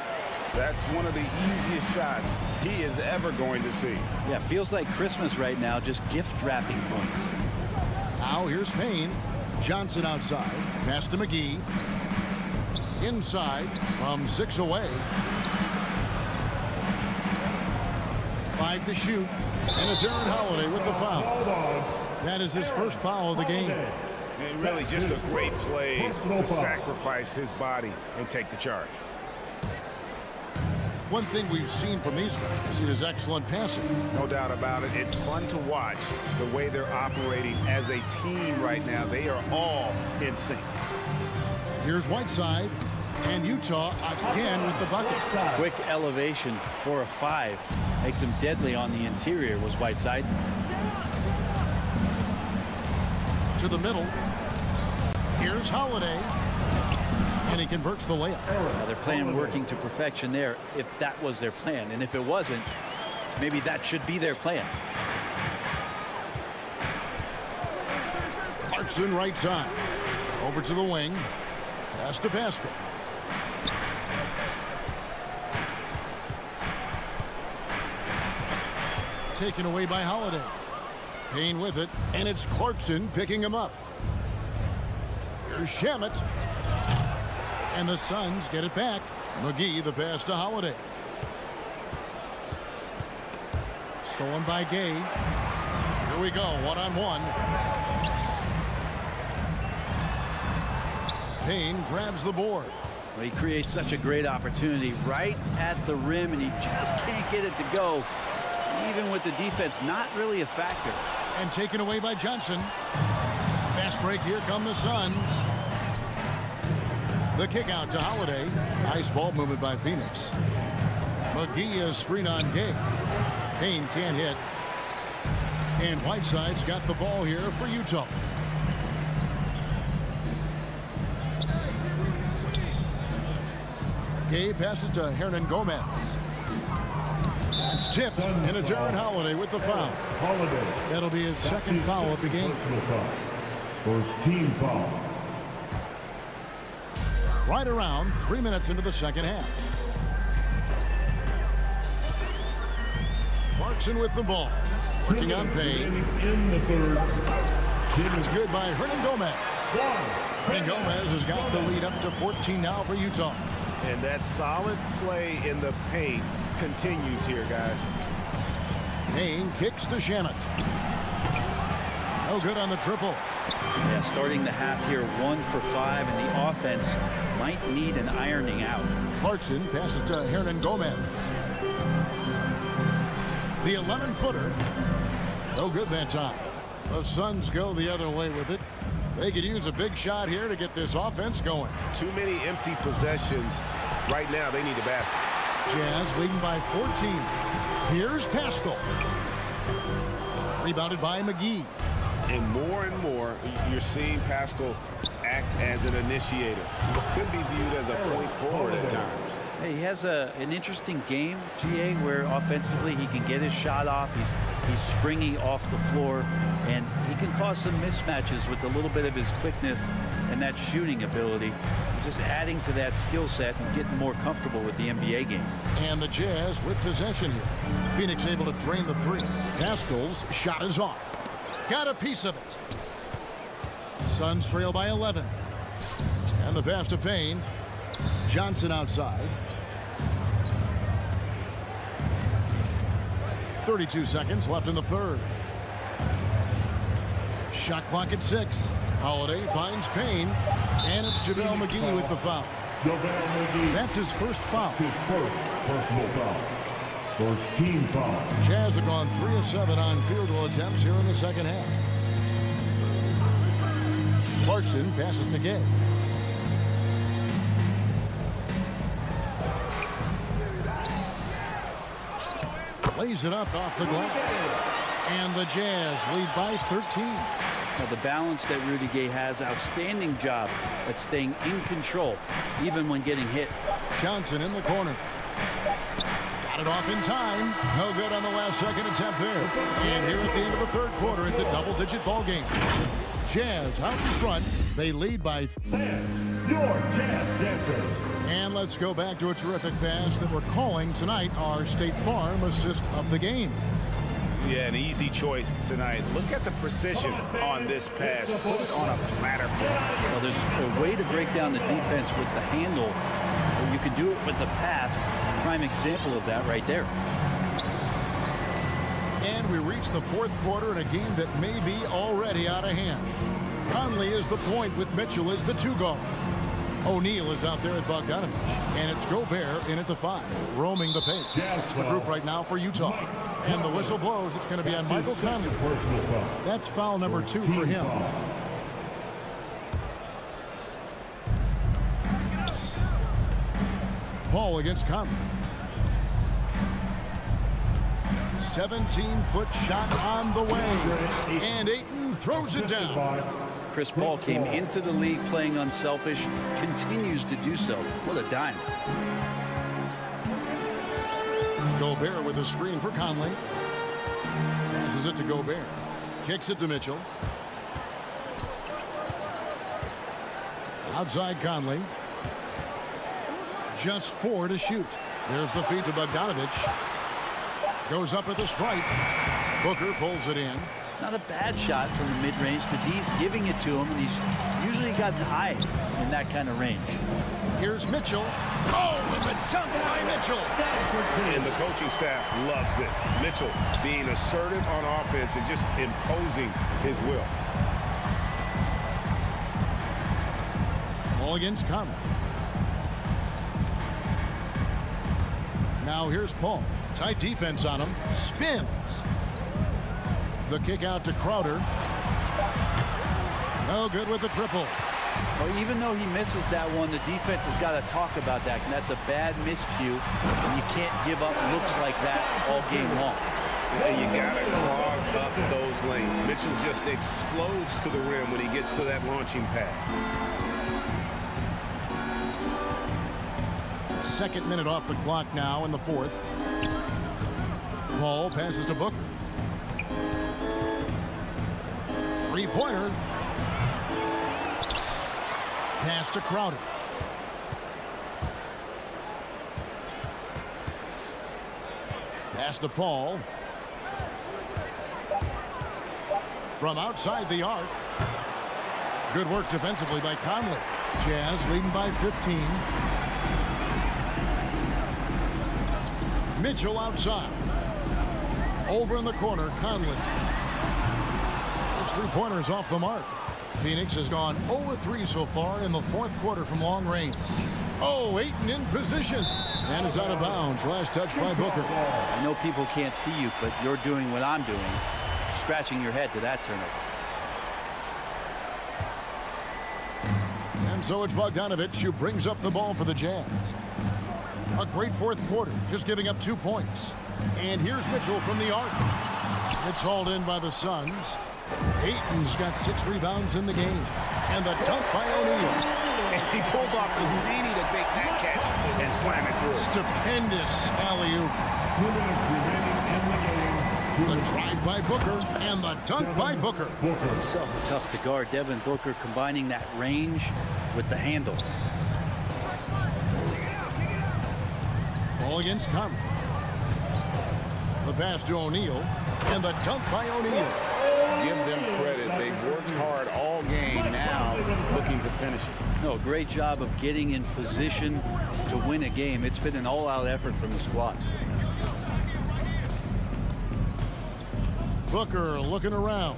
that's one of the easiest shots he is ever going to see. Yeah, feels like Christmas right now, just gift wrapping points. Now here's Payne. Johnson outside. Pass to McGee. Inside from 6 away. 5 to shoot. And it's Aaron Holiday with the foul. That is his first foul of the game. And really just a great play to sacrifice his body and take the charge. One thing we've seen from these guys is excellent passing. No doubt about it. It's fun to watch the way they're operating as a team right now. They are all in sync. Here's Whiteside, and Utah again with the bucket. Quick elevation for a 5. Makes him deadly on the interior, was Whiteside. To the middle. Here's Holiday. And he converts the layup. Now their plan working to perfection there, if that was their plan. And if it wasn't, maybe that should be their plan. Clarkson right side. Over to the wing. Pass to Pascal. Taken away by Holiday. Payne with it, and it's Clarkson picking him up. Here's Shamet. And the Suns get it back. McGee the pass to Holiday. Stolen by Gay. Here we go, one-on-one. Payne grabs the board. Well, he creates such a great opportunity right at the rim, and he just can't get it to go. Even with the defense not really a factor. And taken away by Johnson. Fast break, here come the Suns. The kick out to Holiday. Nice ball movement by Phoenix. McGee is screen on Gay. Payne can't hit. And Whiteside's got the ball here for Utah. Gay passes to Hernan Gomez. It's tipped, and it's Aaron Holiday with the foul. That'll be his second foul of the game. First team foul. Right around 3 minutes into the second half. Clarkson with the ball. Working on Payne. In the third. It's good by Hernan Gomez. And Gomez has got the lead up to 14 now for Utah. And that solid play in the paint continues here, guys. Payne kicks to Shamet. No good on the triple. Yeah, starting the half here 1 for 5, and the offense might need an ironing out. Clarkson passes to Hernan Gomez. The 11-footer. No good that time. The Suns go the other way with it. They could use a big shot here to get this offense going. Too many empty possessions. Right now, they need a basket. Jazz leading by 14. Here's Pascal. Rebounded by McGee. And more, you're seeing Pascal act as an initiator. Could be viewed as a point forward at times. Hey, he has an interesting game, GA, where offensively he can get his shot off. He's springy off the floor, and he can cause some mismatches with a little bit of his quickness and that shooting ability. He's just adding to that skill set and getting more comfortable with the NBA game. And the Jazz with possession here. Phoenix able to drain the three. Pascal's shot is off. Got a piece of it. Suns trail by 11. And the pass to Payne. Johnson outside. 32 seconds left in the third. Shot clock at 6. Holiday finds Payne. And it's JaVale McGee with the foul. That's his first foul. His first personal foul. First team foul. Jazz have gone 3 of 7 on field goal attempts here in the second half. Clarkson passes to Gay. Lays it up off the glass. And the Jazz lead by 13. Now the balance that Rudy Gay has, outstanding job at staying in control, even when getting hit. Johnson in the corner. Got it off in time. No good on the last second attempt there. And here at the end of the third quarter, it's a double-digit ball game. Jazz out in front. They lead by 10. Your Jazz Dancers. And let's go back to a terrific pass that we're calling tonight our State Farm assist of the game. Yeah, an easy choice tonight. Look at the precision on this pass. Put it on a platter for him. Well, there's a way to break down the defense with the handle. Or you can do it with the pass. Prime example of that right there. And we reach the fourth quarter in a game that may be already out of hand. Conley is the point with Mitchell as the 2 guard. O'Neal is out there at Bogdanovich. And it's Gobert in at the 5, roaming the paint. It's the group right now for Utah. And the whistle blows. It's going to be on Michael Conley. That's foul number 2 for him. Paul against Conley. 17-foot shot on the way. And Ayton throws it down. Chris Paul came into the league playing unselfish, continues to do so. What a dime. Gobert with a screen for Conley. Passes it to Gobert. Kicks it to Mitchell. Outside Conley. Just 4 to shoot. There's the feed to Bogdanovich. Goes up at the stripe. Booker pulls it in. Not a bad shot from the mid-range. The D's giving it to him, and he's usually got an eye in that kind of range. Here's Mitchell. Oh, with a dunk by Mitchell. And the coaching staff loves this. Mitchell being assertive on offense and just imposing his will. All against Conley. Now here's Paul. Tight defense on him. Spins. The kick out to Crowder. No good with the triple. Well, even though he misses that one, the defense has got to talk about that. And that's a bad miscue. And you can't give up looks like that all game long. You got to clog up those lanes. Mitchell just explodes to the rim when he gets to that launching pad. Second minute off the clock now in the 4th. Paul passes to Booker. Three-pointer. Pass to Crowder. Pass to Paul. From outside the arc. Good work defensively by Conley. Jazz leading by 15. Mitchell outside. Over in the corner, Conley. Those 3-pointers off the mark. Phoenix has gone 0-3 so far in the 4th quarter from long range. Oh, Ayton in position. And it's out of bounds. Last touch by Booker. I know people can't see you, but you're doing what I'm doing. Scratching your head to that turnover. And so it's Bogdanovich who brings up the ball for the Jazz. A great 4th quarter, just giving up 2 points. And here's Mitchell from the arc. It's hauled in by the Suns. Ayton's got 6 rebounds in the game. And the dunk by O'Neal. And he pulls off the Houdini to make that catch and slam it through. Stupendous alley-oop. The drive by Booker and the dunk by Booker. So tough to guard. Devin Booker combining that range with the handle. Ball against Conley. The pass to O'Neal and the dunk by O'Neal. Give them credit. They've worked hard all game, now looking to finish it. No, great job of getting in position to win a game. It's been an all-out effort from the squad. Booker looking around.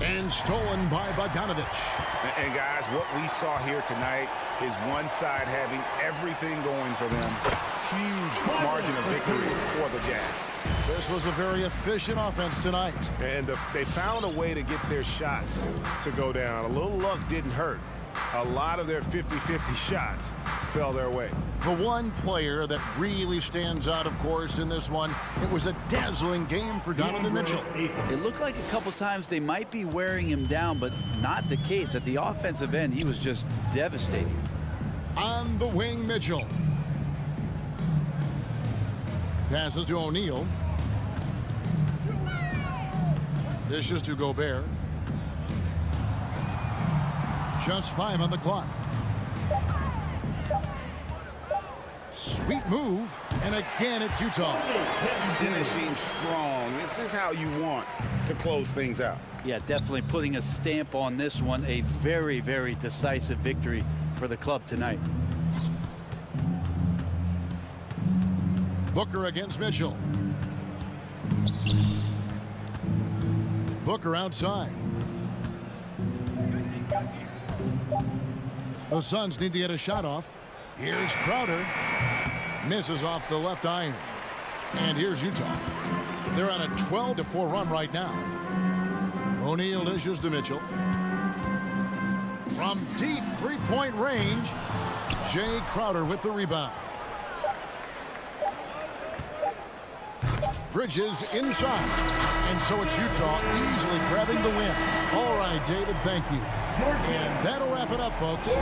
And stolen by Bogdanovich. And guys, what we saw here tonight is one side having everything going for them. Huge margin of victory for the Jazz. This was a very efficient offense tonight. And they found a way to get their shots to go down. A little luck didn't hurt. A lot of their 50-50 shots fell their way. The one player that really stands out, of course, in this one, it was a dazzling game for Donovan Mitchell. It looked like a couple times they might be wearing him down, but not the case. At the offensive end, he was just devastating. On the wing, Mitchell. Passes to O'Neal. Dishes to Gobert. Just 5 on the clock. Sweet move. And again, it's Utah. Finishing strong. This is how you want to close things out. Yeah, definitely putting a stamp on this one. A very, very decisive victory for the club tonight. Booker against Mitchell. Booker outside. The Suns need to get a shot off. Here's Crowder. Misses off the left iron. And here's Utah. They're on a 12-4 run right now. O'Neal dishes to Mitchell. From deep three-point range, Jay Crowder with the rebound. Bridges inside. And so it's Utah easily grabbing the win. All right, David, thank you. And that'll wrap it up, folks.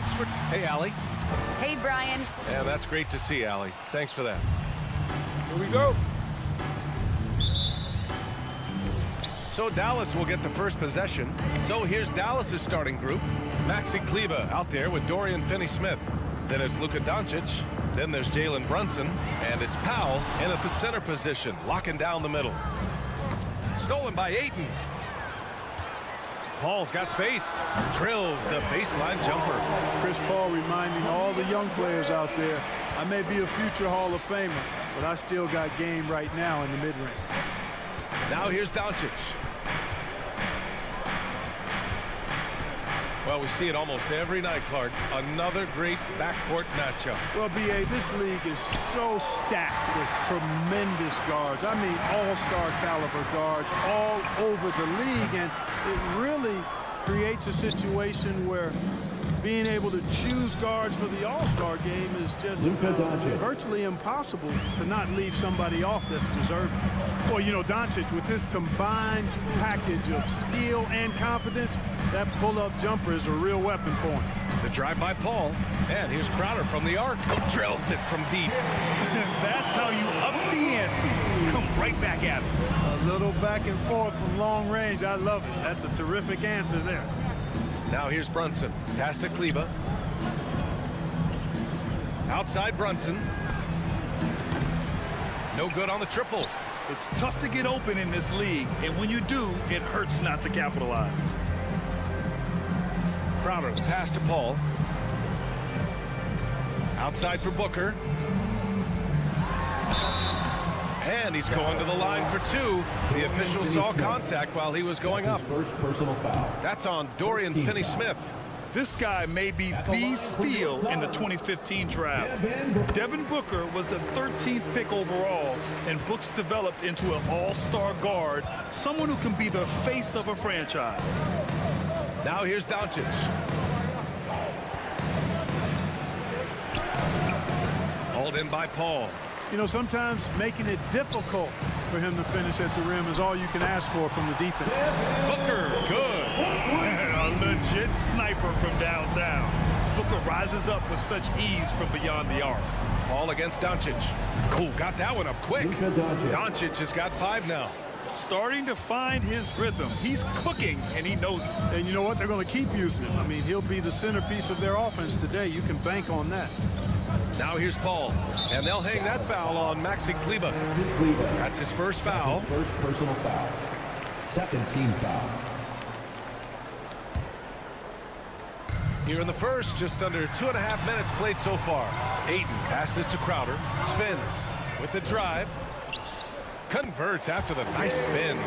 Thanks for... Hey, Allie. Hey, Brian. Yeah, that's great to see, Allie. Thanks for that. Here we go. So Dallas will get the first possession. So here's Dallas's starting group. Maxi Kleber out there with Dorian Finney-Smith. Then it's Luka Doncic. Then there's Jalen Brunson. And it's Powell in at the center position, locking down the middle. Stolen by Ayton. Paul's got space. Drills the baseline jumper. Chris Paul reminding all the young players out there, I may be a future Hall of Famer, but I still got game right now in the mid-range. Now here's Doncic. Well, we see it almost every night, Clark. Another great backcourt matchup. Well, B.A., this league is so stacked with tremendous guards. I mean, all-star caliber guards all over the league, and it really creates a situation where being able to choose guards for the All-Star game is just virtually impossible to not leave somebody off that's deserving. Well, you know, Doncic, with his combined package of skill and confidence, that pull-up jumper is a real weapon for him. The drive by Paul. And here's Crowder from the arc. Drills it from deep. That's how you up the ante. Come right back at him. A little back and forth from long range. I love it. That's a terrific answer there. Now here's Brunson. Pass to Kleber. Outside Brunson. No good on the triple. It's tough to get open in this league, and when you do, it hurts not to capitalize. Crowder, the pass to Paul. Outside for Booker. And he's going to the line for two. The official saw contact while he was going up. First personal foul. That's on Dorian Finney-Smith. This guy may be the steal in the 2015 draft. Devin Booker was the 13th pick overall, and Brooks developed into an all-star guard, someone who can be the face of a franchise. Now here's Doncic. Hauled in by Paul. You know, sometimes making it difficult for him to finish at the rim is all you can ask for from the defense. Booker, good. A legit sniper from downtown. Booker rises up with such ease from beyond the arc. Paul against Doncic. Cool, got that one up quick. Doncic has got 5 now. Starting to find his rhythm. He's cooking, and he knows it. And you know what? They're going to keep using him. I mean, he'll be the centerpiece of their offense today. You can bank on that. Now here's Paul, and they'll hang that foul on Maxi Kleber. That's his first foul. First personal foul. Second team foul. Here in the first, just under 2.5 minutes played so far. Ayton passes to Crowder, spins with the drive, converts after the nice spin.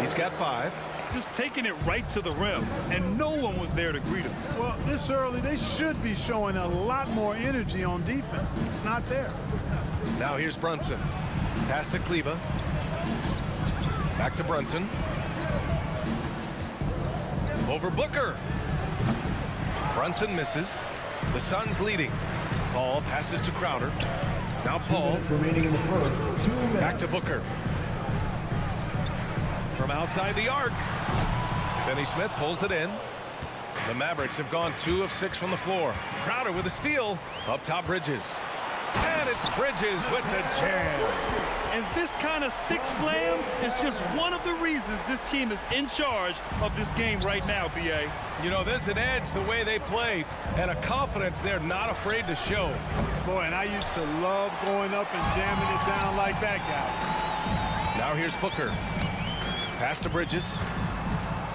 He's got 5. Just taking it right to the rim, and no one was there to greet him. Well, this early, they should be showing a lot more energy on defense. It's not there. Now here's Brunson. Pass to Kleber. Back to Brunson. Over Booker. Brunson misses. The Suns leading. Paul passes to Crowder. Now Paul. Remaining in the first. 2 minutes. Back to Booker. From outside the arc. Finney-Smith pulls it in. The Mavericks have gone 2 of 6 from the floor. Crowder with a steal. Up top Bridges. And it's Bridges with the jam. And this kind of six slam is just one of the reasons this team is in charge of this game right now, B.A. You know, there's an edge the way they play and a confidence they're not afraid to show. Boy, and I used to love going up and jamming it down like that, guys. Now here's Booker. Pass to Bridges.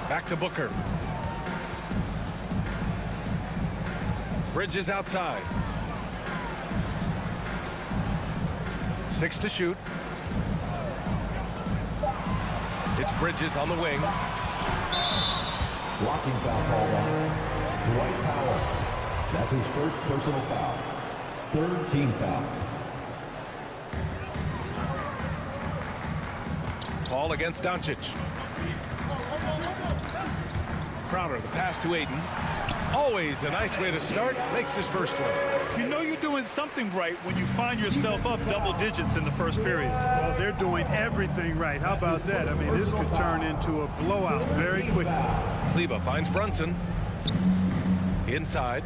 Back to Booker. Bridges outside. 6 to shoot. It's Bridges on the wing. Blocking foul called on Dwight Powell. That's his first personal foul. Third team foul. Paul against Doncic. Crowder, the pass to Ayton. Always a nice way to start. Makes his first one. You know you're doing something right when you find yourself up double digits in the first period. Well, they're doing everything right. How about that? I mean, this could turn into a blowout very quickly. Kleber finds Brunson. Inside.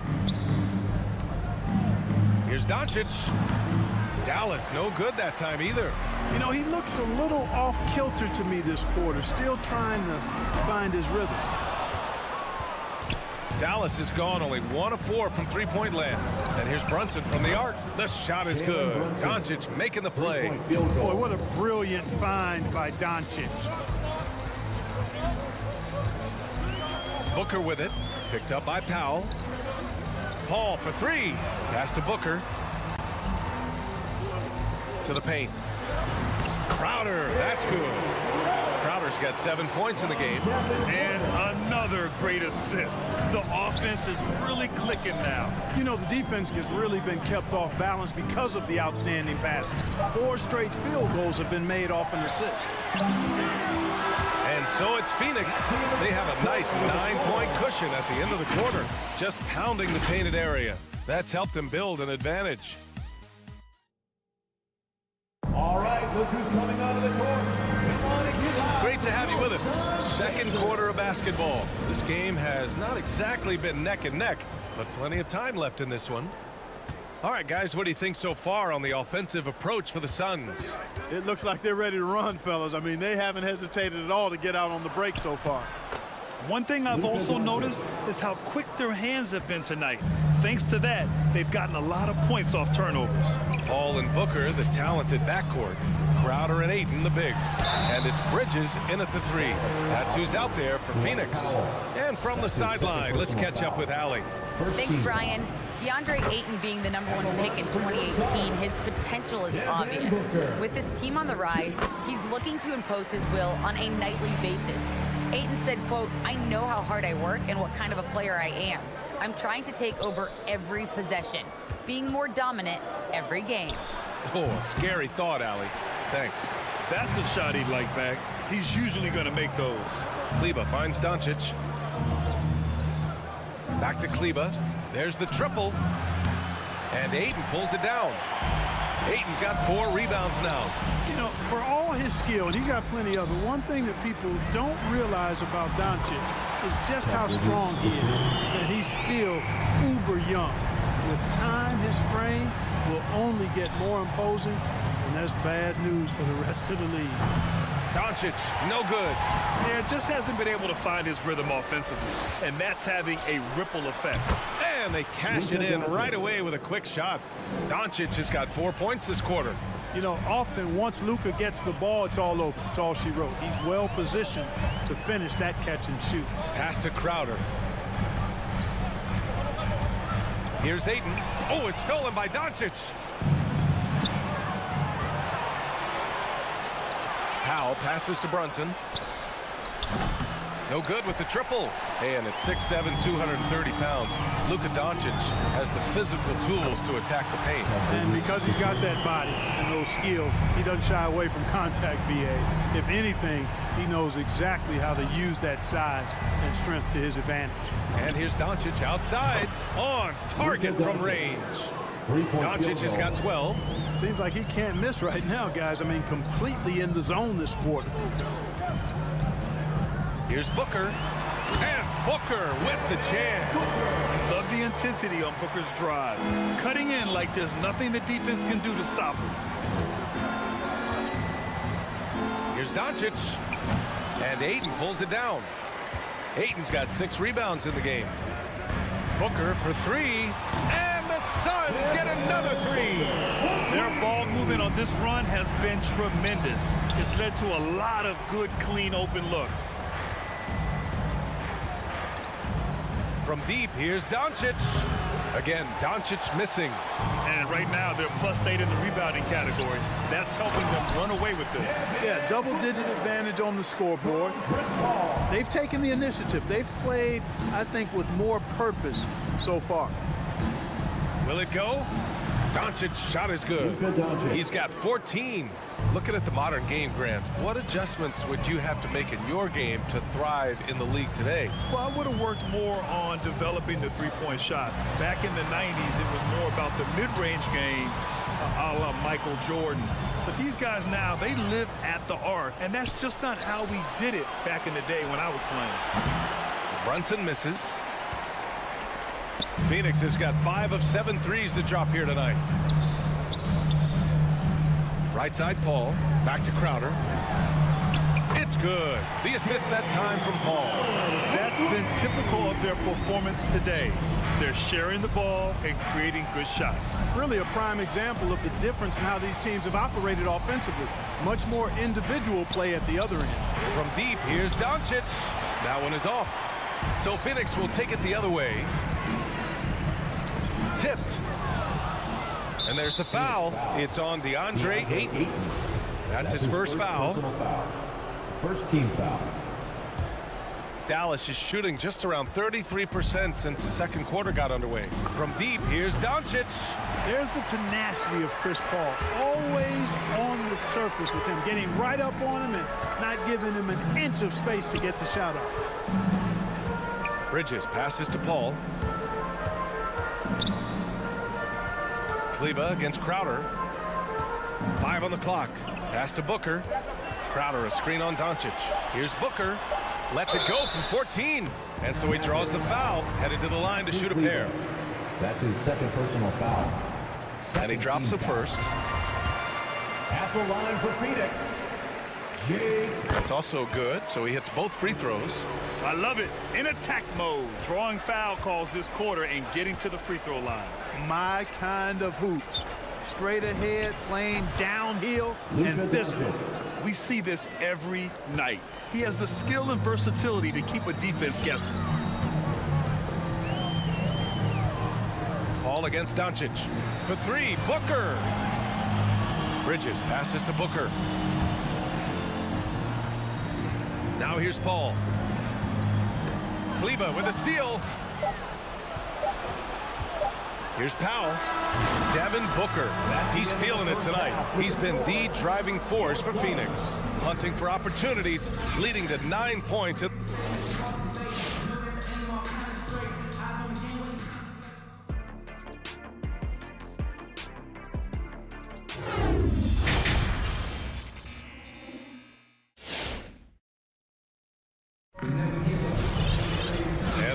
Here's Doncic. Dallas, no good that time either. You know, he looks a little off kilter to me this quarter, still trying to find his rhythm. Dallas has gone only 1 of 4 from three-point land. And here's Brunson from the arc. The shot is good. Doncic making the play. Boy, what a brilliant find by Doncic. Booker with it. Picked up by Powell. Paul for 3. Pass to Booker. To the paint. Crowder, that's good. Crowder's got 7 points in the game. And another great assist. The offense is really clicking now. You know, the defense has really been kept off balance because of the outstanding passes. 4 straight field goals have been made off an assist. And so it's Phoenix. They have a nice 9-point cushion at the end of the quarter, just pounding the painted area. That's helped them build an advantage. All right, look who's coming out of the court. Great to have you with us. Second quarter of basketball. This game has not exactly been neck and neck, but plenty of time left in this one. All right, guys, what do you think so far on the offensive approach for the Suns? It looks like they're ready to run, fellas. I mean, they haven't hesitated at all to get out on the break so far. One thing I've also noticed is how quick their hands have been tonight. Thanks to that, they've gotten a lot of points off turnovers. Paul and Booker, the talented backcourt. Crowder and Ayton, the bigs. And it's Bridges in at the 3. That's who's out there for Phoenix. And from the sideline, let's catch up with Allie. Thanks, Brian. DeAndre Ayton being the #1 pick in 2018, his potential is obvious. With his team on the rise, he's looking to impose his will on a nightly basis. Ayton said, quote, "I know how hard I work and what kind of a player I am. I'm trying to take over every possession, being more dominant every game." Oh, a scary thought, Allie. Thanks. That's a shot he'd like back. He's usually going to make those. Kleba finds Doncic. Back to Kleba. There's the triple. And Ayton pulls it down. Ayton's got 4 rebounds now. You know, for all his skill, and he's got plenty of it, one thing that people don't realize about Doncic is just how strong he is, that he's still uber young. With time, his frame will only get more imposing, and that's bad news for the rest of the league. Doncic, no good. Yeah, just hasn't been able to find his rhythm offensively, and that's having a ripple effect. And they cash it in right away with a quick shot. Doncic has got 4 points this quarter. You know, often once Luka gets the ball, it's all over. It's all she wrote. He's well positioned to finish that catch and shoot. Pass to Crowder. Here's Ayton. Oh, it's stolen by Doncic. Powell passes to Brunson. No good with the triple. And at 6'7", 230 pounds, Luka Doncic has the physical tools to attack the paint. And because he's got that body and those skills, he doesn't shy away from contact, BA. If anything, he knows exactly how to use that size and strength to his advantage. And here's Doncic outside on target from range. Doncic has got 12. Seems like he can't miss right now, guys. I mean, completely in the zone this quarter. Here's Booker. And Booker with the jam. Love the intensity on Booker's drive. Cutting in like there's nothing the defense can do to stop him. Here's Doncic. And Ayton pulls it down. Ayton's got 6 rebounds in the game. Booker for 3. And the Suns get another 3. Their ball movement on this run has been tremendous. It's led to a lot of good, clean, open looks. From deep, here's Doncic. Again, Doncic missing. And right now, they're +8 in the rebounding category. That's helping them run away with this. Yeah, double-digit advantage on the scoreboard. They've taken the initiative. They've played, I think, with more purpose so far. Will it go? Doncic's shot is good. He's got 14. Looking at the modern game, Grant, what adjustments would you have to make in your game to thrive in the league today? Well, I would have worked more on developing the three-point shot. Back in the 90s, it was more about the mid-range game, a la Michael Jordan. But these guys now, they live at the arc, and that's just not how we did it back in the day when I was playing. Brunson misses. Phoenix has got 5 of 7 threes to drop here tonight. Right side, Paul. Back to Crowder. It's good. The assist that time from Paul. That's been typical of their performance today. They're sharing the ball and creating good shots. Really a prime example of the difference in how these teams have operated offensively. Much more individual play at the other end. From deep, here's Doncic. That one is off. So Phoenix will take it the other way. Tipped. And there's the foul. It's on DeAndre Ayton. That's his first foul. First team foul. Dallas is shooting just around 33% since the second quarter got underway. From deep, here's Doncic. There's the tenacity of Chris Paul. Always on the surface with him, getting right up on him and not giving him an inch of space to get the shot off. Bridges passes to Paul. Kleber against Crowder. 5 on the clock. Pass to Booker. Crowder, a screen on Doncic. Here's Booker. Lets it go from 14. And so he draws the foul, headed to the line to shoot a pair. That's his second personal foul. And he drops the first. At the line for Phoenix, Jay. That's also good, so he hits both free throws. I love it. In attack mode, drawing foul calls this quarter and getting to the free throw line. My kind of hoops. Straight ahead, playing downhill, and physical. We see this every night. He has the skill and versatility to keep a defense guessing. Paul against Doncic. For 3, Booker. Bridges passes to Booker. Now here's Paul. Kleber with a steal. Here's Powell. Devin Booker. He's feeling it tonight. He's been the driving force for Phoenix. Hunting for opportunities, leading to 9 points. And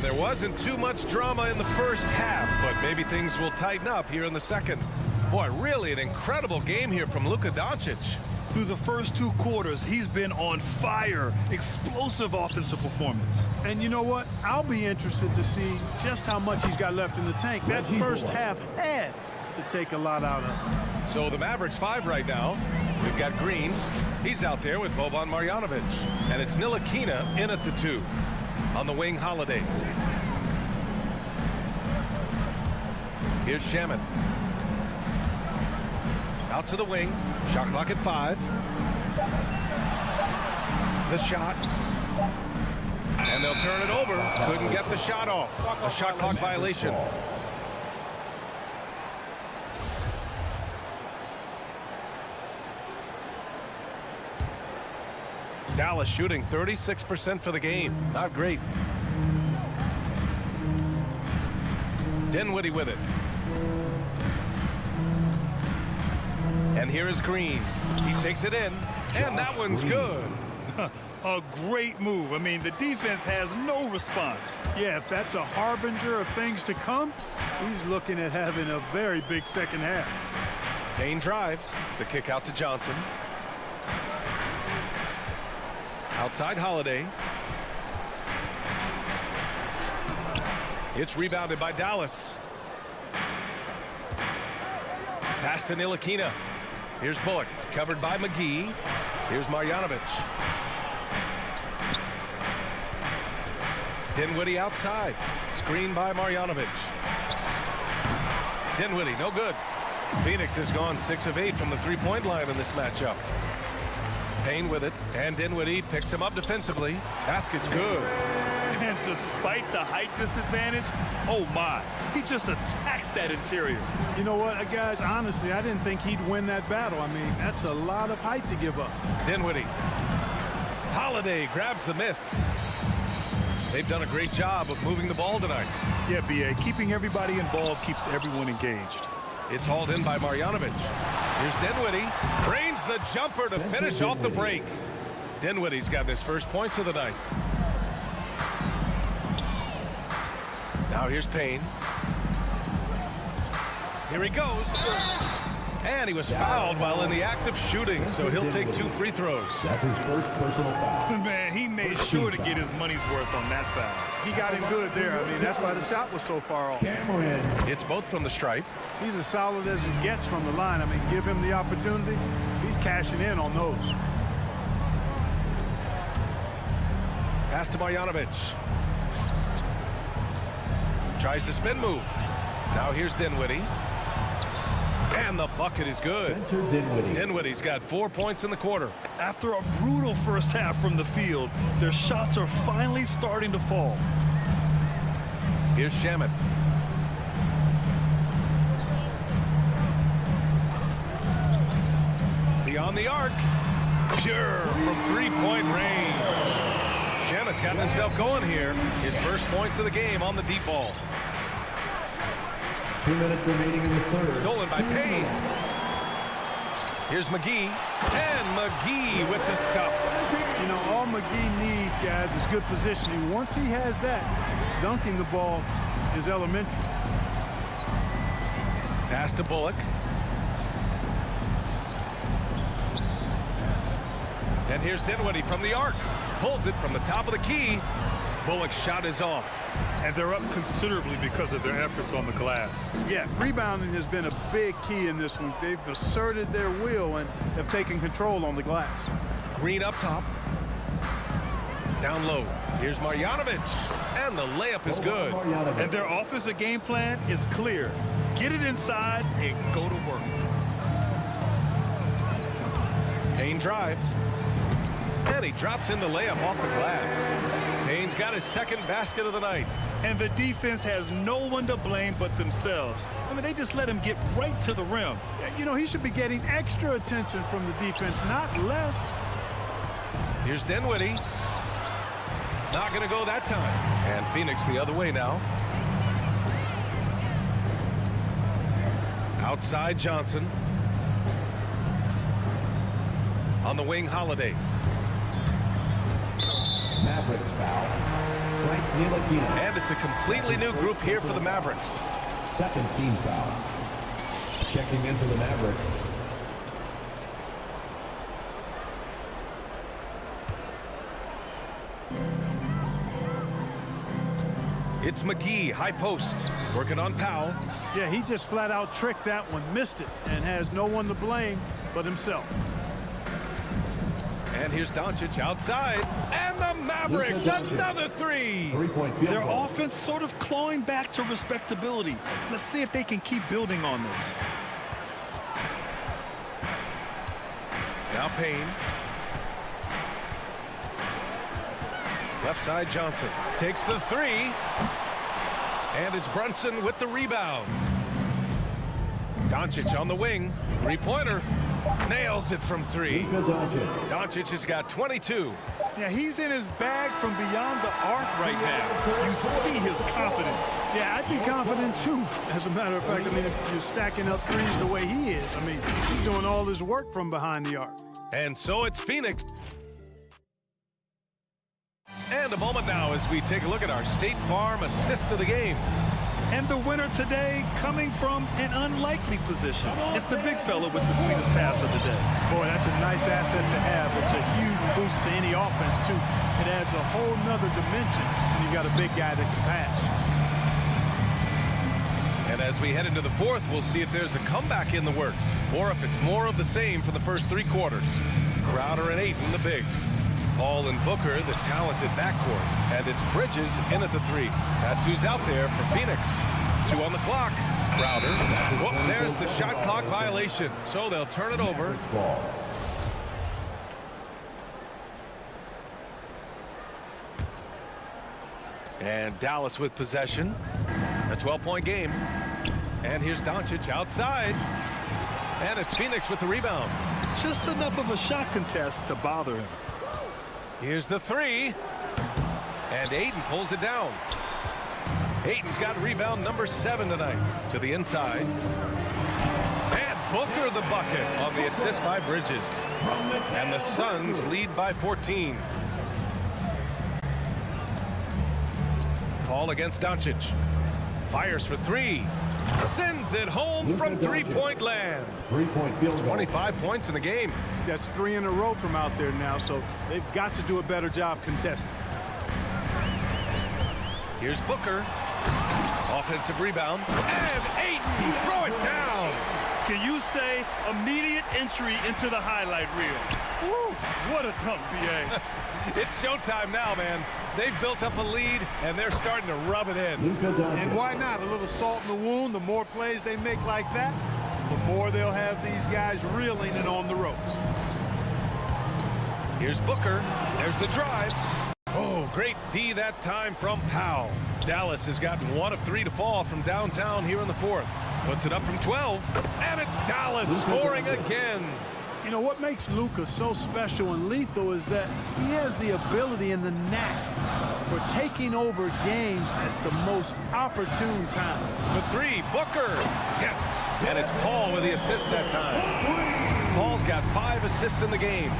there wasn't too much drama in the first half, but maybe things will tighten up here in the second. Boy, really an incredible game here from Luka Doncic. Through the first 2 quarters, he's been on fire. Explosive offensive performance. And you know what? I'll be interested to see just how much he's got left in the tank. That first half had to take a lot out of him. So the Mavericks 5 right now. We've got Green. He's out there with Boban Marjanovic. And it's Ntilikina in at the 2. On the wing, Holiday. Here's Shamet. Out to the wing. Shot clock at 5. The shot. And they'll turn it over. Couldn't get the shot off. A shot clock violation. Dallas shooting 36% for the game. Not great. Dinwiddie with it. And here is Green. He takes it in, and that one's good. A great move. I mean, the defense has no response. Yeah, if that's a harbinger of things to come, he's looking at having a very big second half. Payne drives. The kick out to Johnson. Outside Holiday. It's rebounded by Dallas. Pass to Ntilikina. Here's Bullock, covered by McGee. Here's Marjanovic. Dinwiddie outside. Screen by Marjanovic. Dinwiddie, no good. Phoenix has gone 6 of 8 from the three-point line in this matchup. Payne with it, and Dinwiddie picks him up defensively. Basket's good. And despite the height disadvantage, oh my, he just attacks that interior. You know what, guys, honestly, I didn't think he'd win that battle. I mean, that's a lot of height to give up. Dinwiddie. Holiday grabs the miss. They've done a great job of moving the ball tonight. Yeah, B.A., keeping everybody involved keeps everyone engaged. It's hauled in by Marjanovic. Here's Dinwiddie. Drains the jumper to finish off the break. Dinwiddie's got his first points of the night. Now here's Payne. Here he goes. And he was fouled while in the act of shooting, so he'll take 2 free throws. That's his first personal foul. Man, he made sure to get his money's worth on that foul. He got him good there. I mean, that's why the shot was so far off. It's both from the stripe. He's as solid as it gets from the line. I mean, give him the opportunity. He's cashing in on those. Pass to Marjanovic. Tries the spin move. Now here's Dinwiddie. And the bucket is good. Dinwiddie's got 4 points in the quarter. After a brutal first half from the field, their shots are finally starting to fall. Here's Shamet. Beyond the arc. Pure from 3-point range. Shamet's gotten himself going here. His first points of the game on the deep ball. 2 minutes remaining in the third. Stolen by Payne. Here's McGee. And McGee with the stuff. You know, all McGee needs, guys, is good positioning. Once he has that, dunking the ball is elementary. Pass to Bullock. And here's Dinwiddie from the arc. Pulls it from the top of the key. Bullock's shot is off. And they're up considerably because of their efforts on the glass. Yeah, rebounding has been a big key in this one. They've asserted their will and have taken control on the glass. Green up top. Down low. Here's Marjanovic. And the layup is good. And their offensive game plan is clear. Get it inside and go to work. Payne drives. And he drops in the layup off the glass. Payne's got his second basket of the night. And the defense has no one to blame but themselves. I mean, they just let him get right to the rim. You know, he should be getting extra attention from the defense, not less. Here's Dinwiddie. Not going to go that time. And Phoenix the other way now. Outside Johnson. On the wing, Holiday. Mavericks foul. Frank Ntilikina. And it's a completely new group here for the Mavericks. Second team foul. Checking into the Mavericks. It's McGee, high post, working on Powell. Yeah, he just flat out tricked that one, missed it, and has no one to blame but himself. And here's Doncic outside. And the Mavericks, another three. 3-point field Their goal. offense sort of clawing back to respectability. Let's see if they can keep building on this. Now Payne. Left side Johnson takes the three. And it's Brunson with the rebound. Doncic on the wing. Three-pointer. Nails it from three. Doncic has got 22. Yeah, he's in his bag from beyond the arc right now. You see his confidence. Yeah, I'd be confident too. As a matter of fact, I mean, if you're stacking up threes the way he is, I mean, he's doing all his work from behind the arc. And so it's Phoenix. And a moment now as we take a look at our State Farm assist of the game. And the winner today coming from an unlikely position. It's the big fella with the sweetest pass of the day. Boy, that's a nice asset to have. It's a huge boost to any offense, too. It adds a whole nother dimension when you got a big guy that can pass. And as we head into the fourth, we'll see if there's a comeback in the works or if it's more of the same for the first three quarters. Crowder and Ayton, the bigs. Paul and Booker, the talented backcourt. And it's Bridges in at the three. That's who's out there for Phoenix. 2 on the clock. Crowder. Whoop, there's the shot clock violation. So they'll turn it over. And Dallas with possession. A 12-point game. And here's Doncic outside. And it's Phoenix with the rebound. Just enough of a shot contest to bother him. Here's the three. And Ayton pulls it down. Ayton's got rebound number 7 tonight. To the inside. And Booker the bucket on the assist by Bridges. And the Suns lead by 14. Paul against Doncic. Fires for three. Sends it home from three-point land. 3-point field goal. 25 points in the game. That's 3 in a row from out there now, so they've got to do a better job contesting. Here's Booker. Offensive rebound. And Ayton, throw it down. Can you say immediate entry into the highlight reel? Woo, what a dunk, B.A. It's showtime now, man. They've built up a lead, and they're starting to rub it in. And why not? A little salt in the wound. The more plays they make like that, the more they'll have these guys reeling and on the ropes. Here's Booker. There's the drive. Oh, great D that time from Powell. Dallas has gotten 1 of 3 to fall from downtown here in the fourth. Puts it up from 12, and it's Dallas scoring again. You know, what makes Luka so special and lethal is that he has the ability and the knack for taking over games at the most opportune time. For 3, Booker. Yes, and it's Paul with the assist that time. Paul's got 5 assists in the game.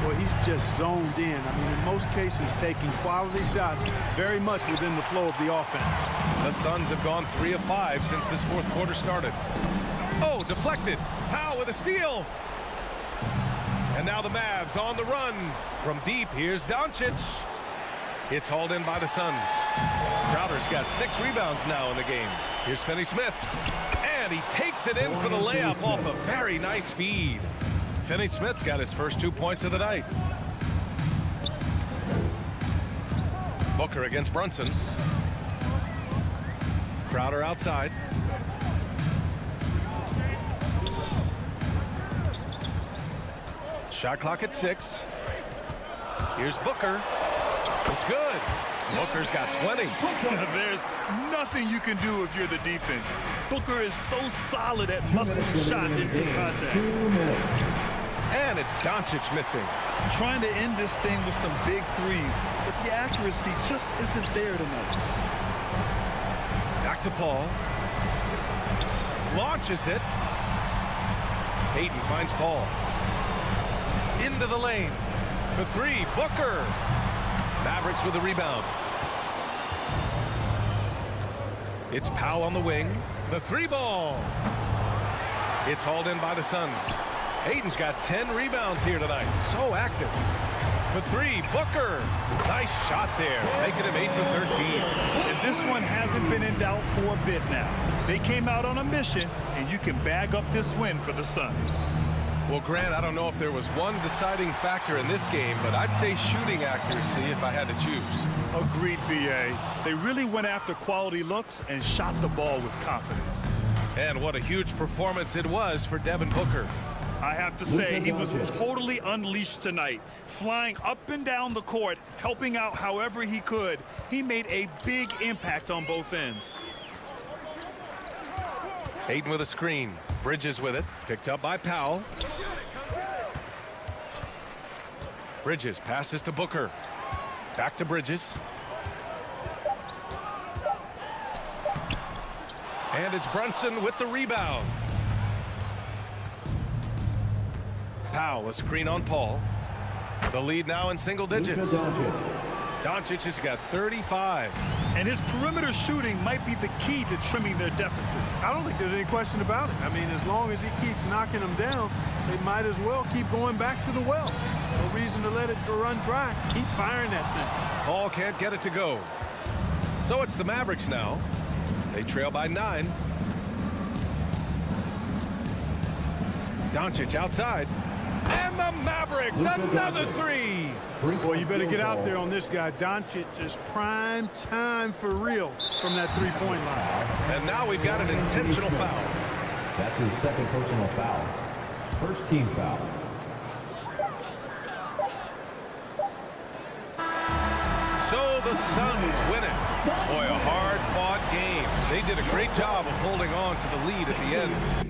Well, he's just zoned in. I mean, in most cases, taking quality shots very much within the flow of the offense. The Suns have gone 3 of 5 since this fourth quarter started. Oh, deflected. Powell with a steal. And now the Mavs on the run. From deep, here's Doncic. It's hauled in by the Suns. Crowder's got 6 rebounds now in the game. Here's Finney-Smith. And he takes it in for the layup off a very nice feed. Finney-Smith's got his first 2 points of the night. Booker against Brunson. Crowder outside. Shot clock at 6. Here's Booker. It's good. Booker's got 20. There's nothing you can do if you're the defense. Booker is so solid at muscling shots into contact. And it's Doncic missing. Trying to end this thing with some big threes, but the accuracy just isn't there tonight. Back to Paul. Launches it. Hayden finds Paul. Into the lane. For 3, Booker. Mavericks with the rebound. It's Powell on the wing. The 3-ball. It's hauled in by the Suns. Hayden's got 10 rebounds here tonight. So active. For 3, Booker. Nice shot there, making him 8 for 13. And this one hasn't been in doubt for a bit now. They came out on a mission, and you can bag up this win for the Suns. Well, Grant, I don't know if there was one deciding factor in this game, but I'd say shooting accuracy if I had to choose. Agreed, B.A. They really went after quality looks and shot the ball with confidence. And what a huge performance it was for Devin Booker. I have to say, he was totally unleashed tonight, flying up and down the court, helping out however he could. He made a big impact on both ends. Hayden with a screen. Bridges with it. Picked up by Powell. Bridges passes to Booker. Back to Bridges. And it's Brunson with the rebound. Powell, a screen on Paul. The lead now in single digits. Doncic has got 35. And his perimeter shooting might be the key to trimming their deficit. I don't think there's any question about it. I mean, as long as he keeps knocking them down, they might as well keep going back to the well. No reason to let it run dry. Keep firing that thing. Paul can't get it to go. So it's the Mavericks now. They trail by 9. Doncic outside. And the Mavericks, another 3. Boy, you better get out there on this guy. Doncic is prime time for real from that three-point line. And now we've got an intentional foul. That's his second personal foul. First team foul. So the Suns win it. Boy, a hard-fought game. They did a great job of holding on to the lead at the end.